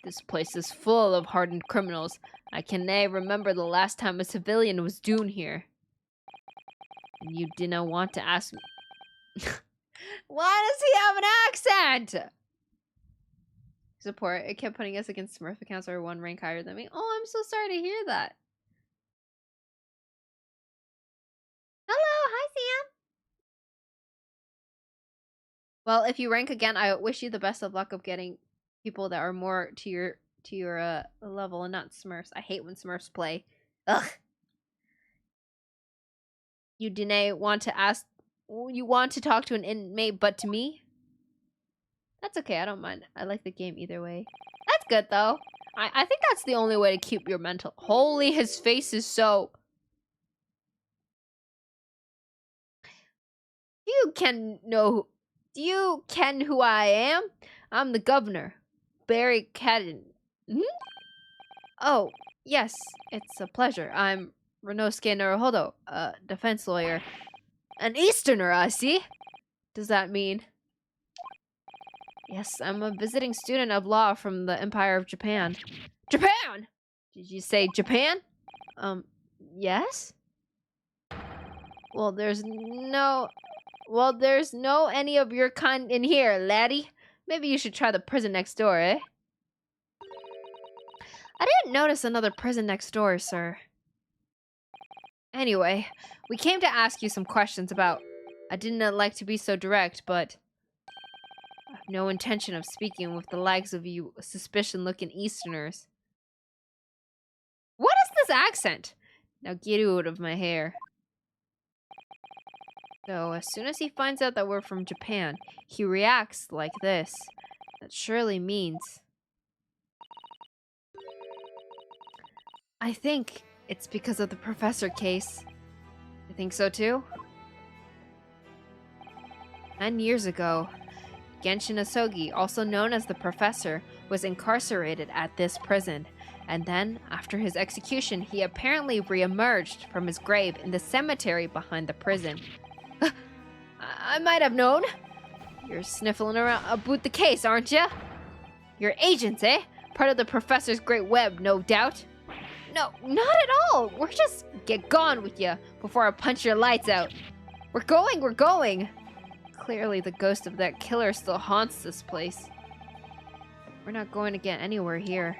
This place is full of hardened criminals. I can nae remember the last time a civilian was doomed here. And you didn't want to ask me. Why does he have an accent? Support. It kept putting us against Smurf accounts that are 1 rank higher than me. Oh, I'm so sorry to hear that. Hello, hi Sam. Well, if you rank again, I wish you the best of luck of getting people that are more to your level and not Smurfs. I hate when Smurfs play. Ugh. You didn't want to ask. You want to talk to an inmate, but to me? That's okay. I don't mind. I like the game either way. That's good though. I think that's the only way to keep your mental. Holy, his face is so. Do you ken who I am? I'm the governor, Barry Cadden. Hmm? Oh, yes, it's a pleasure. I'm Renosuke Naruhodo, a defense lawyer. An Easterner, I see. Does that mean? Yes, I'm a visiting student of law from the Empire of Japan. Japan! Did you say Japan? Yes? Well, there's no any of your kind in here, laddie. Maybe you should try the prison next door, eh? I didn't notice another prison next door, sir. Anyway, we came to ask you some questions about... I didn't like to be so direct, but... I have no intention of speaking with the likes of you suspicion-looking Easterners. What is this accent? Now get out of my hair. So, as soon as he finds out that we're from Japan, he reacts like this. That surely means... I think it's because of the professor case. You think so too? 10 years ago, Genshin Asogi, also known as the Professor, was incarcerated at this prison. And then, after his execution, he apparently re-emerged from his grave in the cemetery behind the prison. I might have known. You're sniffling around about the case, aren't you? You're agents, eh? Part of the Professor's great web, no doubt. No, not at all. We're just get gone with you before I punch your lights out. We're going. Clearly, the ghost of that killer still haunts this place. We're not going to get anywhere here.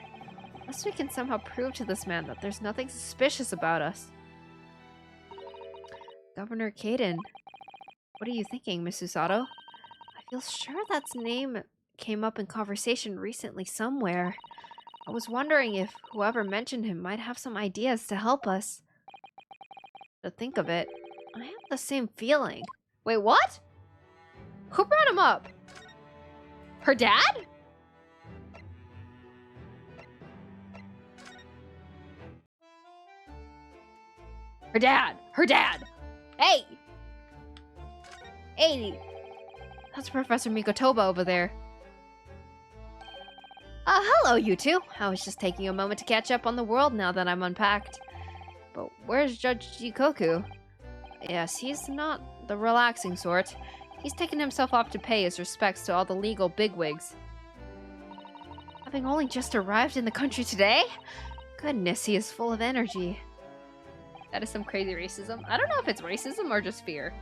Unless we can somehow prove to this man that there's nothing suspicious about us. Governor Caden, what are you thinking, Miss Usato? I feel sure that name came up in conversation recently somewhere. I was wondering if whoever mentioned him might have some ideas to help us. To think of it, I have the same feeling. Wait, what? Who brought him up? Her dad? Her dad! Hey! That's Professor Mikotoba over there. Hello, you two. I was just taking a moment to catch up on the world now that I'm unpacked. But where's Judge Jikoku? Yes, he's not the relaxing sort. He's taken himself off to pay his respects to all the legal bigwigs. Having only just arrived in the country today? Goodness, he is full of energy. That is some crazy racism. I don't know if it's racism or just fear.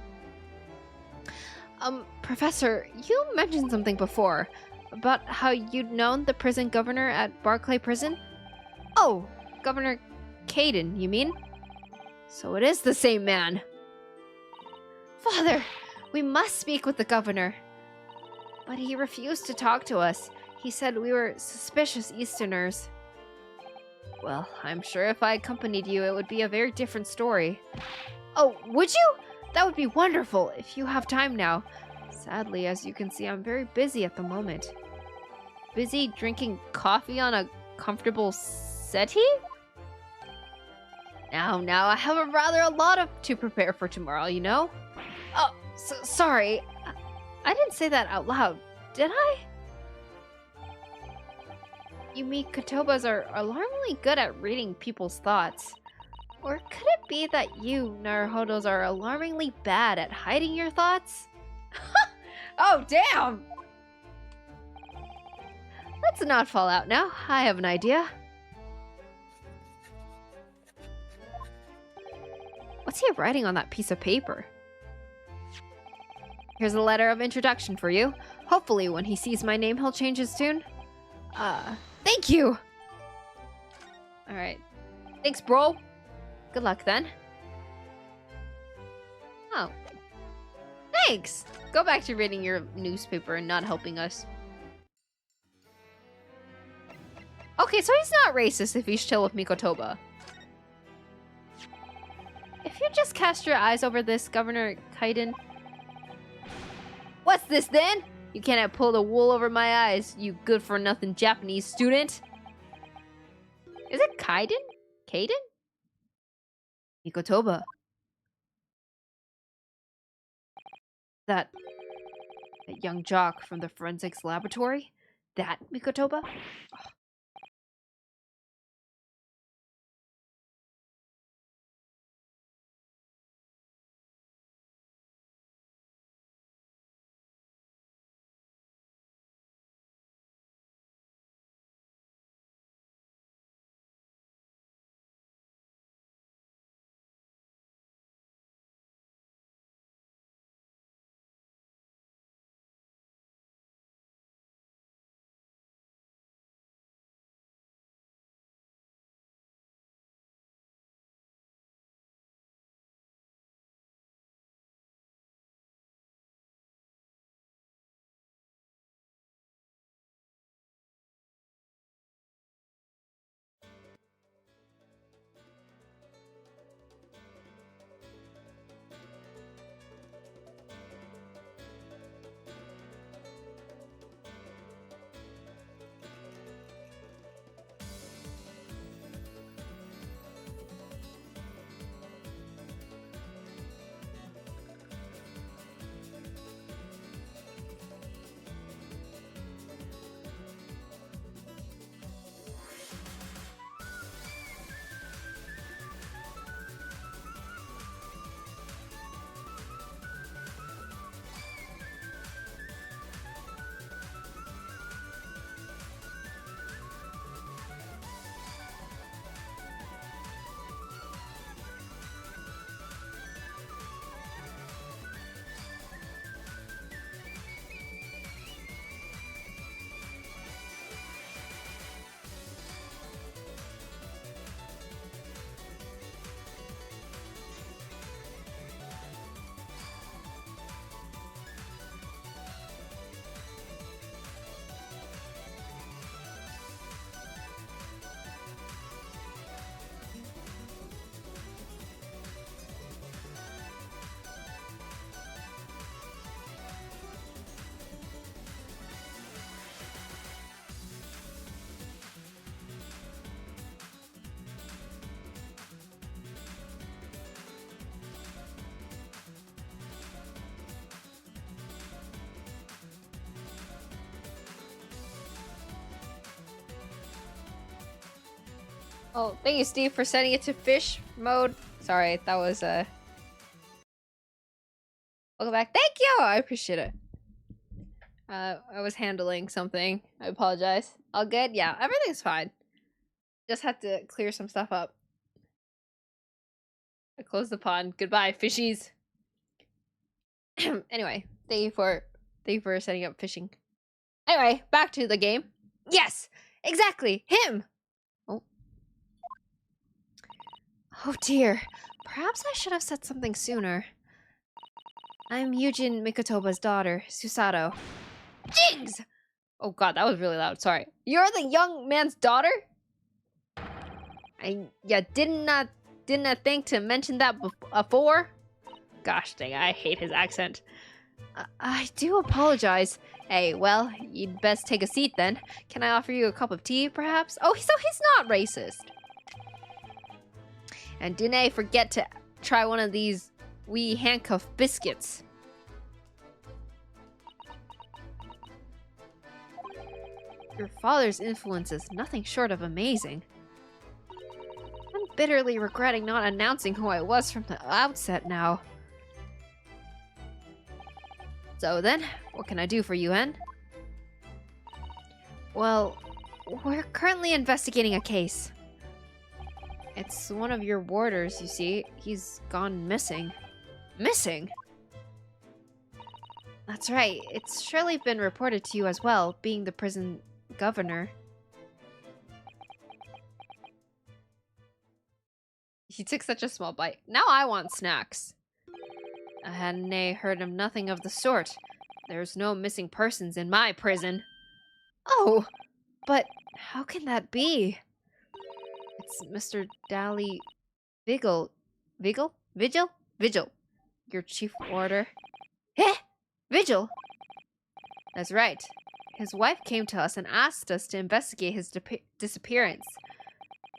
Professor, you mentioned something before. About how you'd known the prison governor at Barclay Prison? Oh, Governor Caden, you mean? So it is the same man. Father, we must speak with the governor. But he refused to talk to us. He said we were suspicious Easterners. Well, I'm sure if I accompanied you, it would be a very different story. Oh, would you? That would be wonderful if you have time now. Sadly, as you can see, I'm very busy at the moment. Busy drinking coffee on a comfortable settee? Now, I have a lot to prepare for tomorrow, you know? Oh, sorry. I didn't say that out loud, did I? You Mikotobas are alarmingly good at reading people's thoughts. Or could it be that you, Naruhodos, are alarmingly bad at hiding your thoughts? Oh, damn! Let's not fall out now. I have an idea. What's he writing on that piece of paper? Here's a letter of introduction for you. Hopefully when he sees my name, he'll change his tune. Thank you! Alright. Thanks, bro. Good luck then. Oh. Thanks! Go back to reading your newspaper and not helping us. Okay, so he's not racist if he's chill with Mikotoba. If you just cast your eyes over this, Governor Kaiden... What's this then? You cannot pull the wool over my eyes, you good-for-nothing Japanese student. Is it Kaiden? Kaiden? Mikotoba. That young jock from the forensics laboratory? That Mikotoba? Oh, thank you, Steve, for setting it to fish mode. Sorry, that was welcome back. Thank you! I appreciate it. I was handling something. I apologize. All good? Yeah, everything's fine. Just had to clear some stuff up. I closed the pond. Goodbye, fishies. Anyway, thank you for setting up fishing. Anyway, back to the game. Yes! Exactly! Him! Oh. Oh dear. Perhaps I should have said something sooner. I'm Yujin Mikotoba's daughter, Susato. Jigs! Oh god, that was really loud. Sorry. You're the young man's daughter? I did not Didn't I think to mention that before? Gosh dang, I hate his accent. I do apologize. Hey, well, you'd best take a seat then. Can I offer you a cup of tea, perhaps? Oh, so he's not racist. And didn't I forget to try one of these wee handcuff biscuits? Your father's influence is nothing short of amazing. I'm bitterly regretting not announcing who I was from the outset now. So then, what can I do for you, Hen? Well, we're currently investigating a case. It's one of your warders, you see. He's gone missing. Missing? That's right. It's surely been reported to you as well, being the prison governor. He took such a small bite. Now I want snacks. I hadn't heard of nothing of the sort. There's no missing persons in my prison. Oh, but how can that be? It's Mr. Dally Vigil, your chief warder. Eh? Vigil? That's right. His wife came to us and asked us to investigate his disappearance.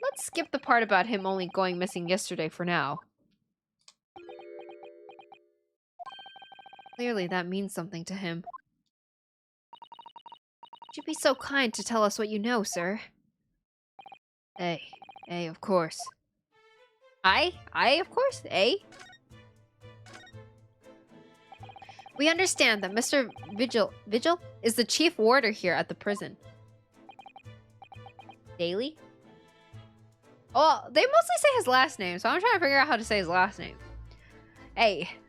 Let's skip the part about him only going missing yesterday for now. Clearly that means something to him. Would you be so kind to tell us what you know, sir? Of course. Of course, We understand that Mr. Vigil is the chief warder here at the prison. Daily? Oh, they mostly say his last name, so I'm trying to figure out how to say his last name.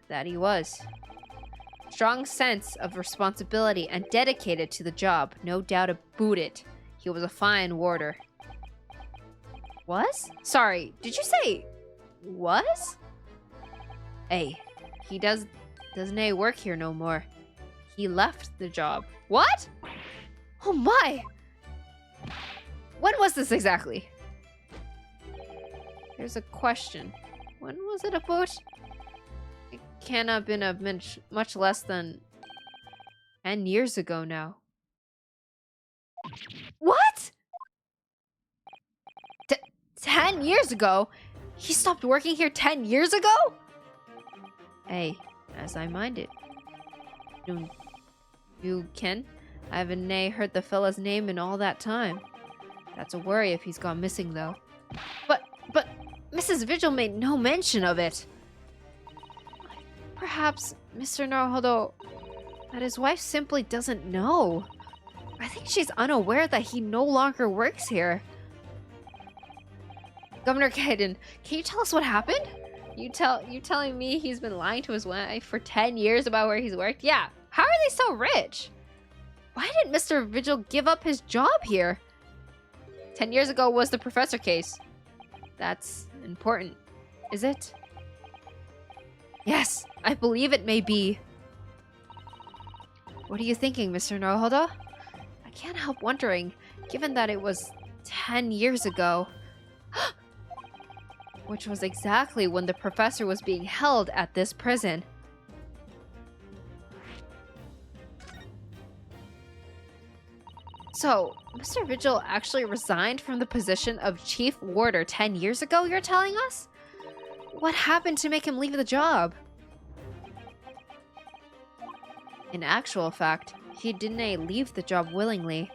That he was. Strong sense of responsibility and dedicated to the job, no doubt about it. He was a fine warder. Was? Sorry, did you say was? He doesn't work here no more. He left the job. What? Oh my! When was this exactly? Here's a question. When was it about? It can't have been a much less than 10 years ago now. What? 10 years ago? He stopped working here 10 years ago? As I minded. You Ken? I haven't heard the fella's name in all that time. That's a worry if he's gone missing though. But Mrs. Vigil made no mention of it. Perhaps, Mr. Naruhodo, that his wife simply doesn't know. I think she's unaware that he no longer works here. Governor Kaiden, can you tell us what happened? You telling me he's been lying to his wife for 10 years about where he's worked? Yeah. How are they so rich? Why didn't Mr. Vigil give up his job here? 10 years ago was the professor case. That's important, is it? Yes, I believe it may be. What are you thinking, Mr. Naruhodo? I can't help wondering, given that it was 10 years ago, which was exactly when the professor was being held at this prison. So, Mr. Vigil actually resigned from the position of chief warder 10 years ago, you're telling us? What happened to make him leave the job? In actual fact, he didn't leave the job willingly.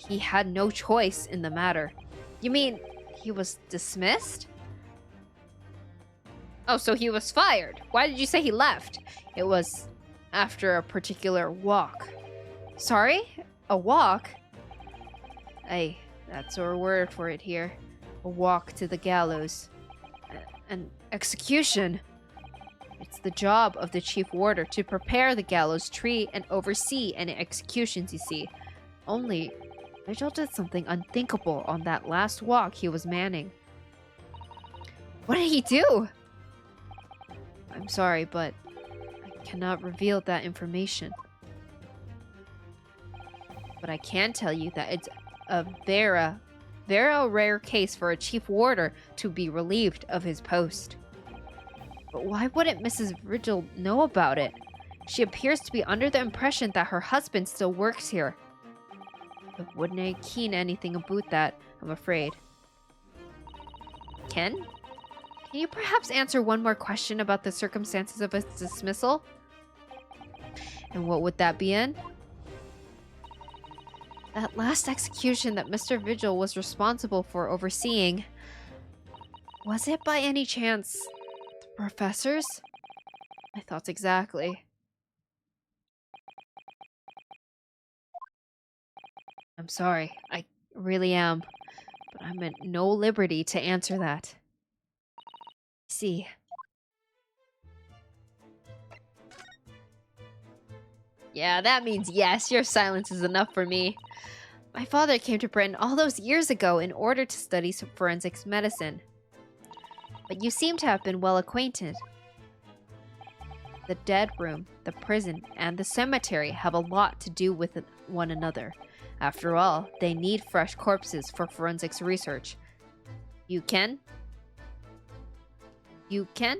He had no choice in the matter. You mean, he was dismissed? Oh, so he was fired. Why did you say he left? It was after a particular walk. Sorry? A walk? That's our word for it here. A walk to the gallows. An execution. It's the job of the chief warder to prepare the gallows tree and oversee any executions, you see. Only, Vigil did something unthinkable on that last walk he was manning. What did he do? I'm sorry, but I cannot reveal that information. But I can tell you that it's a very rare case for a chief warder to be relieved of his post. But why wouldn't Mrs. Vigil know about it? She appears to be under the impression that her husband still works here. But wouldn't I keen anything about that, I'm afraid. Ken? Can you perhaps answer one more question about the circumstances of his dismissal? And what would that be in? That last execution that Mr. Vigil was responsible for overseeing, was it by any chance the professor's? My thoughts exactly. I'm sorry, I really am, but I'm at no liberty to answer that. See. Yeah, that means yes, your silence is enough for me. My father came to Britain all those years ago in order to study forensics medicine. But you seem to have been well acquainted. The dead room, the prison, and the cemetery have a lot to do with one another. After all, they need fresh corpses for forensics research. You can? You can?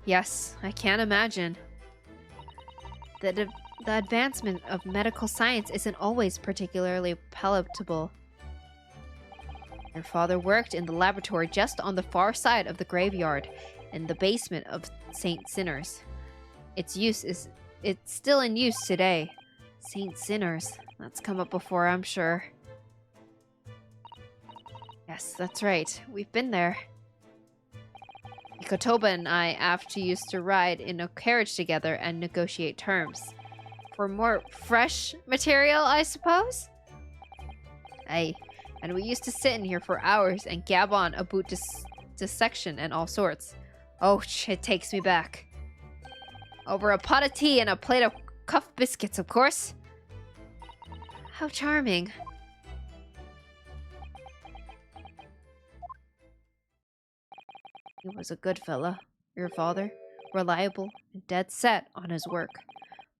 Yes, I can imagine. The advancement of medical science isn't always particularly palatable. Your father worked in the laboratory just on the far side of the graveyard, in the basement of St. Sinners. It's still in use today. St. Sinners, that's come up before, I'm sure. Yes, that's right. We've been there. Kotoba and I after used to ride in a carriage together and negotiate terms. For more fresh material, I suppose? Aye, and we used to sit in here for hours and gab on about dissection and all sorts. Oh, it takes me back. Over a pot of tea and a plate of cuff biscuits, of course. How charming. He was a good fella, your father, reliable and dead set on his work.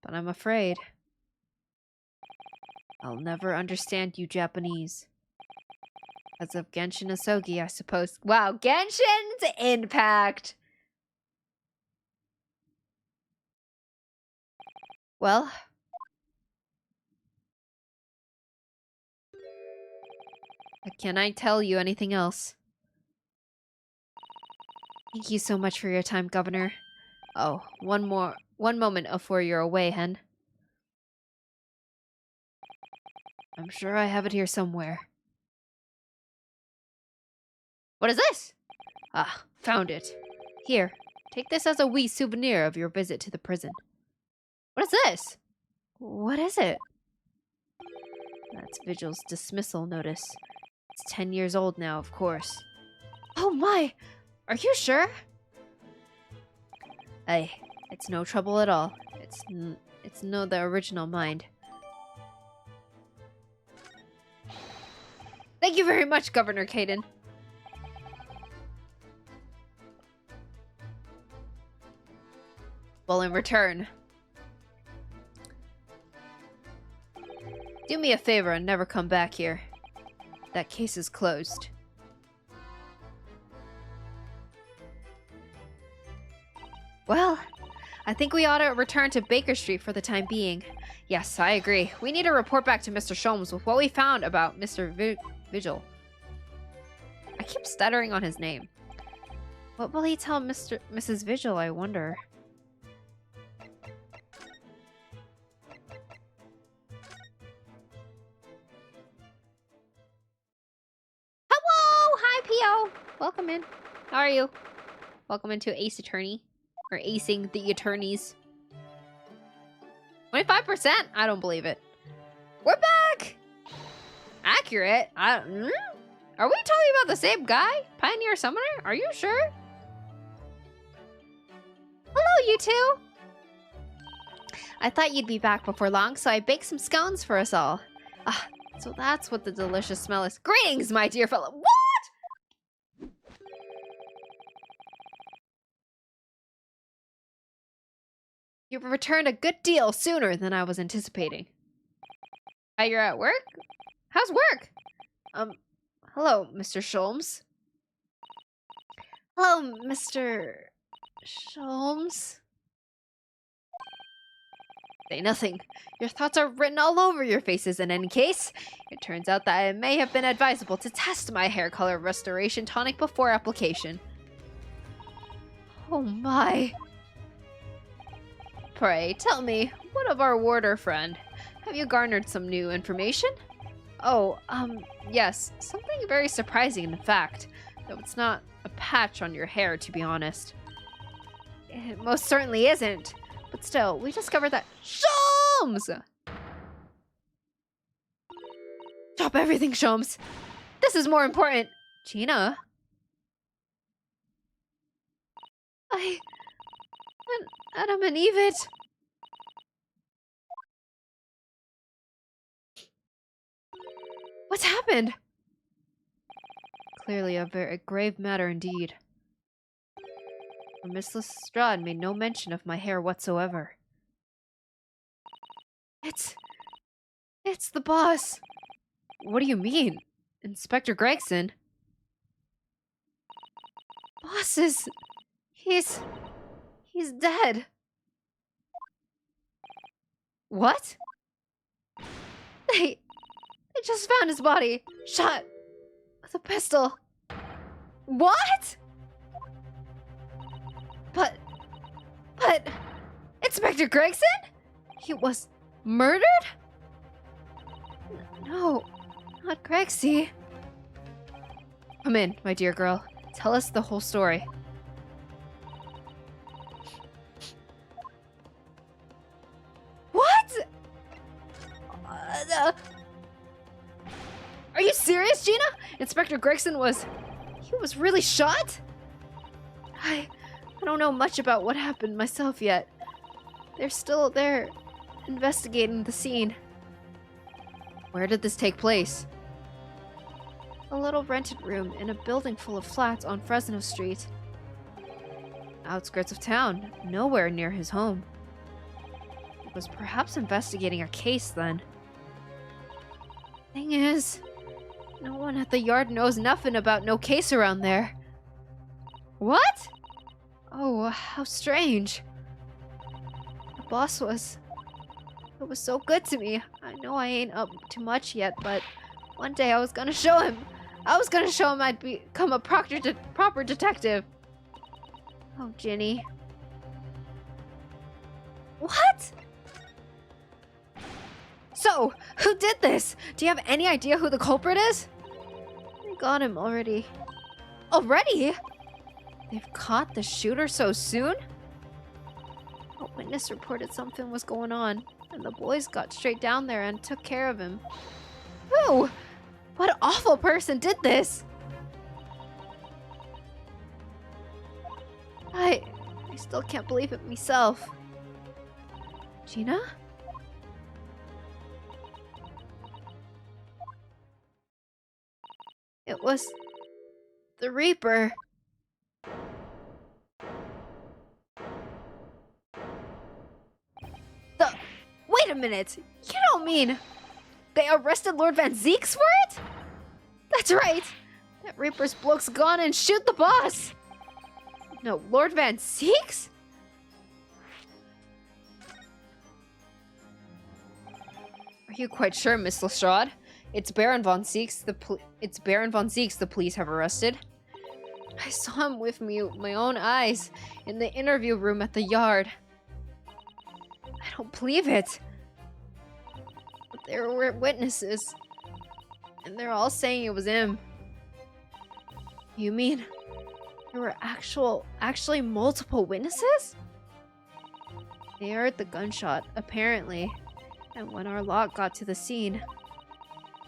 But I'm afraid I'll never understand you Japanese. As of Genshin Asogi, I suppose. Wow, Genshin's impact! Well, can I tell you anything else? Thank you so much for your time, Governor. Oh, one moment before you're away, Hen. I'm sure I have it here somewhere. What is this? Ah, found it. Here, take this as a wee souvenir of your visit to the prison. What is this? What is it? That's Vigil's dismissal notice. It's 10 years old now, of course. Oh my! Are you sure? Aye, it's no trouble at all. It's no the original mind. Thank you very much, Governor Caden. Well, in return, do me a favor and never come back here. That case is closed. Well, I think we ought to return to Baker Street for the time being. Yes, I agree. We need to report back to Mr. Sholmes with what we found about Mr. Vigil. I keep stuttering on his name. What will he tell Mrs. Vigil, I wonder? Hello! Hi, P.O. Welcome in. How are you? Welcome into Ace Attorney. Or acing the attorneys. 25%? I don't believe it. We're back! Accurate? Are we talking about the same guy? Pioneer Summoner? Are you sure? Hello, you two! I thought you'd be back before long, so I baked some scones for us all. Ah, so that's what the delicious smell is. Greetings, my dear fellow. What? You returned a good deal sooner than I was anticipating. You're at work? How's work? Hello, Mr. Sholmes. Hello, Mr. Sholmes. Say nothing. Your thoughts are written all over your faces in any case. It turns out that it may have been advisable to test my hair color restoration tonic before application. Oh my. Pray, tell me, what of our warder friend? Have you garnered some new information? Oh, yes. Something very surprising in fact. Though it's not a patch on your hair, to be honest. It most certainly isn't. But still, we discovered that— Sholmes! Stop everything, Sholmes! This is more important! Gina? Adam and Eve it. What's happened? Clearly a very grave matter indeed. Miss Lestrade made no mention of my hair whatsoever. It's the boss. What do you mean? Inspector Gregson? Boss is... He's dead. What? They just found his body, shot with a pistol. What? But... Inspector Gregson? He was murdered? No, not Gregsy. Come in, my dear girl. Tell us the whole story. What? Are you serious, Gina? Inspector Gregson was... He was really shot? I don't know much about what happened myself yet. They're still there, investigating the scene. Where did this take place? A little rented room in a building full of flats on Fresno Street. Outskirts of town, nowhere near his home. He was perhaps investigating a case then. Thing is, no one at the yard knows nothing about no case around there. What? Oh, how strange. The boss was so good to me. I know I ain't up to much yet, but one day I was gonna show him. I'd become a proper detective. Oh, Ginny. What? So, who did this? Do you have any idea who the culprit is? They got him already. Already? They've caught the shooter so soon? A witness reported something was going on, and the boys got straight down there and took care of him. Who? What awful person did this? I still can't believe it myself. Gina? It was the Reaper. Wait a minute! You don't mean they arrested Lord Van Zeeks for it? That's right! That Reaper's bloke's gone and shoot the boss! No, Lord Van Zeeks? Are you quite sure, Miss Lestrade? It's Baron Von Zeeks the police have arrested. I saw him with my own eyes in the interview room at the yard. I don't believe it. But there were witnesses, and they're all saying it was him. You mean there were actually multiple witnesses? They heard the gunshot, apparently, and when our lot got to the scene, it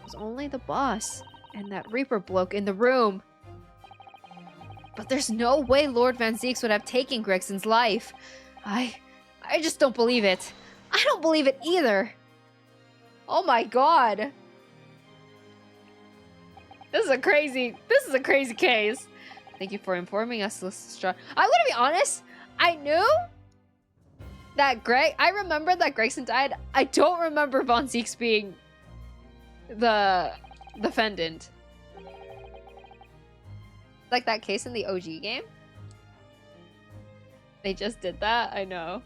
was only the boss and that Reaper bloke in the room. But there's no way Lord Van Zeeks would have taken Gregson's life. I just don't believe it. I don't believe it either. Oh my god. This is a crazy case. Thank you for informing us, Lestrade. I'm gonna be honest. I knew that I remember that Gregson died. I don't remember Von Zeeks being the defendant. Like that case in the OG game. They just did that. I know.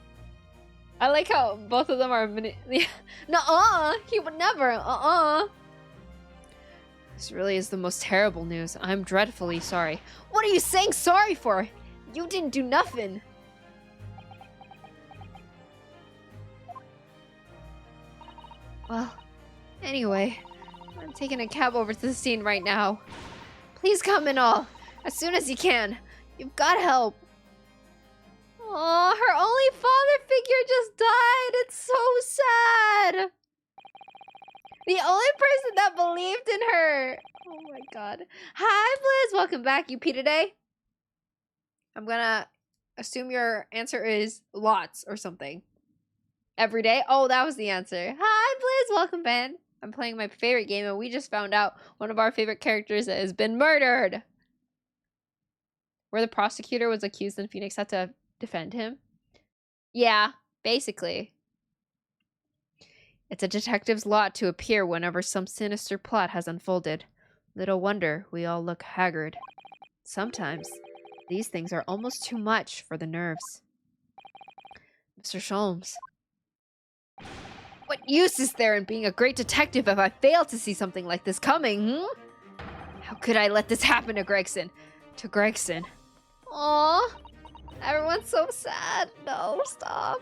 I like how both of them are Nuh-uh! He would never. This really is the most terrible news. I'm dreadfully sorry. What are you saying sorry for? You didn't do nothing. Well, anyway, I'm taking a cab over to the scene right now. Please come in all, as soon as you can. You've got help. Aw, her only father figure just died. It's so sad. The only person that believed in her. Oh my god. Hi, Blizz. Welcome back, YIPPEE today. I'm gonna assume your answer is lots or something. Every day? Oh, that was the answer. Hi, Blizz. Welcome, Ben. I'm playing my favorite game, and we just found out one of our favorite characters has been murdered. Where the prosecutor was accused and Phoenix had to defend him. Yeah, basically. It's a detective's lot to appear whenever some sinister plot has unfolded. Little wonder we all look haggard. Sometimes, these things are almost too much for the nerves. Mr. Sholmes. What use is there in being a great detective if I fail to see something like this coming, How could I let this happen to Gregson? To Gregson. Aww. Everyone's so sad. No, stop.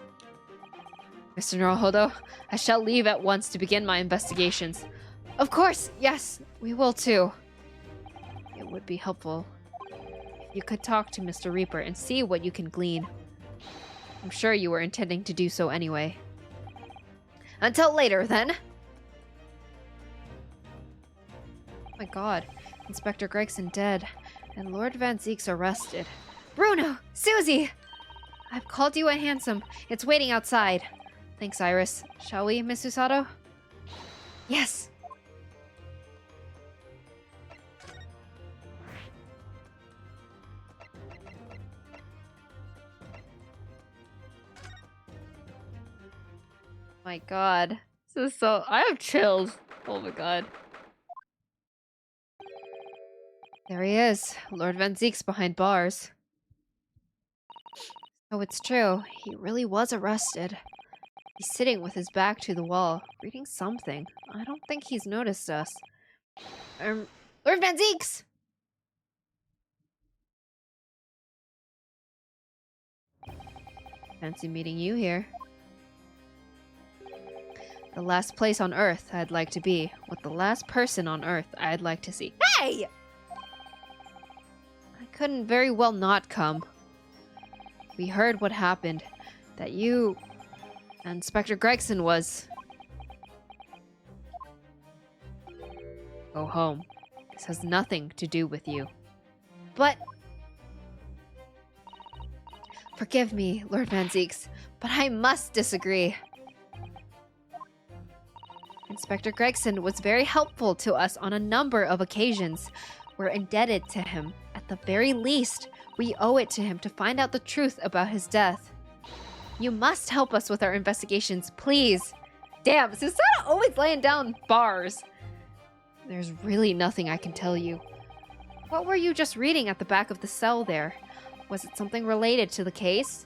Mr. Naruhodo, I shall leave at once to begin my investigations. Of course, yes, we will too. It would be helpful if you could talk to Mr. Reaper and see what you can glean. I'm sure you were intending to do so anyway. Until later, then. Oh my god, Inspector Gregson dead, and Lord Van Zeek's arrested. Bruno! Susie! I've called you a hansom. It's waiting outside. Thanks, Iris. Shall we, Miss Usato? Yes. My god. This is so... I have chills. Oh my god. There he is. Lord Van Zeek's behind bars. Oh, it's true. He really was arrested. He's sitting with his back to the wall, reading something. I don't think he's noticed us. Lord Van Zeek's! Fancy meeting you here. The last place on Earth I'd like to be, with the last person on Earth I'd like to see. Hey! I couldn't very well not come. We heard what happened. That you... Inspector Gregson was... Go home. This has nothing to do with you. But... Forgive me, Lord Van Zeeks, but I must disagree. Inspector Gregson was very helpful to us on a number of occasions. We're indebted to him. At the very least, we owe it to him to find out the truth about his death. You must help us with our investigations, please. Damn, Susanna always laying down bars. There's really nothing I can tell you. What were you just reading at the back of the cell there? Was it something related to the case?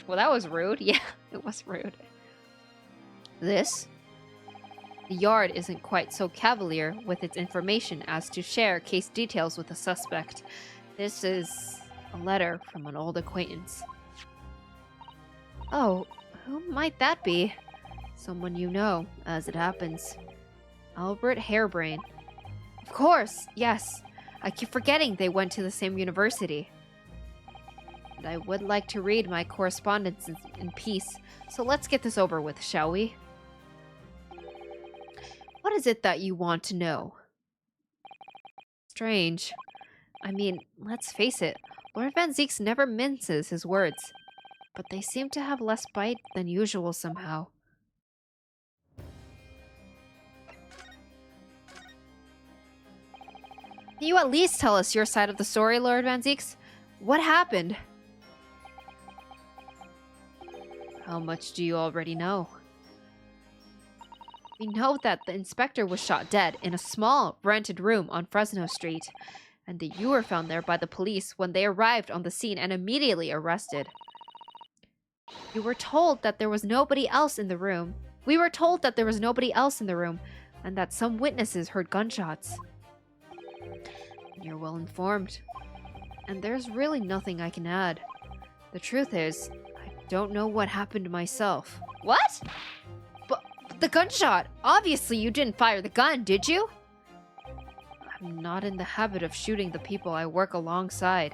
Well, that was rude. Yeah, it was rude. This? The Yard isn't quite so cavalier with its information as to share case details with a suspect. This is a letter from an old acquaintance. Oh, who might that be? Someone you know, as it happens. Albert Harebrain. Of course, yes. I keep forgetting they went to the same university. And I would like to read my correspondence in peace, so let's get this over with, shall we? What is it that you want to know? Strange. I mean, let's face it, Lord Van Zeeks never minces his words, but they seem to have less bite than usual somehow. Can you at least tell us your side of the story, Lord Van Zeeks? What happened? How much do you already know? We know that the inspector was shot dead in a small, rented room on Fresno Street, and that you were found there by the police when they arrived on the scene and immediately arrested. You were told that there was nobody else in the room. We were told that there was nobody else in the room, and that some witnesses heard gunshots. You're well informed. And there's really nothing I can add. The truth is, I don't know what happened myself. What? But the gunshot! Obviously you didn't fire the gun, did you? I'm not in the habit of shooting the people I work alongside.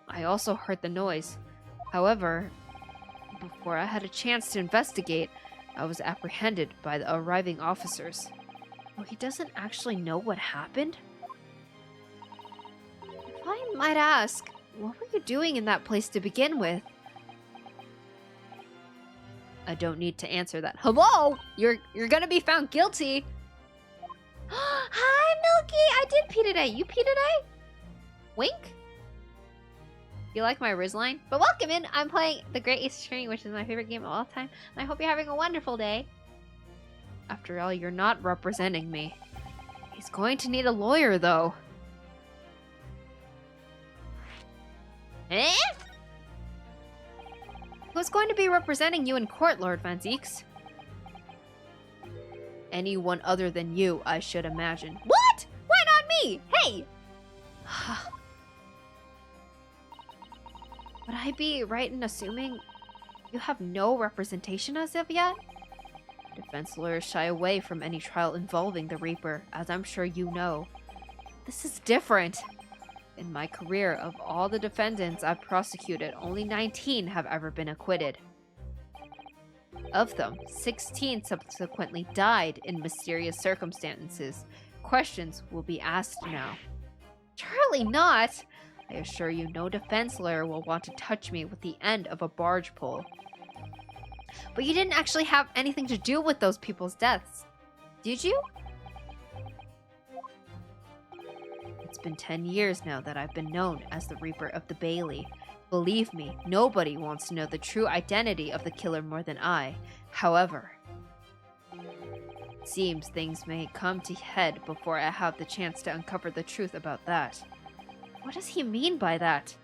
I also heard the noise. However, before I had a chance to investigate, I was apprehended by the arriving officers. Oh, he doesn't actually know what happened? If I might ask, what were you doing in that place to begin with? I don't need to answer that. Hello? You're gonna be found guilty. Hi, Milky! I did pee today. You pee today? Wink? You like my Riz line? But welcome in! I'm playing The Great Eastern, which is my favorite game of all time, and I hope you're having a wonderful day. After all, you're not representing me. He's going to need a lawyer, though. Eh? Who's going to be representing you in court, Lord Van Zieks? Anyone other than you, I should imagine. What? Why not me? Hey! Would I be right in assuming you have no representation as of yet? Defense lawyers shy away from any trial involving the Reaper, as I'm sure you know. This is different. In my career, of all the defendants I've prosecuted, only 19 have ever been acquitted. Of them, 16 subsequently died in mysterious circumstances. Questions will be asked now. Surely not! I assure you, no defense lawyer will want to touch me with the end of a barge pole. But you didn't actually have anything to do with those people's deaths, did you? It's been 10 years now that I've been known as the Reaper of the Bailey. Believe me, nobody wants to know the true identity of the killer more than I. However, it seems things may come to head before I have the chance to uncover the truth about that. What does he mean by that?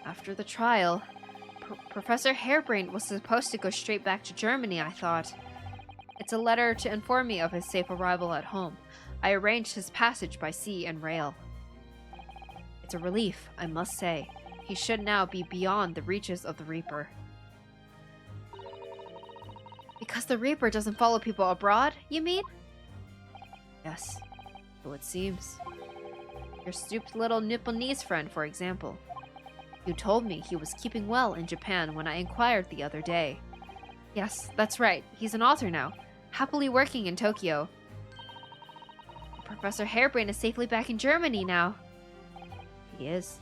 After the trial, Professor Harebrained was supposed to go straight back to Germany, I thought. It's a letter to inform me of his safe arrival at home. I arranged his passage by sea and rail. It's a relief, I must say. He should now be beyond the reaches of the Reaper. Because the Reaper doesn't follow people abroad, you mean? Yes, so it seems. Your stooped little Nipponese friend, for example. You told me he was keeping well in Japan when I inquired the other day. Yes, that's right. He's an author now, happily working in Tokyo. Professor Harebrained is safely back in Germany now. He is.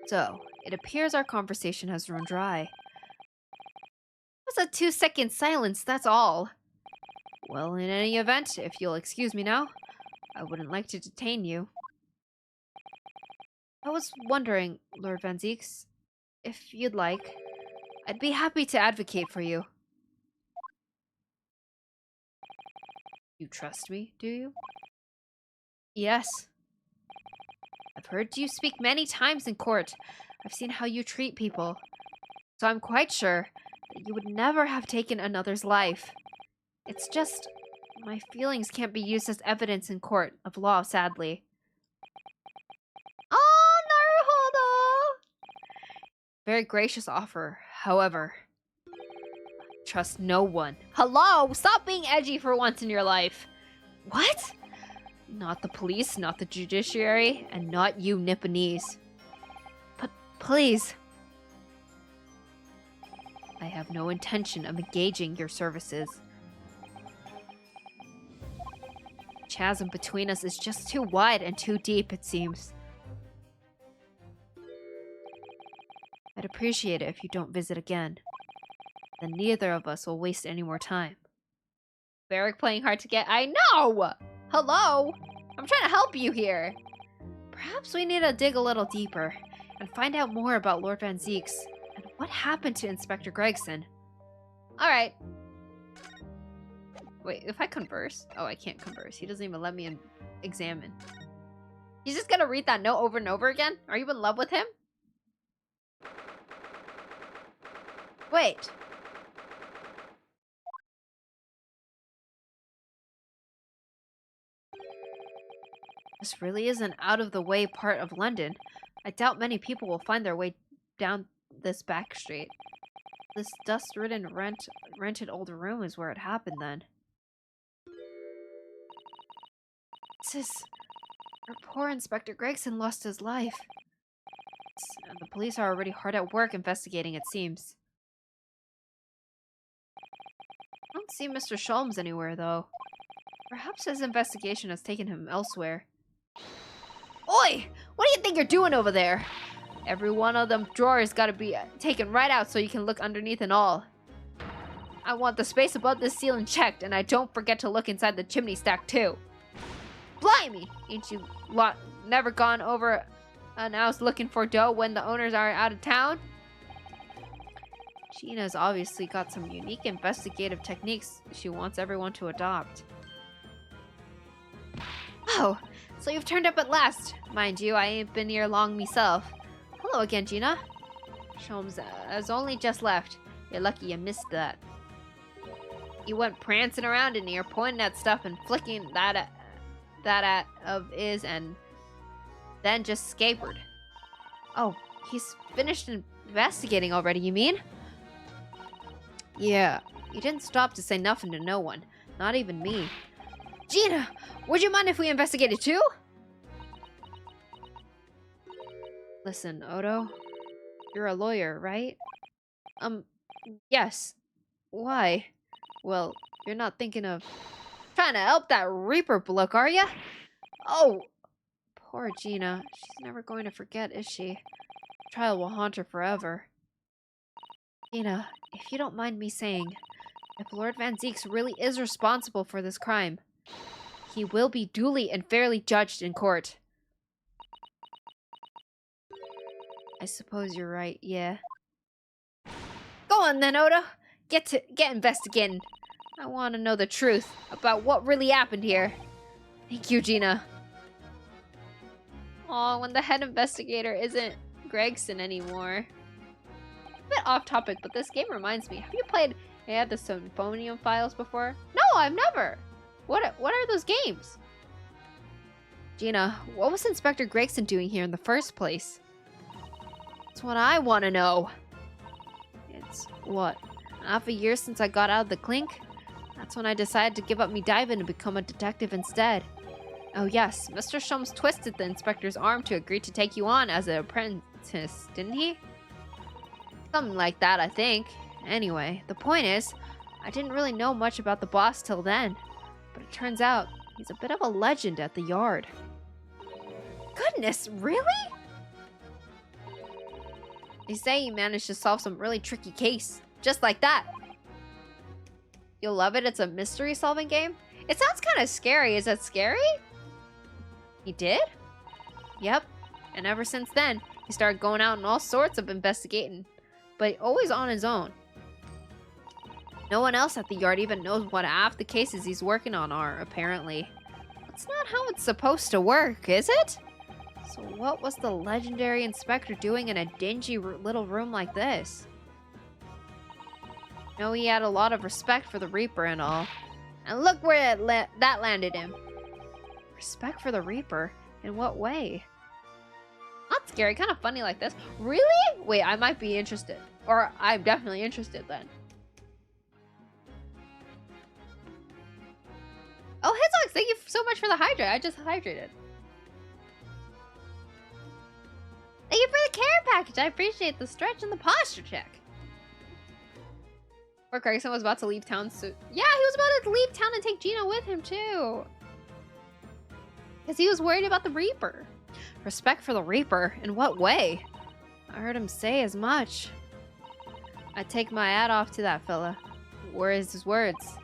So, it appears our conversation has run dry. It was a 2-second silence, that's all. Well, in any event, if you'll excuse me now, I wouldn't like to detain you. I was wondering, Lord Van Zieks, if you'd like, I'd be happy to advocate for you. You trust me, do you? Yes. I've heard you speak many times in court. I've seen how you treat people. So I'm quite sure that you would never have taken another's life. It's just, my feelings can't be used as evidence in court of law, sadly. Oh, naruhodo! Very gracious offer, however. Trust no one. Hello! Stop being edgy for once in your life! What? Not the police, not the judiciary, and not you Nipponese. But please. I have no intention of engaging your services. The chasm between us is just too wide and too deep, it seems. I'd appreciate it if you don't visit again. Then neither of us will waste any more time. Barrick playing hard to get. I know! Hello! I'm trying to help you here. Perhaps we need to dig a little deeper and find out more about Lord Van Zieks and what happened to Inspector Gregson. Alright. Wait, if I converse? Oh, I can't converse. He doesn't even let me examine. He's just gonna read that note over and over again? Are you in love with him? Wait. This really is an out-of-the-way part of London. I doubt many people will find their way down this back street. This dust-ridden rented old room is where it happened then. Our poor Inspector Gregson lost his life. The police are already hard at work investigating, it seems. I don't see Mr. Sholmes anywhere, though. Perhaps his investigation has taken him elsewhere. Oi! What do you think you're doing over there? Every one of them drawers gotta be taken right out so you can look underneath and all. I want the space above this ceiling checked, and I don't forget to look inside the chimney stack, too. Blimey! Ain't you lot never gone over an house looking for dough when the owners are out of town? Gina's obviously got some unique investigative techniques she wants everyone to adopt. Oh, so you've turned up at last. Mind you, I ain't been here long myself. Hello again, Gina. Sholmes has only just left. You're lucky you missed that. You went prancing around in here, pointing at stuff and flicking that at of his, and then just scapered. Oh, he's finished investigating already, you mean? Yeah, he didn't stop to say nothing to no one, not even me. Gina, would you mind if we investigated too? Listen, Odo, you're a lawyer, right? Yes. Why? Well, you're not thinking of trying to help that Reaper bloke, are ya? Oh, poor Gina. She's never going to forget, is she? Trial will haunt her forever. Gina, if you don't mind me saying, if Lord Van Zieks really is responsible for this crime, he will be duly and fairly judged in court. I suppose you're right, yeah. Go on then, Odo. Get investigating. I want to know the truth about what really happened here. Thank you, Gina. Aw, when the head investigator isn't Gregson anymore. A bit off topic, but this game reminds me. Have you played the Symphonium Files before? No, I've never. What are those games? Gina, what was Inspector Gregson doing here in the first place? That's what I want to know. It's, what, half a year since I got out of the clink? That's when I decided to give up me diving and become a detective instead. Oh yes, Mr. Sholmes twisted the inspector's arm to agree to take you on as an apprentice, didn't he? Something like that, I think. Anyway, the point is, I didn't really know much about the boss till then. But it turns out, he's a bit of a legend at the yard. Goodness, really? They say he managed to solve some really tricky case. Just like that. You'll love it, it's a mystery-solving game? It sounds kind of scary. Is that scary? He did? Yep. And ever since then, he started going out and all sorts of investigating. But always on his own. No one else at the yard even knows what half the cases he's working on are, apparently. That's not how it's supposed to work, is it? So what was the legendary inspector doing in a dingy little room like this? No, he had a lot of respect for the Reaper and all. And look where that landed him. Respect for the Reaper? In what way? Not scary, kind of funny like this. Really? Wait, I might be interested. Or I'm definitely interested then. Oh, Hitzox, thank you so much for the hydrate. I just hydrated. Thank you for the care package. I appreciate the stretch and the posture check. Or Gregson was about to leave town soon. Yeah, he was about to leave town and take Gina with him too. Because he was worried about the Reaper. Respect for the Reaper? In what way? I heard him say as much. I take my hat off to that fella. Where is his words?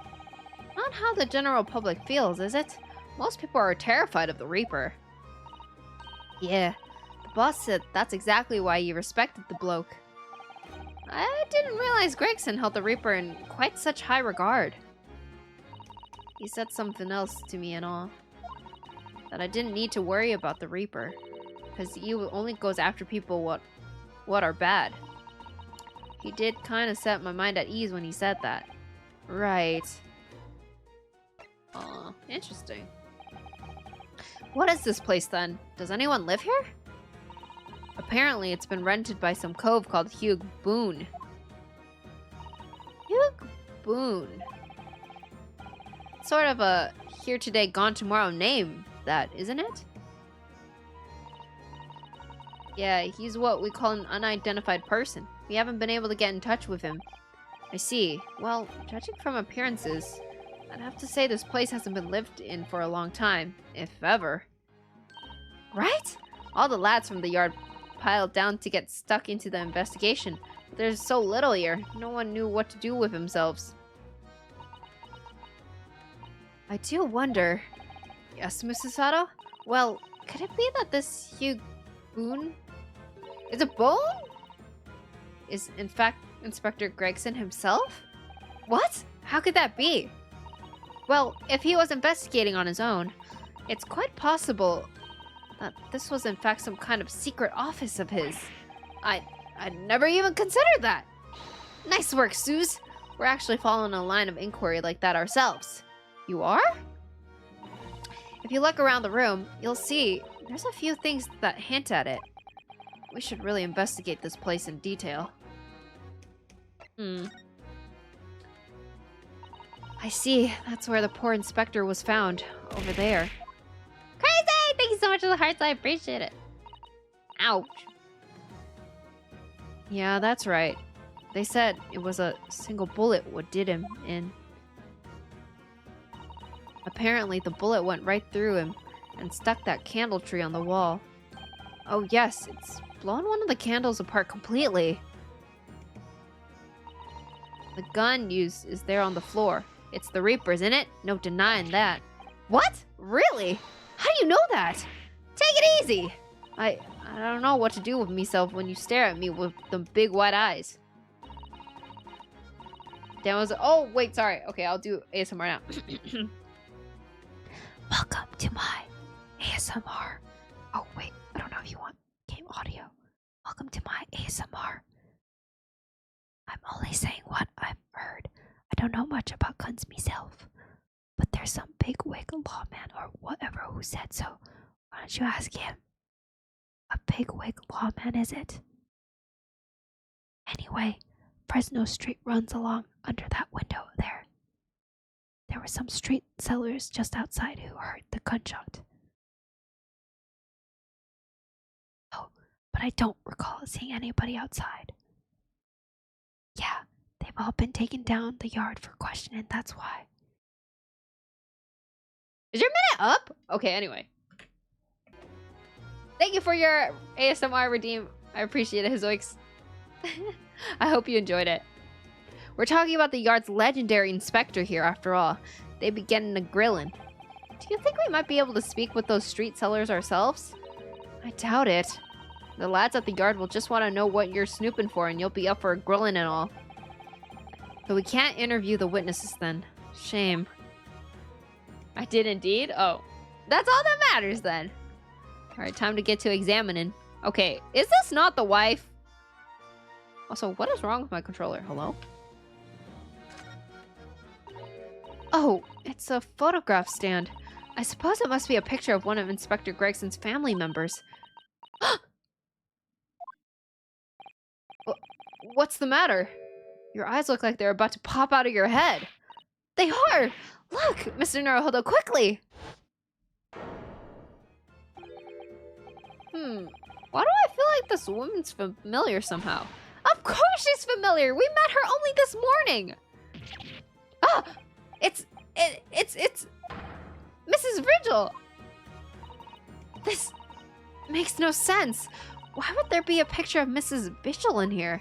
Not how the general public feels, is it? Most people are terrified of the Reaper. Yeah, the boss said that's exactly why you respected the bloke. I didn't realize Gregson held the Reaper in quite such high regard. He said something else to me and all. That I didn't need to worry about the Reaper. Because he only goes after people what are bad. He did kind of set my mind at ease when he said that. Right. Aw, interesting. What is this place then? Does anyone live here? Apparently it's been rented by some cove called Hugh Boone. Hugh Boone. Sort of a here today, gone tomorrow name, that, isn't it? Yeah, he's what we call an unidentified person. We haven't been able to get in touch with him. I see. Well, judging from appearances, I'd have to say this place hasn't been lived in for a long time, if ever. Right? All the lads from the yard piled down to get stuck into the investigation. But there's so little here, no one knew what to do with themselves. I do wonder... Yes, Mrs. Sato? Well, could it be that this Hugh Boone... Is it Bone? Is, in fact, Inspector Gregson himself? What? How could that be? Well, if he was investigating on his own, it's quite possible that this was in fact some kind of secret office of his. I'd never even considered that. Nice work, Suze. We're actually following a line of inquiry like that ourselves. You are? If you look around the room, you'll see there's a few things that hint at it. We should really investigate this place in detail. I see. That's where the poor inspector was found. Over there. Crazy! Thank you so much for the hearts. I appreciate it. Ouch. Yeah, that's right. They said it was a single bullet what did him in. Apparently, the bullet went right through him and stuck that candle tree on the wall. Oh yes, it's blown one of the candles apart completely. The gun used is there on the floor. It's the Reaper's, isn't it? No denying that. What? Really? How do you know that? Take it easy! I don't know what to do with myself when you stare at me with them big white eyes. Dan was... Oh, wait, sorry. Okay, I'll do ASMR now. Welcome to my ASMR. Oh, wait. I don't know if you want game audio. Welcome to my ASMR. I'm only saying what I've heard. I don't know much about guns myself. But there's some big wig lawman or whatever who said so. Why don't you ask him? A big wig lawman, is it? Anyway, Fresno Street runs along under that window there. There were some street sellers just outside who heard the gunshot. Oh, but I don't recall seeing anybody outside. Yeah, they've all been taken down the yard for questioning, that's why. Is your minute up? Okay, anyway. Thank you for your ASMR redeem. I appreciate it, Zoiks. I hope you enjoyed it. We're talking about the yard's legendary inspector here, after all. They be getting a grillin'. Do you think we might be able to speak with those street sellers ourselves? I doubt it. The lads at the yard will just want to know what you're snooping for, and you'll be up for a grillin' and all. So we can't interview the witnesses then. Shame. I did indeed? Oh. That's all that matters then. Alright, time to get to examining. Okay, is this not the wife? Also, what is wrong with my controller? Hello? Oh, it's a photograph stand. I suppose it must be a picture of one of Inspector Gregson's family members. What's the matter? Your eyes look like they're about to pop out of your head. They are! Look, Mr. Naruhodo, quickly! Why do I feel like this woman's familiar somehow? Of course she's familiar! We met her only this morning! Ah! It's Mrs. Virgil! This makes no sense. Why would there be a picture of Mrs. Vigil in here?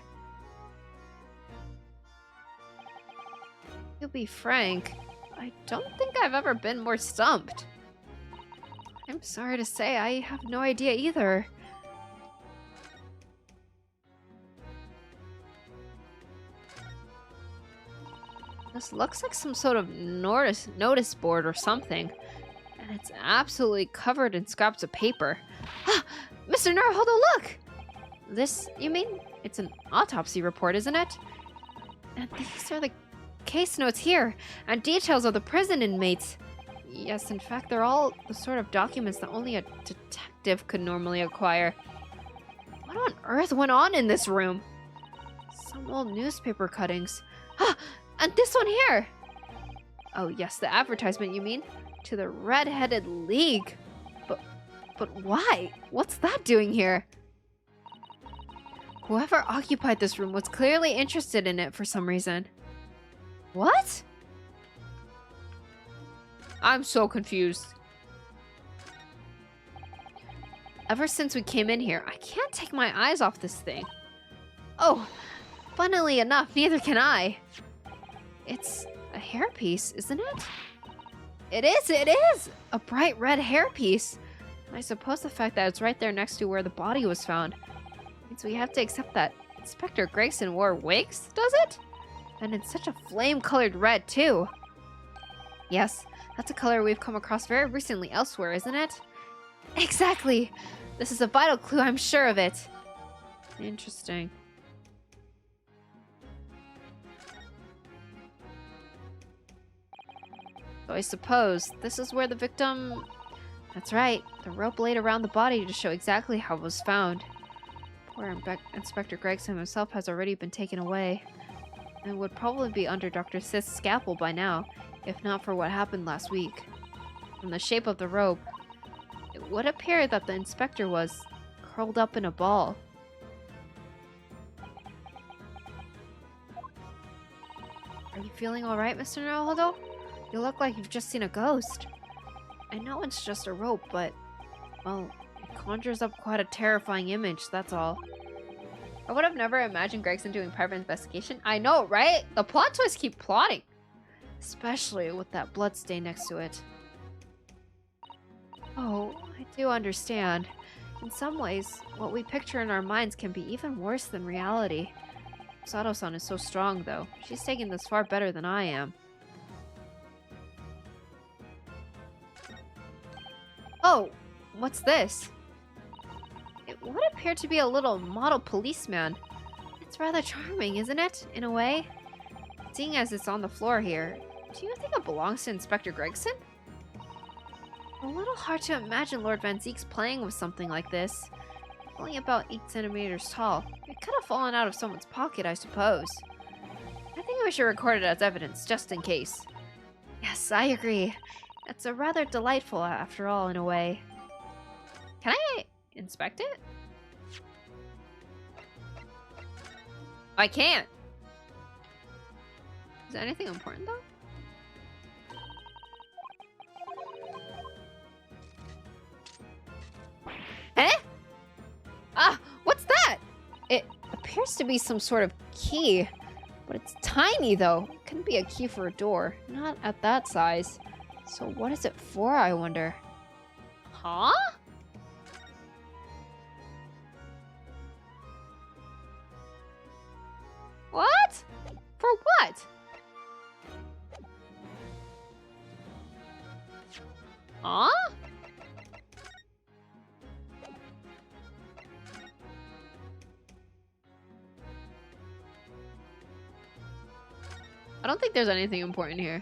To be frank, I don't think I've ever been more stumped. I'm sorry to say, I have no idea either. This looks like some sort of notice board or something. And it's absolutely covered in scraps of paper. Ah! Mr. Naruhodo, look! This, you mean? It's an autopsy report, isn't it? And these are the case notes here, and details of the prison inmates. Yes, in fact, they're all the sort of documents that only a detective could normally acquire. What on earth went on in this room? Some old newspaper cuttings. Ah! And this one here! Oh yes, the advertisement, you mean? To the Red-Headed League. But why? What's that doing here? Whoever occupied this room was clearly interested in it for some reason. What? I'm so confused. Ever since we came in here, I can't take my eyes off this thing. Oh, funnily enough, neither can I. It's a hairpiece, isn't it? It is! A bright red hairpiece. I suppose the fact that it's right there next to where the body was found means we have to accept that Inspector Gregson wore wigs, does it? And it's such a flame-colored red, too. Yes, that's a color we've come across very recently elsewhere, isn't it? Exactly! This is a vital clue, I'm sure of it. Interesting. So I suppose this is where the victim... That's right, the rope laid around the body to show exactly how it was found. Poor Inspector Gregson himself has already been taken away, and would probably be under Dr. Sith's scalpel by now, if not for what happened last week. From the shape of the rope, it would appear that the inspector was curled up in a ball. Are you feeling alright, Mr. Naruhodo? You look like you've just seen a ghost. I know it's just a rope, but, well, it conjures up quite a terrifying image, that's all. I would have never imagined Gregson doing private investigation. I know, right? The plot twists keep plotting. Especially with that blood stain next to it. Oh, I do understand. In some ways, what we picture in our minds can be even worse than reality. Sato-san is so strong, though. She's taken this far better than I am. Oh, what's this? It would appear to be a little model policeman. It's rather charming, isn't it, in a way? Seeing as it's on the floor here, do you think it belongs to Inspector Gregson? A little hard to imagine Lord Van Zeek's playing with something like this. Only about 8 centimeters tall. It could have fallen out of someone's pocket, I suppose. I think we should record it as evidence, just in case. Yes, I agree. It's a rather delightful, after all, in a way. Can I inspect it? I can't. Is there anything important, though? Eh? Ah, what's that? It appears to be some sort of key. But it's tiny, though. It couldn't be a key for a door. Not at that size. So what is it for, I wonder? Huh? What? For what? Huh? I don't think there's anything important here.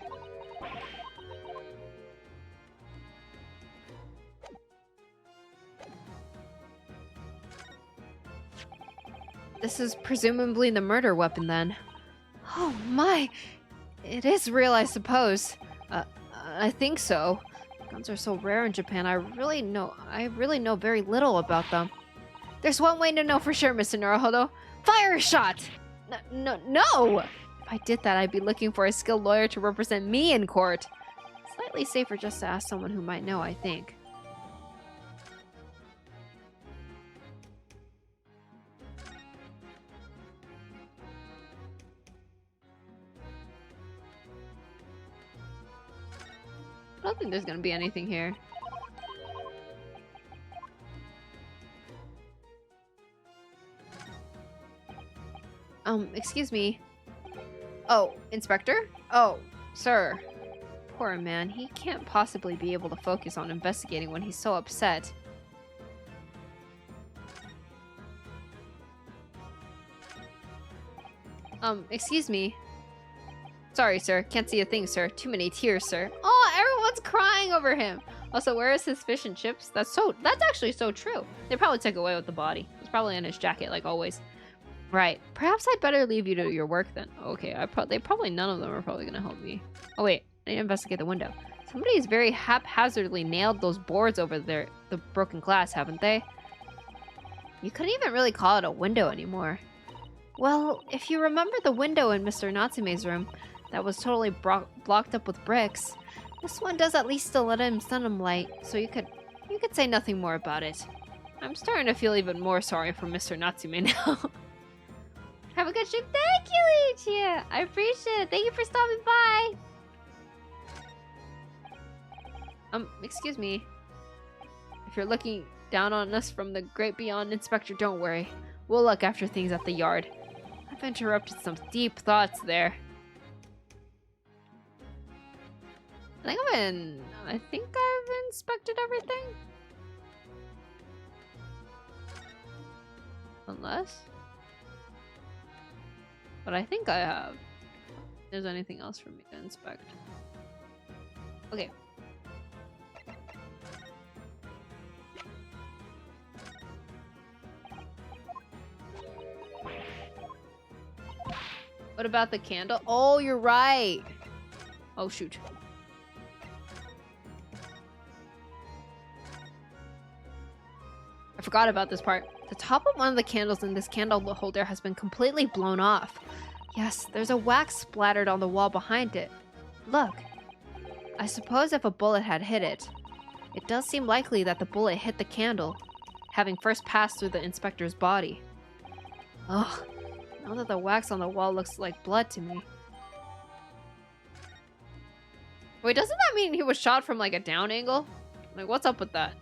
This is presumably the murder weapon, then. Oh my! It is real, I suppose. I think so. Guns are so rare in Japan, I really know very little about them. There's one way to know for sure, Mr. Naruhodo. Fire a shot! No! If I did that, I'd be looking for a skilled lawyer to represent me in court. Slightly safer just to ask someone who might know, I think. I don't think there's gonna be anything here. Excuse me. Oh, Inspector? Oh, sir. Poor man, he can't possibly be able to focus on investigating when he's so upset. Excuse me. Sorry, sir. Can't see a thing, sir. Too many tears, sir. Oh, everyone's crying over him. Also, where is his fish and chips? That's actually so true. They probably took away with the body. It's probably in his jacket, like always. Right. Perhaps I'd better leave you to your work then. Okay, none of them are probably gonna help me. Oh wait, I need to investigate the window. Somebody's very haphazardly nailed those boards over there, the broken glass, haven't they? You couldn't even really call it a window anymore. Well, if you remember the window in Mr. Natsume's room that was totally blocked up with bricks, this one does at least still let in some light, so you could say nothing more about it. I'm starting to feel even more sorry for Mr. Natsume now. Have a good trip. Thank you, Lucia. I appreciate it. Thank you for stopping by. Excuse me. If you're looking down on us from the great beyond, Inspector, don't worry. We'll look after things at the yard. I've interrupted some deep thoughts there. I think I've inspected everything. Unless... But I think I have. If there's anything else for me to inspect. Okay. What about the candle? Oh, you're right. Oh, shoot. I forgot about this part. The top of one of the candles in this candle holder has been completely blown off. Yes, there's a wax splattered on the wall behind it. Look. I suppose if a bullet had hit it, it does seem likely that the bullet hit the candle, having first passed through the inspector's body. Ugh. Now that the wax on the wall looks like blood to me. Wait, doesn't that mean he was shot from like a down angle? Like, what's up with that?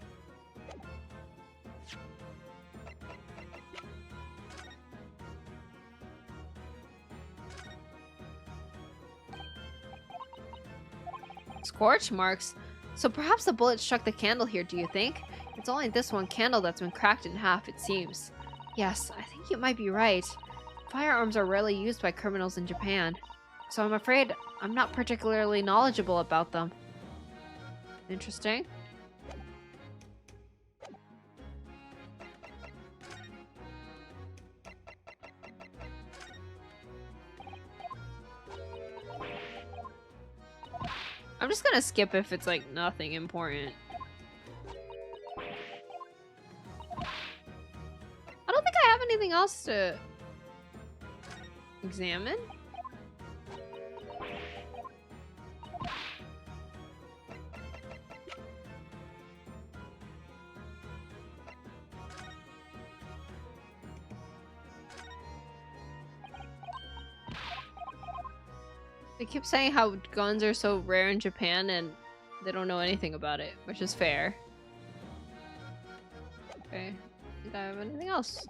Scorch marks? So perhaps the bullet struck the candle here, do you think? It's only this one candle that's been cracked in half, it seems. Yes, I think you might be right. Firearms are rarely used by criminals in Japan, so I'm afraid I'm not particularly knowledgeable about them. Interesting. I'm just gonna skip if it's like nothing important. I don't think I have anything else to examine. They keep saying how guns are so rare in Japan and they don't know anything about it, which is fair. Okay, I think I have anything else.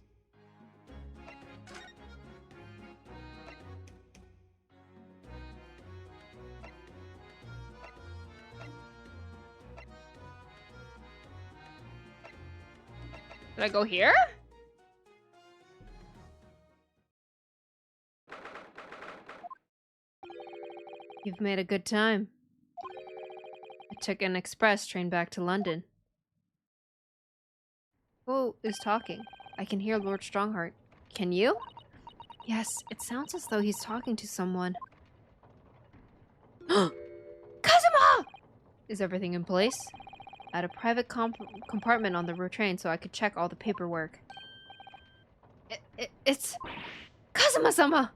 Did I go here? You've made a good time. I took an express train back to London. Who is talking? I can hear Lord Strongheart. Can you? Yes, it sounds as though he's talking to someone. Kazuma! Is everything in place? I had a private compartment on the train so I could check all the paperwork. It's... Kazuma-sama!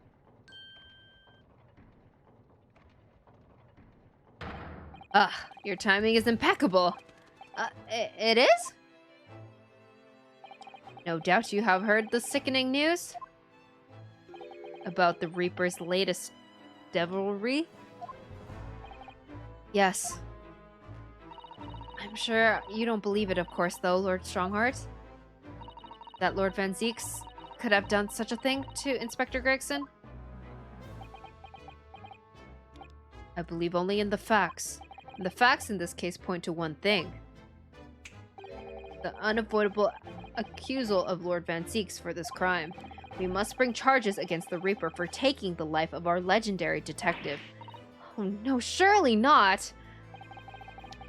Your timing is impeccable. It is? No doubt you have heard the sickening news about the Reaper's latest devilry? Yes. I'm sure you don't believe it, of course, though, Lord Strongheart. That Lord Van Zeek's could have done such a thing to Inspector Gregson? I believe only in the facts. And the facts in this case point to one thing. The unavoidable accusal of Lord Van Zieks for this crime. We must bring charges against the Reaper for taking the life of our legendary detective. Oh no, surely not!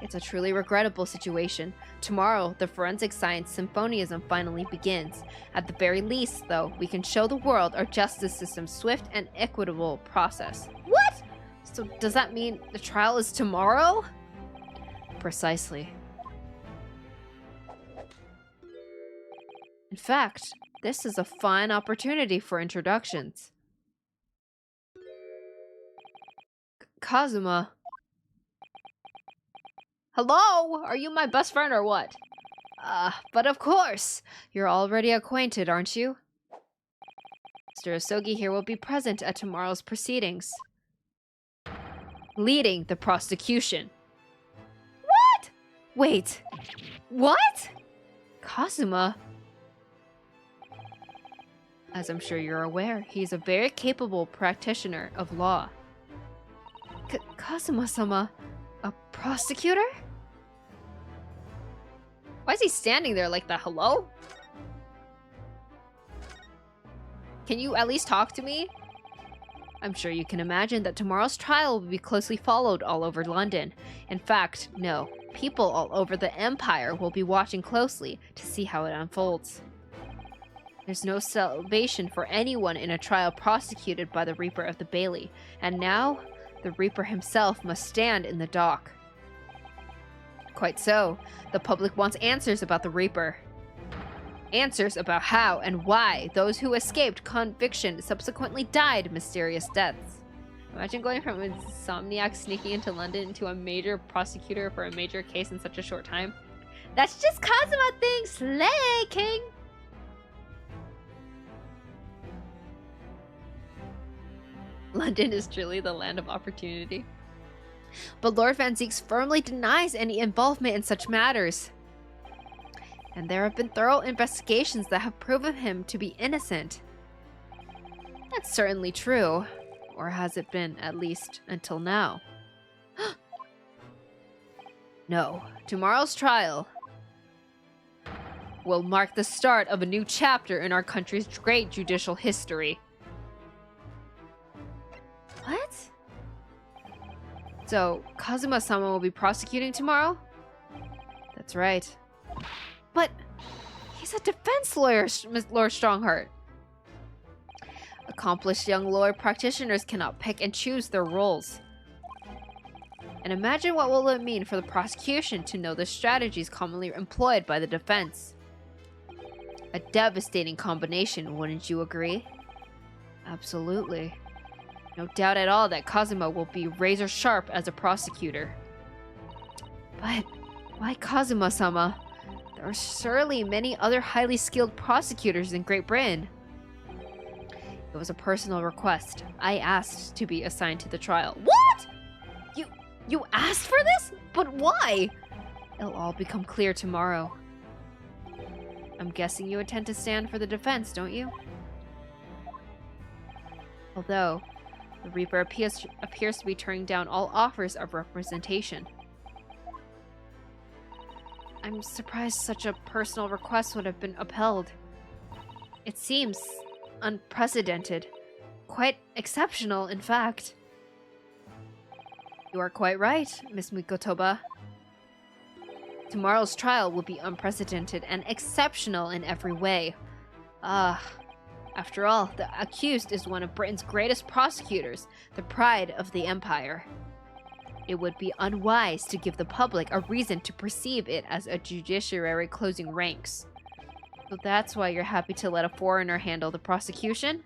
It's a truly regrettable situation. Tomorrow, the forensic science symphoniism finally begins. At the very least, though, we can show the world our justice system's swift and equitable process. What? So does that mean the trial is tomorrow? Precisely. In fact, this is a fine opportunity for introductions. Kazuma. Hello? Are you my best friend or what? But of course. You're already acquainted, aren't you? Mr. Asogi here will be present at tomorrow's proceedings. Leading the prosecution. What? Wait. What? Kazuma? As I'm sure you're aware, he's a very capable practitioner of law. Kazuma-sama, a prosecutor? Why is he standing there like that? Hello? Can you at least talk to me? I'm sure you can imagine that tomorrow's trial will be closely followed all over London. In fact, no, people all over the Empire will be watching closely to see how it unfolds. There's no salvation for anyone in a trial prosecuted by the Reaper of the Bailey, and now, the Reaper himself must stand in the dock. Quite so. The public wants answers about the Reaper. Answers about how and why those who escaped conviction subsequently died mysterious deaths. Imagine going from an insomniac sneaking into London to a major prosecutor for a major case in such a short time. That's just Kazuma thing, slay king! London is truly the land of opportunity. But Lord Van Zieks firmly denies any involvement in such matters. And there have been thorough investigations that have proven him to be innocent. That's certainly true. Or has it been, at least, until now? No. Tomorrow's trial will mark the start of a new chapter in our country's great judicial history. What? So, Kazuma-sama will be prosecuting tomorrow? That's right. But he's a defense lawyer, Lord Strongheart. Accomplished young lawyer practitioners cannot pick and choose their roles. And imagine what will it mean for the prosecution to know the strategies commonly employed by the defense. A devastating combination, wouldn't you agree? Absolutely. No doubt at all that Kazuma will be razor sharp as a prosecutor. But why Kazuma-sama? There are surely many other highly skilled prosecutors in Great Britain. It was a personal request. I asked to be assigned to the trial. What? You asked for this? But why? It'll all become clear tomorrow. I'm guessing you intend to stand for the defense, don't you? Although, the Reaper appears to be turning down all offers of representation. I'm surprised such a personal request would have been upheld. It seems unprecedented. Quite exceptional, in fact. You are quite right, Miss Mikotoba. Tomorrow's trial will be unprecedented and exceptional in every way. After all, the accused is one of Britain's greatest prosecutors, the pride of the Empire. It would be unwise to give the public a reason to perceive it as a judiciary closing ranks. So that's why you're happy to let a foreigner handle the prosecution?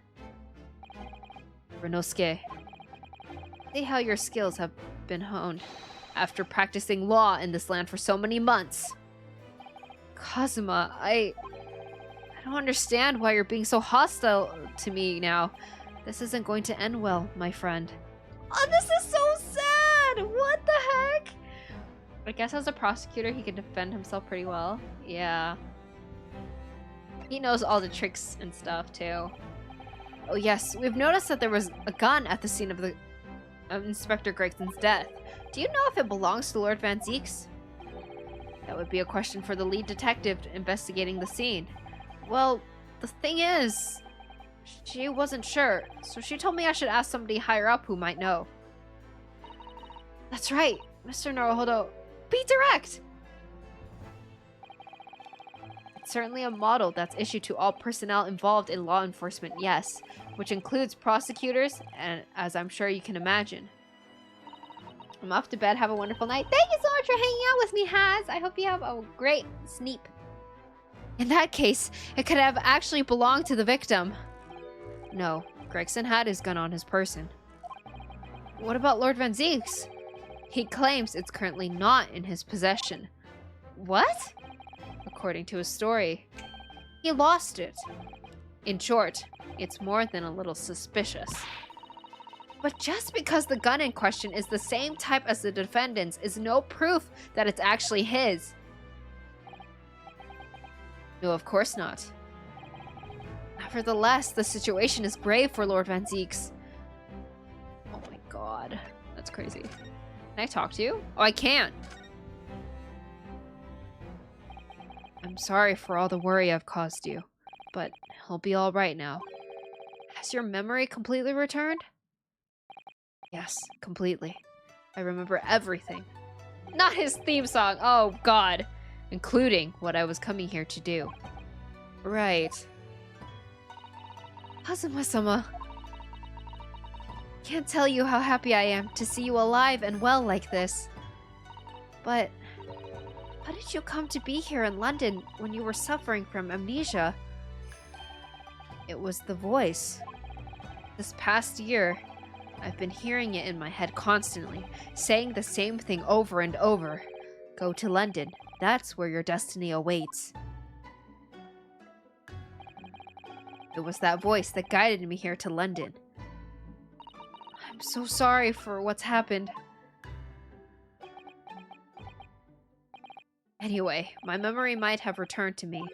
Renosuke, see how your skills have been honed after practicing law in this land for so many months. Kazuma, I don't understand why you're being so hostile to me now. This isn't going to end well, my friend. Oh, this is so sad! What the heck? I guess as a prosecutor, he can defend himself pretty well. Yeah. He knows all the tricks and stuff, too. Oh yes, we've noticed that there was a gun at the scene of Inspector Gregson's death. Do you know if it belongs to Lord Van Zieks? That would be a question for the lead detective investigating the scene. Well, the thing is, she wasn't sure, so she told me I should ask somebody higher up who might know. That's right, Mr. Naruhodo. Be direct! It's certainly a model that's issued to all personnel involved in law enforcement, yes, which includes prosecutors, and as I'm sure you can imagine. I'm off to bed. Have a wonderful night. Thank you so much for hanging out with me, Haz. I hope you have a great sleep. In that case, it could have actually belonged to the victim. No, Gregson had his gun on his person. What about Lord Van Zieks? He claims it's currently not in his possession. What? According to his story, he lost it. In short, it's more than a little suspicious. But just because the gun in question is the same type as the defendant's is no proof that it's actually his. No, of course not. Nevertheless, the situation is grave for Lord Van Zieks. Oh my god. That's crazy. Can I talk to you? Oh, I can't. I'm sorry for all the worry I've caused you, but he'll be alright now. Has your memory completely returned? Yes, completely. I remember everything. Not his theme song, oh god. Including what I was coming here to do. Right. Kazuma-sama. Can't tell you how happy I am to see you alive and well like this. But how did you come to be here in London when you were suffering from amnesia? It was the voice. This past year, I've been hearing it in my head constantly, saying the same thing over and over. Go to London. That's where your destiny awaits. It was that voice that guided me here to London. I'm so sorry for what's happened. Anyway, my memory might have returned to me,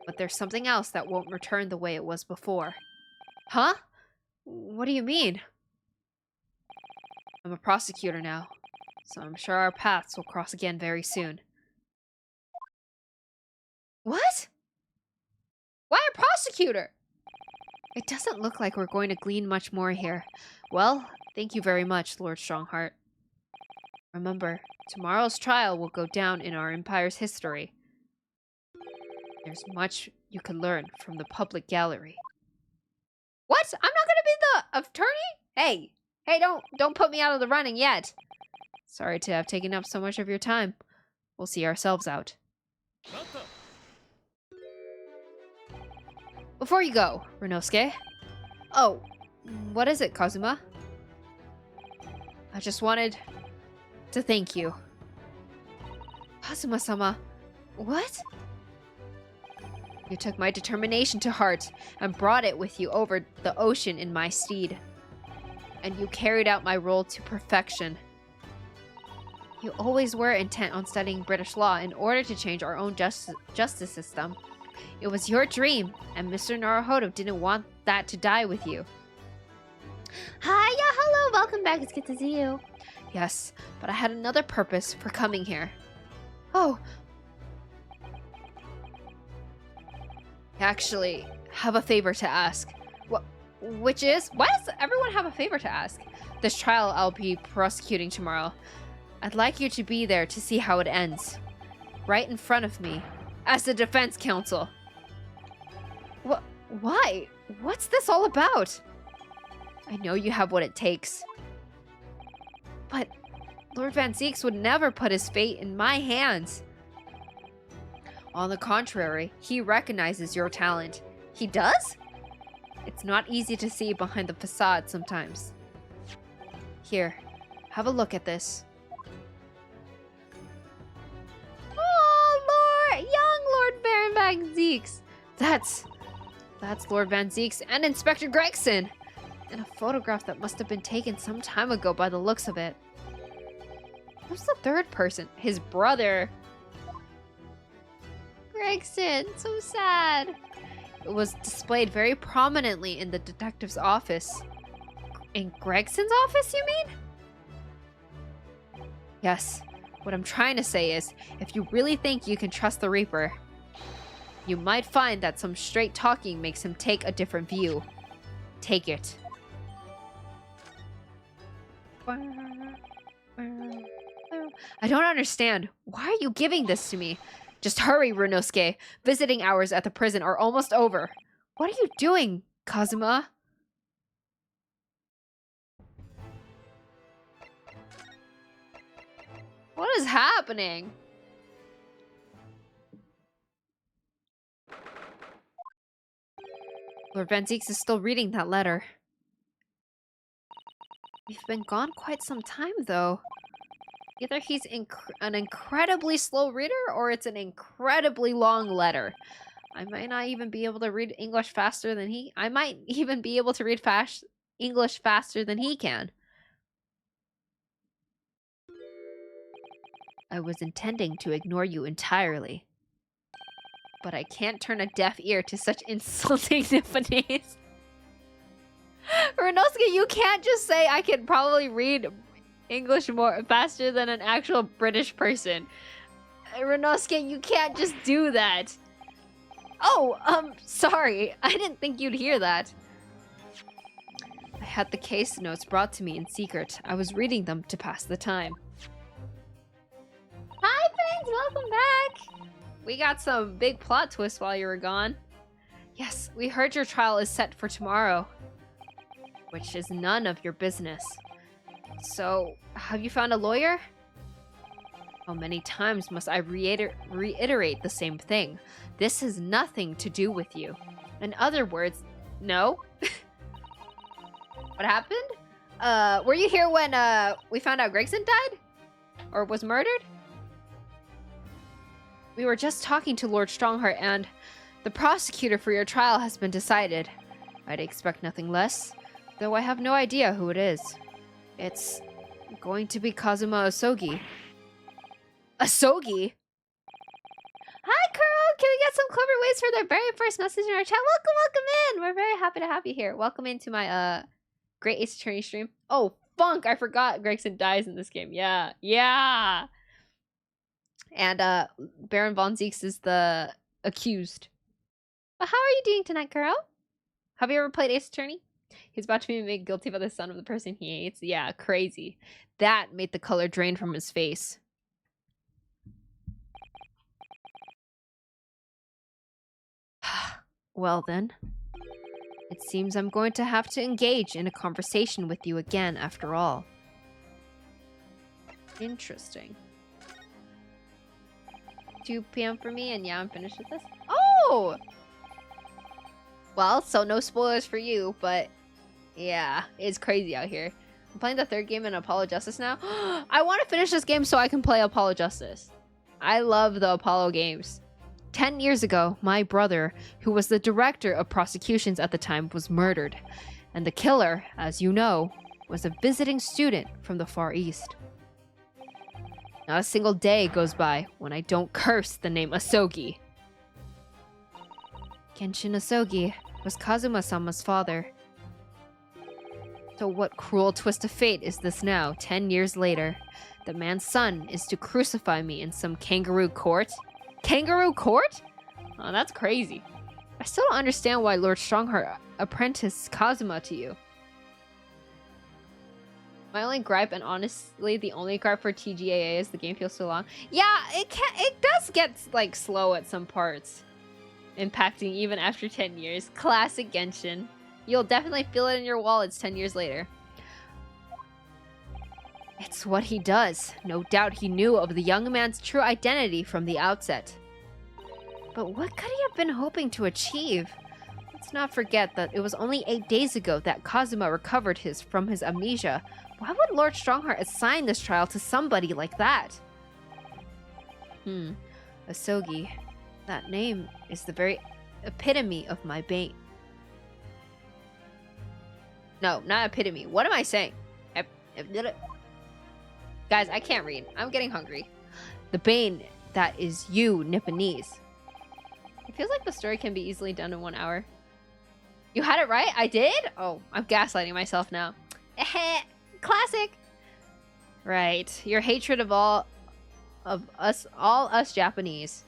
but there's something else that won't return the way it was before. Huh? What do you mean? I'm a prosecutor now, so I'm sure our paths will cross again very soon. What? Why a prosecutor? It doesn't look like we're going to glean much more here. Well, thank you very much, Lord Strongheart. Remember, tomorrow's trial will go down in our empire's history. There's much you can learn from the public gallery. What? I'm not gonna be the attorney? Hey, don't put me out of the running yet. Sorry to have taken up so much of your time. We'll see ourselves out. Before you go, Rinosuke. Oh, what is it, Kazuma? I just wanted to thank you. Kazuma-sama, what? You took my determination to heart and brought it with you over the ocean in my steed. And you carried out my role to perfection. You always were intent on studying British law in order to change our own justice system. It was your dream, and Mr. Naruhodo didn't want that to die with you. Hiya, hello, welcome back, it's good to see you. Yes, but I had another purpose for coming here. Oh. I actually have a favor to ask. Which is, why does everyone have a favor to ask? This trial I'll be prosecuting tomorrow. I'd like you to be there to see how it ends. Right in front of me, as the defense counsel. Why? What's this all about? I know you have what it takes. But Lord Van Zieks would never put his fate in my hands. On the contrary, he recognizes your talent. He does? It's not easy to see behind the facade sometimes. Here, have a look at this. Oh, young Lord Baron Van Zieks. That's Lord Van Zieks and Inspector Gregson. And a photograph that must have been taken some time ago by the looks of it. Who's the third person? His brother. Gregson, so sad. was displayed very prominently in the detective's office. In Gregson's office, you mean? Yes. What I'm trying to say is, if you really think you can trust the Reaper, you might find that some straight talking makes him take a different view. Take it. I don't understand. Why are you giving this to me? Just hurry, Runosuke. Visiting hours at the prison are almost over. What are you doing, Kazuma? What is happening? Lord Van Zieks is still reading that letter. We've been gone quite some time, though. Either he's an incredibly slow reader, or it's an incredibly long letter. I might not even be able to read English faster than he... I might even be able to read English faster than he can. I was intending to ignore you entirely. But I can't turn a deaf ear to such insulting Nipponese. Runosuke, you can't just say I can probably read English more faster than an actual British person. Runosuke, you can't just do that. Oh, sorry. I didn't think you'd hear that. I had the case notes brought to me in secret. I was reading them to pass the time. Hi, friends! Welcome back! We got some big plot twists while you were gone. Yes, we heard your trial is set for tomorrow. Which is none of your business. So, have you found a lawyer? How many times must I reiterate the same thing? This has nothing to do with you. In other words, no. What happened? Were you here when we found out Gregson died? Or was murdered? We were just talking to Lord Strongheart, and the prosecutor for your trial has been decided. I'd expect nothing less, though I have no idea who it is. It's going to be Kazuma Asogi. Asogi? Hi, Kuro! Can we get some clever ways for their very first message in our chat? Welcome in! We're very happy to have you here. Welcome into my, Great Ace Attorney stream. Oh, funk! I forgot Gregson dies in this game. Yeah. Yeah! And, Baron Von Zieks is the accused. But how are you doing tonight, Kuro? Have you ever played Ace Attorney? He's about to be made guilty by the son of the person he hates. Yeah, crazy. That made the color drain from his face. Well then. It seems I'm going to have to engage in a conversation with you again after all. Interesting. 2 p.m. for me, and yeah, I'm finished with this. Oh! Well, so no spoilers for you, but yeah, it's crazy out here. I'm playing the 3rd game in Apollo Justice now. I want to finish this game so I can play Apollo Justice. I love the Apollo games. 10 years ago, my brother, who was the director of prosecutions at the time, was murdered. And the killer, as you know, was a visiting student from the Far East. Not a single day goes by when I don't curse the name Asogi. Kenshin Asogi was Kazuma-sama's father. So what cruel twist of fate is this now, 10 years later? The man's son is to crucify me in some kangaroo court? Kangaroo court? Oh, that's crazy. I still don't understand why Lord Strongheart apprenticed Kazuma to you. My only gripe, and honestly the only gripe for TGAA, is the game feels so long. Yeah, it does get like slow at some parts. Impacting even after 10 years. Classic Genshin. You'll definitely feel it in your wallets 10 years later. It's what he does. No doubt he knew of the young man's true identity from the outset. But what could he have been hoping to achieve? Let's not forget that it was only 8 days ago that Kazuma recovered from his amnesia. Why would Lord Strongheart assign this trial to somebody like that? Asogi. That name is the very epitome of my bane. No, not epitome. What am I saying? Guys, I can't read. I'm getting hungry. The bane that is you, Nipponese. It feels like the story can be easily done in 1 hour. You had it right? I did? Oh, I'm gaslighting myself now. Classic. Right. Your hatred of all us Japanese.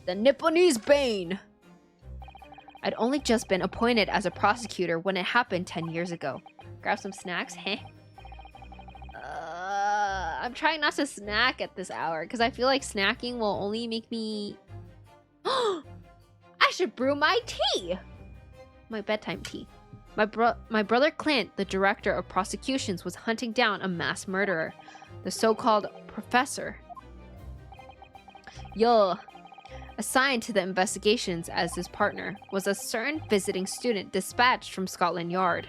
The Nipponese Bane. I'd only just been appointed as a prosecutor when it happened 10 years ago. Grab some snacks? Heh. I'm trying not to snack at this hour because I feel like snacking will only make me... I should brew my tea! My bedtime tea. My brother Clint, the director of prosecutions, was hunting down a mass murderer. The so-called professor. Yo. Assigned to the investigations as his partner was a certain visiting student dispatched from Scotland Yard.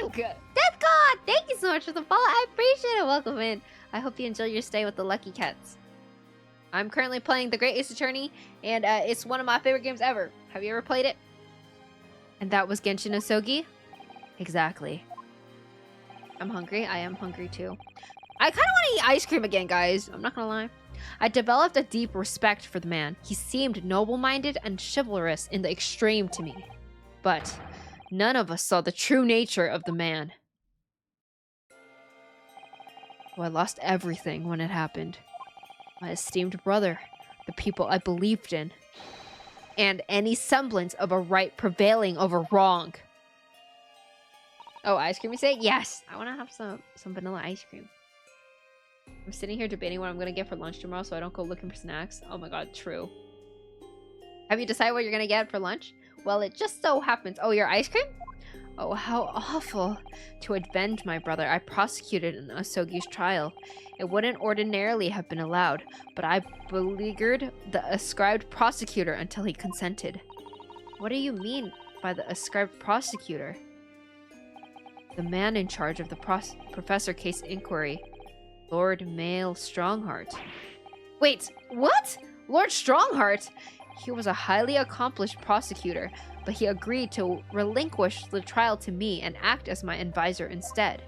Fuck! Death God! Thank you so much for the follow. I appreciate it. Welcome in. I hope you enjoy your stay with the Lucky Cats. I'm currently playing The Great Ace Attorney, and it's one of my favorite games ever. Have you ever played it? And that was Genshin Asogi? Exactly. I'm hungry. I am hungry too. I kind of want to eat ice cream again, guys. I'm not gonna lie. I developed a deep respect for the man. He seemed noble-minded and chivalrous in the extreme to me. But none of us saw the true nature of the man. So I lost everything when it happened. My esteemed brother, the people I believed in, and any semblance of a right prevailing over wrong. Oh, ice cream you say? Yes! I want to have some vanilla ice cream. I'm sitting here debating what I'm going to get for lunch tomorrow so I don't go looking for snacks. Oh my god, true. Have you decided what you're going to get for lunch? Well, it just so happens... Oh, your ice cream? Oh, how awful. To avenge my brother, I prosecuted in Asogi's trial. It wouldn't ordinarily have been allowed, but I beleaguered the ascribed prosecutor until he consented. What do you mean by the ascribed prosecutor? The man in charge of the professor case inquiry. Lord Mail Strongheart. Wait, what? Lord Strongheart? He was a highly accomplished prosecutor, but he agreed to relinquish the trial to me and act as my advisor instead.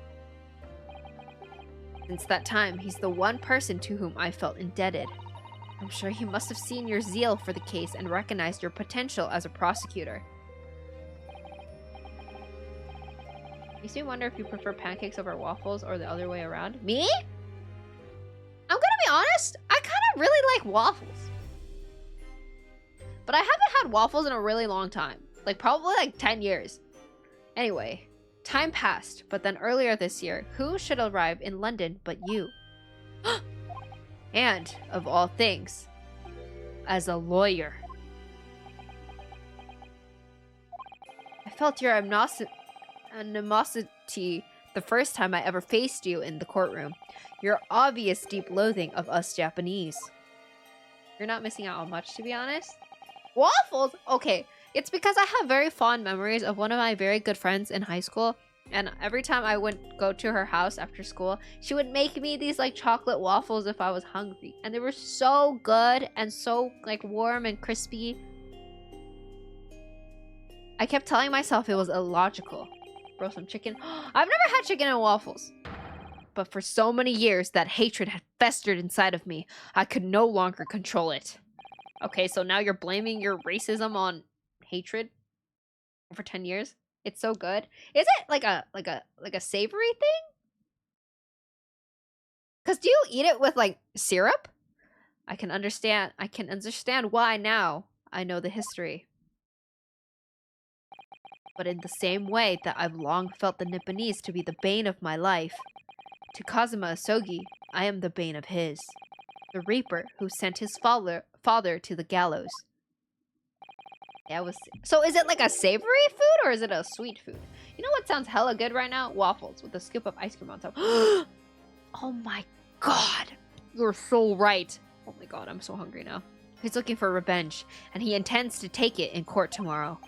Since that time, he's the one person to whom I felt indebted. I'm sure he must have seen your zeal for the case and recognized your potential as a prosecutor. Makes me wonder if you prefer pancakes over waffles or the other way around. Me? I'm gonna be honest, I kind of really like waffles. But I haven't had waffles in a really long time. Like, probably like 10 years. Anyway, time passed, but then earlier this year, who should arrive in London but you? And, of all things, as a lawyer. I felt your animosity the first time I ever faced you in the courtroom. Your obvious deep loathing of us Japanese. You're not missing out on much, to be honest. Waffles? Okay, it's because I have very fond memories of one of my very good friends in high school. And every time I would go to her house after school, she would make me these like chocolate waffles if I was hungry. And they were so good and so like warm and crispy. I kept telling myself it was illogical. Bro, some chicken. I've never had chicken and waffles. But for so many years, that hatred had festered inside of me. I could no longer control it. Okay, so now you're blaming your racism on hatred for 10 years? It's so good. Is it like a savory thing? Cause do you eat it with like syrup? I can understand why now. I know the history. But in the same way that I've long felt the Nipponese to be the bane of my life, to Kazuma Asogi, I am the bane of his. The Reaper who sent his father to the gallows. Yeah, so is it like a savory food or is it a sweet food? You know what sounds hella good right now? Waffles with a scoop of ice cream on top. Oh my god. You're so right. Oh my god, I'm so hungry now. He's looking for revenge, and he intends to take it in court tomorrow.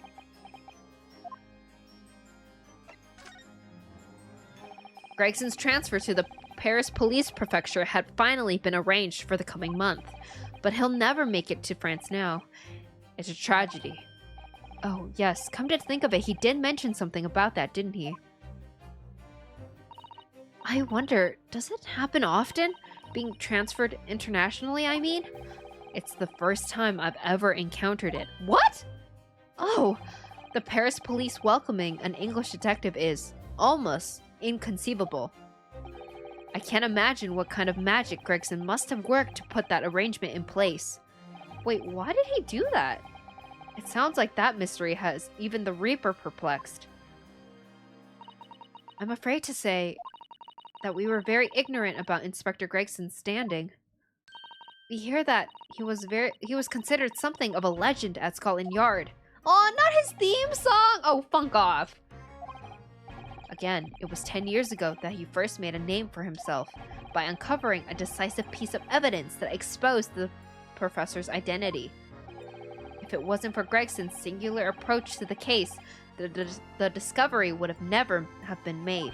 Gregson's transfer to the Paris police prefecture had finally been arranged for the coming month, but he'll never make it to France now. It's a tragedy. Oh, yes, come to think of it, he did mention something about that, didn't he? I wonder, does it happen often? Being transferred internationally, I mean? It's the first time I've ever encountered it. What? Oh, the Paris police welcoming an English detective is almost inconceivable. I can't imagine what kind of magic Gregson must have worked to put that arrangement in place. Wait, why did he do that? It sounds like that mystery has even the Reaper perplexed. I'm afraid to say that we were very ignorant about Inspector Gregson's standing. We hear that he was considered something of a legend at Scotland Yard. Oh, not his theme song! Oh, funk off! Again, it was 10 years ago that he first made a name for himself by uncovering a decisive piece of evidence that exposed the professor's identity. If it wasn't for Gregson's singular approach to the case, the discovery would have never have been made.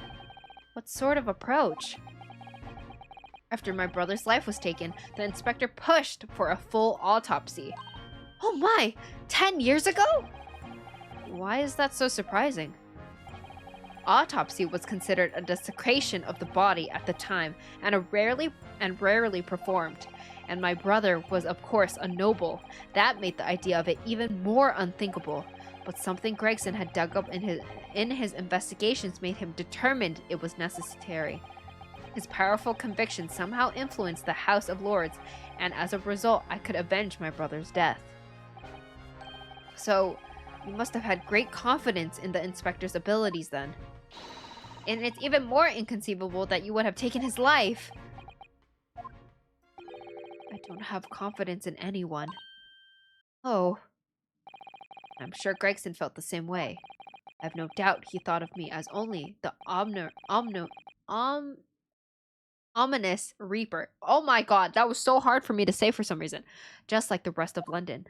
What sort of approach? After my brother's life was taken, the inspector pushed for a full autopsy. Oh my! 10 years ago? Why is that so surprising? Autopsy was considered a desecration of the body at the time and rarely performed. And my brother was of course a noble. That made the idea of it even more unthinkable. But something Gregson had dug up in his investigations made him determined it was necessary. His powerful conviction somehow influenced the House of Lords, and as a result, I could avenge my brother's death. So, you must have had great confidence in the inspector's abilities then. And it's even more inconceivable that you would have taken his life. I don't have confidence in anyone. Oh. I'm sure Gregson felt the same way. I have no doubt he thought of me as only the ominous Reaper. Oh my god, that was so hard for me to say for some reason. Just like the rest of London.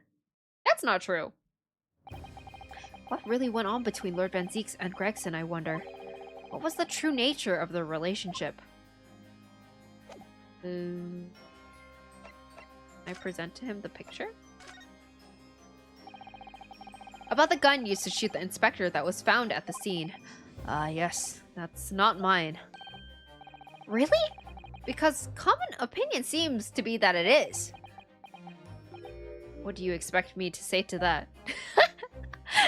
That's not true. What really went on between Lord Van Zieks and Gregson, I wonder? What was the true nature of their relationship? I present to him the picture? About the gun used to shoot the inspector that was found at the scene. Yes, that's not mine. Really? Because common opinion seems to be that it is. What do you expect me to say to that?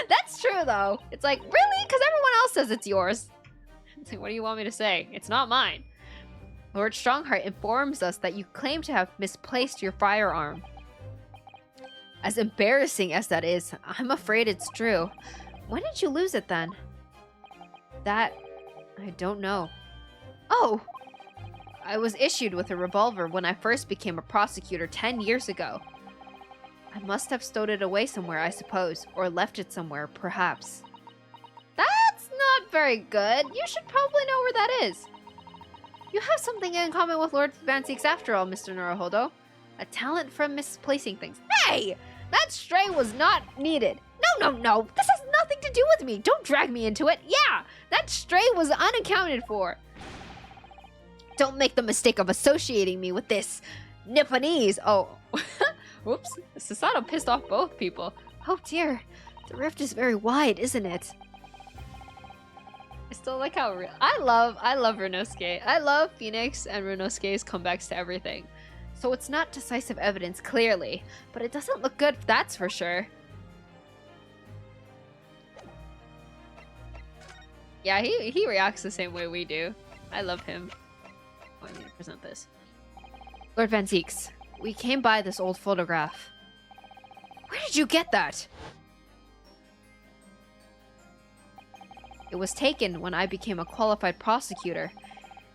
That's true, though. It's like, really? Because everyone else says it's yours. It's like, what do you want me to say? It's not mine. Lord Strongheart informs us that you claim to have misplaced your firearm. As embarrassing as that is, I'm afraid it's true. When did you lose it then? That... I don't know. Oh! I was issued with a revolver when I first became a prosecutor 10 years ago. I must have stowed it away somewhere, I suppose, or left it somewhere, perhaps. That's not very good. You should probably know where that is. You have something in common with Lord Van Zieks after all, Mr. Naruhodo. A talent for misplacing things. Hey! That stray was not needed. No. This has nothing to do with me. Don't drag me into it. Yeah, that stray was unaccounted for. Don't make the mistake of associating me with this Nipponese. Oh, whoops. Sasato pissed off both people. Oh dear, the rift is very wide, isn't it? I still like how I love Renosuke. I love Phoenix and Renosuke's comebacks to everything. So it's not decisive evidence, clearly, but it doesn't look good, that's for sure. Yeah, he reacts the same way we do. I love him. Oh, I need to present this. Lord Van Zieks, we came by this old photograph. Where did you get that? It was taken when I became a qualified prosecutor.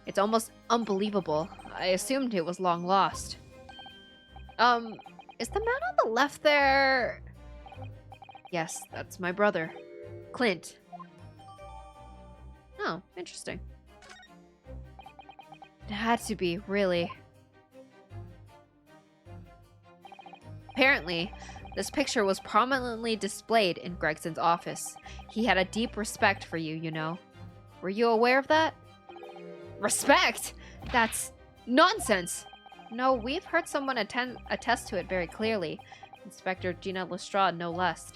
It's almost unbelievable. I assumed it was long lost. Is the man on the left there? Yes, that's my brother, Clint. Oh, interesting. It had to be, really. Apparently, this picture was prominently displayed in Gregson's office. He had a deep respect for you, you know. Were you aware of that? Respect? That's nonsense! No, we've heard someone attest to it very clearly. Inspector Gina Lestrade, no less.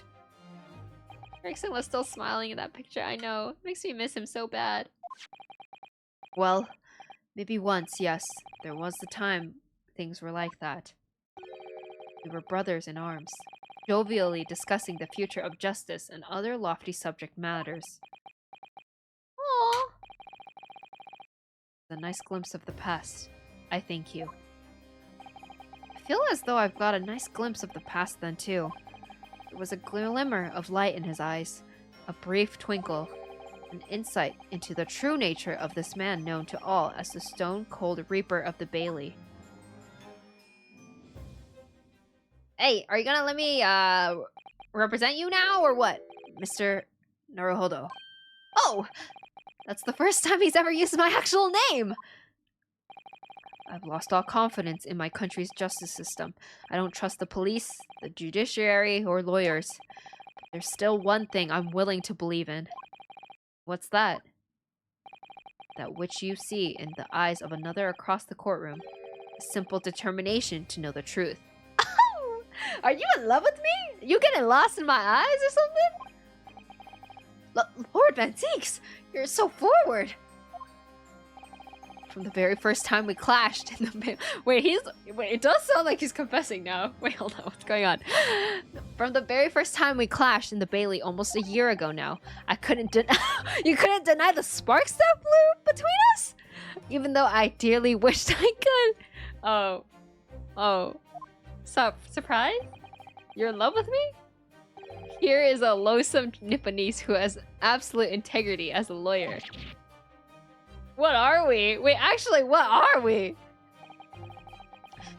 Gregson was still smiling in that picture, I know. It makes me miss him so bad. Well, maybe once, yes. There was the time things were like that. We were brothers in arms, jovially discussing the future of justice and other lofty subject matters. Aww. A nice glimpse of the past. I thank you. I feel as though I've got a nice glimpse of the past then too. There was a glimmer of light in his eyes, a brief twinkle, an insight into the true nature of this man known to all as the stone-cold Reaper of the Bailey. Hey, are you gonna let me, represent you now, or what, Mr. Naruhodo? Oh! That's the first time he's ever used my actual name! I've lost all confidence in my country's justice system. I don't trust the police, the judiciary, or lawyers. But there's still one thing I'm willing to believe in. What's that? That which you see in the eyes of another across the courtroom. A simple determination to know the truth. Oh! Are you in love with me? You getting lost in my eyes or something? Lord Van Zeeks, you're so forward. From the very first time we clashed in the wait, it does sound like he's confessing now. Wait, hold on, what's going on? From the very first time we clashed in the Bailey almost a year ago now, I couldn't you couldn't deny the sparks that flew between us? Even though I dearly wished I could. Oh. Surprise? You're in love with me? Here is a loathsome Nipponese who has absolute integrity as a lawyer. What are we? Wait, actually, what are we?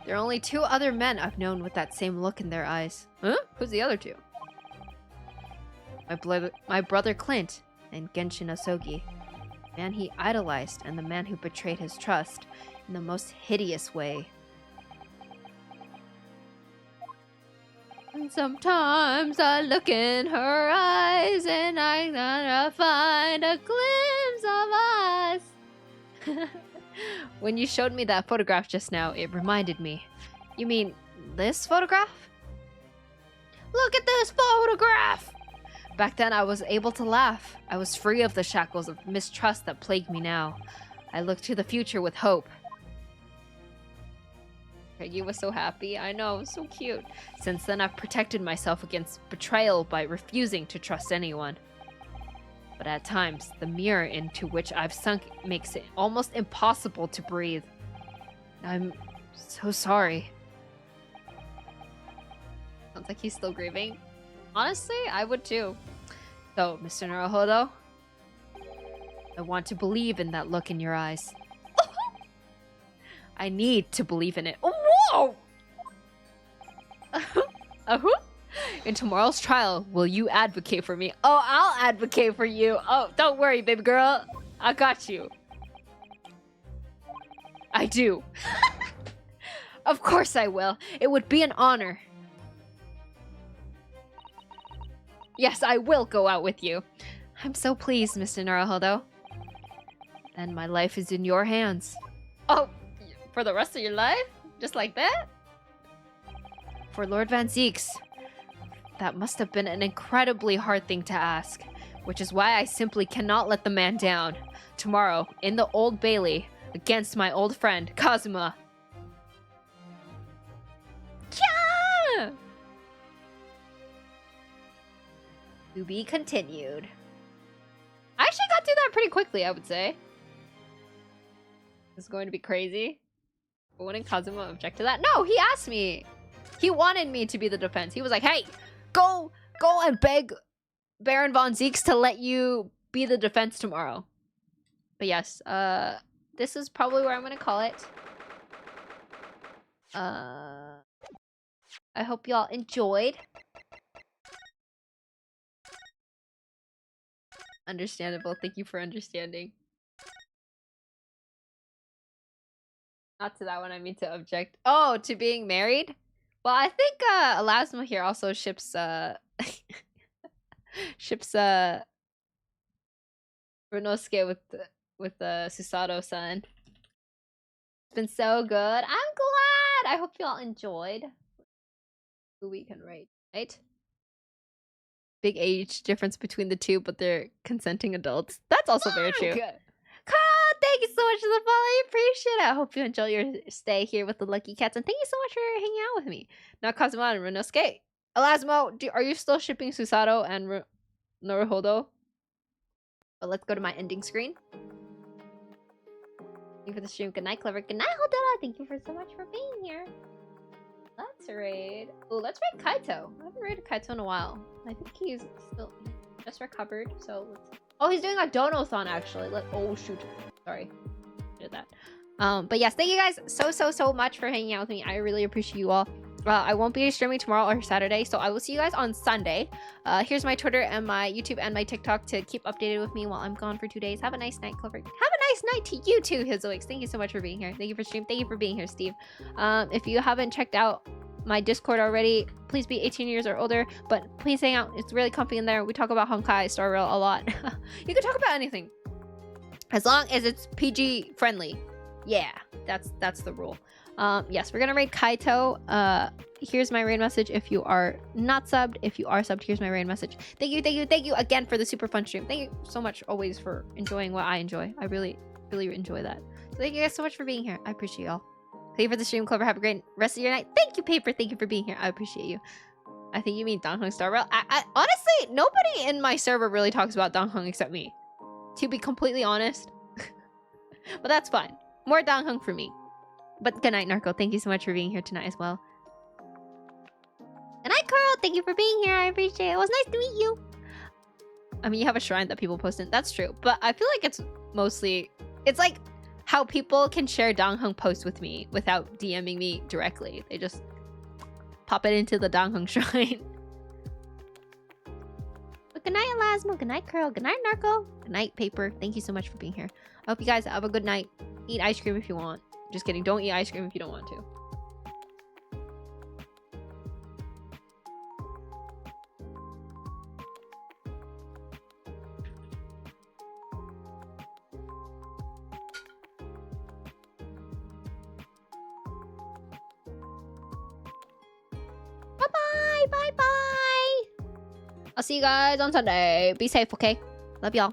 There are only two other men I've known with that same look in their eyes. Huh? Who's the other two? My brother Clint and Genshin Asogi. The man he idolized and the man who betrayed his trust in the most hideous way. And sometimes I look in her eyes and I gotta find a glimpse of us. When you showed me that photograph just now, it reminded me. You mean this photograph? Look at this photograph! Back then I was able to laugh. I was free of the shackles of mistrust that plague me now. I look to the future with hope. Peggy was so happy. I know, so cute. Since then I've protected myself against betrayal by refusing to trust anyone. But at times, the mirror into which I've sunk makes it almost impossible to breathe. I'm so sorry. Sounds like he's still grieving. Honestly, I would too. So, Mr. Naruhodo, I want to believe in that look in your eyes. I need to believe in it. Oh, whoa! In tomorrow's trial, will you advocate for me? Oh, I'll advocate for you. Oh, don't worry, baby girl. I got you. I do. Of course I will. It would be an honor. Yes, I will go out with you. I'm so pleased, Mr. Naruhodo. Then my life is in your hands. Oh, for the rest of your life? Just like that? For Lord Van Zeeks. That must have been an incredibly hard thing to ask, which is why I simply cannot let the man down. Tomorrow, in the Old Bailey, against my old friend, Kazuma. Yeah! To be continued. I actually got through that pretty quickly, I would say. This is going to be crazy. But wouldn't Kazuma object to that? No, he asked me. He wanted me to be the defense. He was like, hey, go and beg Baron Von Zeeks to let you be the defense tomorrow. But yes, this is probably where I'm gonna call it. I hope y'all enjoyed. Understandable. Thank you for understanding. Not to that one, I mean to object. Oh, to being married? Well, I think Elasma here also ships Runosuke with Susato-san. It's been so good. I'm glad. I hope y'all enjoyed. Who we can rate, right? Big age difference between the two, but they're consenting adults. That's also very true. Thank Thank you so much for the follow. I appreciate it. I hope you enjoy your stay here with the Lucky Cats. And thank you so much for hanging out with me. Now, Cosmo and Renosuke. Elasmo, are you still shipping Susato and Naruhodo? But let's go to my ending screen. Thank you for the stream. Good night, Clever. Good night, Hodora. Thank you for so much for being here. Let's raid. Oh, let's raid Kaito. I haven't raided Kaito in a while. I think he's still just recovered. So let's. Oh, he's doing a Dono-thon actually. Oh shoot. Sorry. Did that. But yes, thank you guys so much for hanging out with me. I really appreciate you all. I won't be streaming tomorrow or Saturday, so I will see you guys on Sunday. Here's my Twitter and my YouTube and my TikTok to keep updated with me while I'm gone for 2 days. Have a nice night, Clover. Have a nice night to you too, Hizoix. Thank you so much for being here. Thank you for stream. Thank you for being here, Steve. If you haven't checked out my Discord already, please be 18 years or older, but please hang out. It's really comfy in there. We talk about Honkai Star Rail a lot. You can talk about anything as long as it's PG friendly. Yeah, that's the rule. Yes, we're gonna raid Kaito. Here's my raid message if you are not subbed. If you are subbed, here's my raid message. Thank you again for the super fun stream. Thank you so much always for enjoying what I enjoy. I really enjoy that. So thank you guys so much for being here. I appreciate y'all. Thank you for the stream, Clover. Have a great rest of your night. Thank you, Paper. Thank you for being here. I appreciate you. I think you mean Donghung Star Rail. I honestly, nobody in my server really talks about Donghung except me. To be completely honest. But that's fine. More Donghung for me. But good night, Narco. Thank you so much for being here tonight as well. Good night, Carl. Thank you for being here. I appreciate it. It was nice to meet you. I mean, you have a shrine that people post in. That's true. But I feel like it's mostly... It's like how people can share Donghung posts with me without DMing me directly. They just pop it into the Donghung shrine. But good night, Elasmo. Good night, Carl. Good night, Narco. Good night, Paper. Thank you so much for being here. I hope you guys have a good night. Eat ice cream if you want. Just kidding. Don't eat ice cream if you don't want to. Bye-bye. Bye-bye. I'll see you guys on Sunday. Be safe, okay? Love y'all.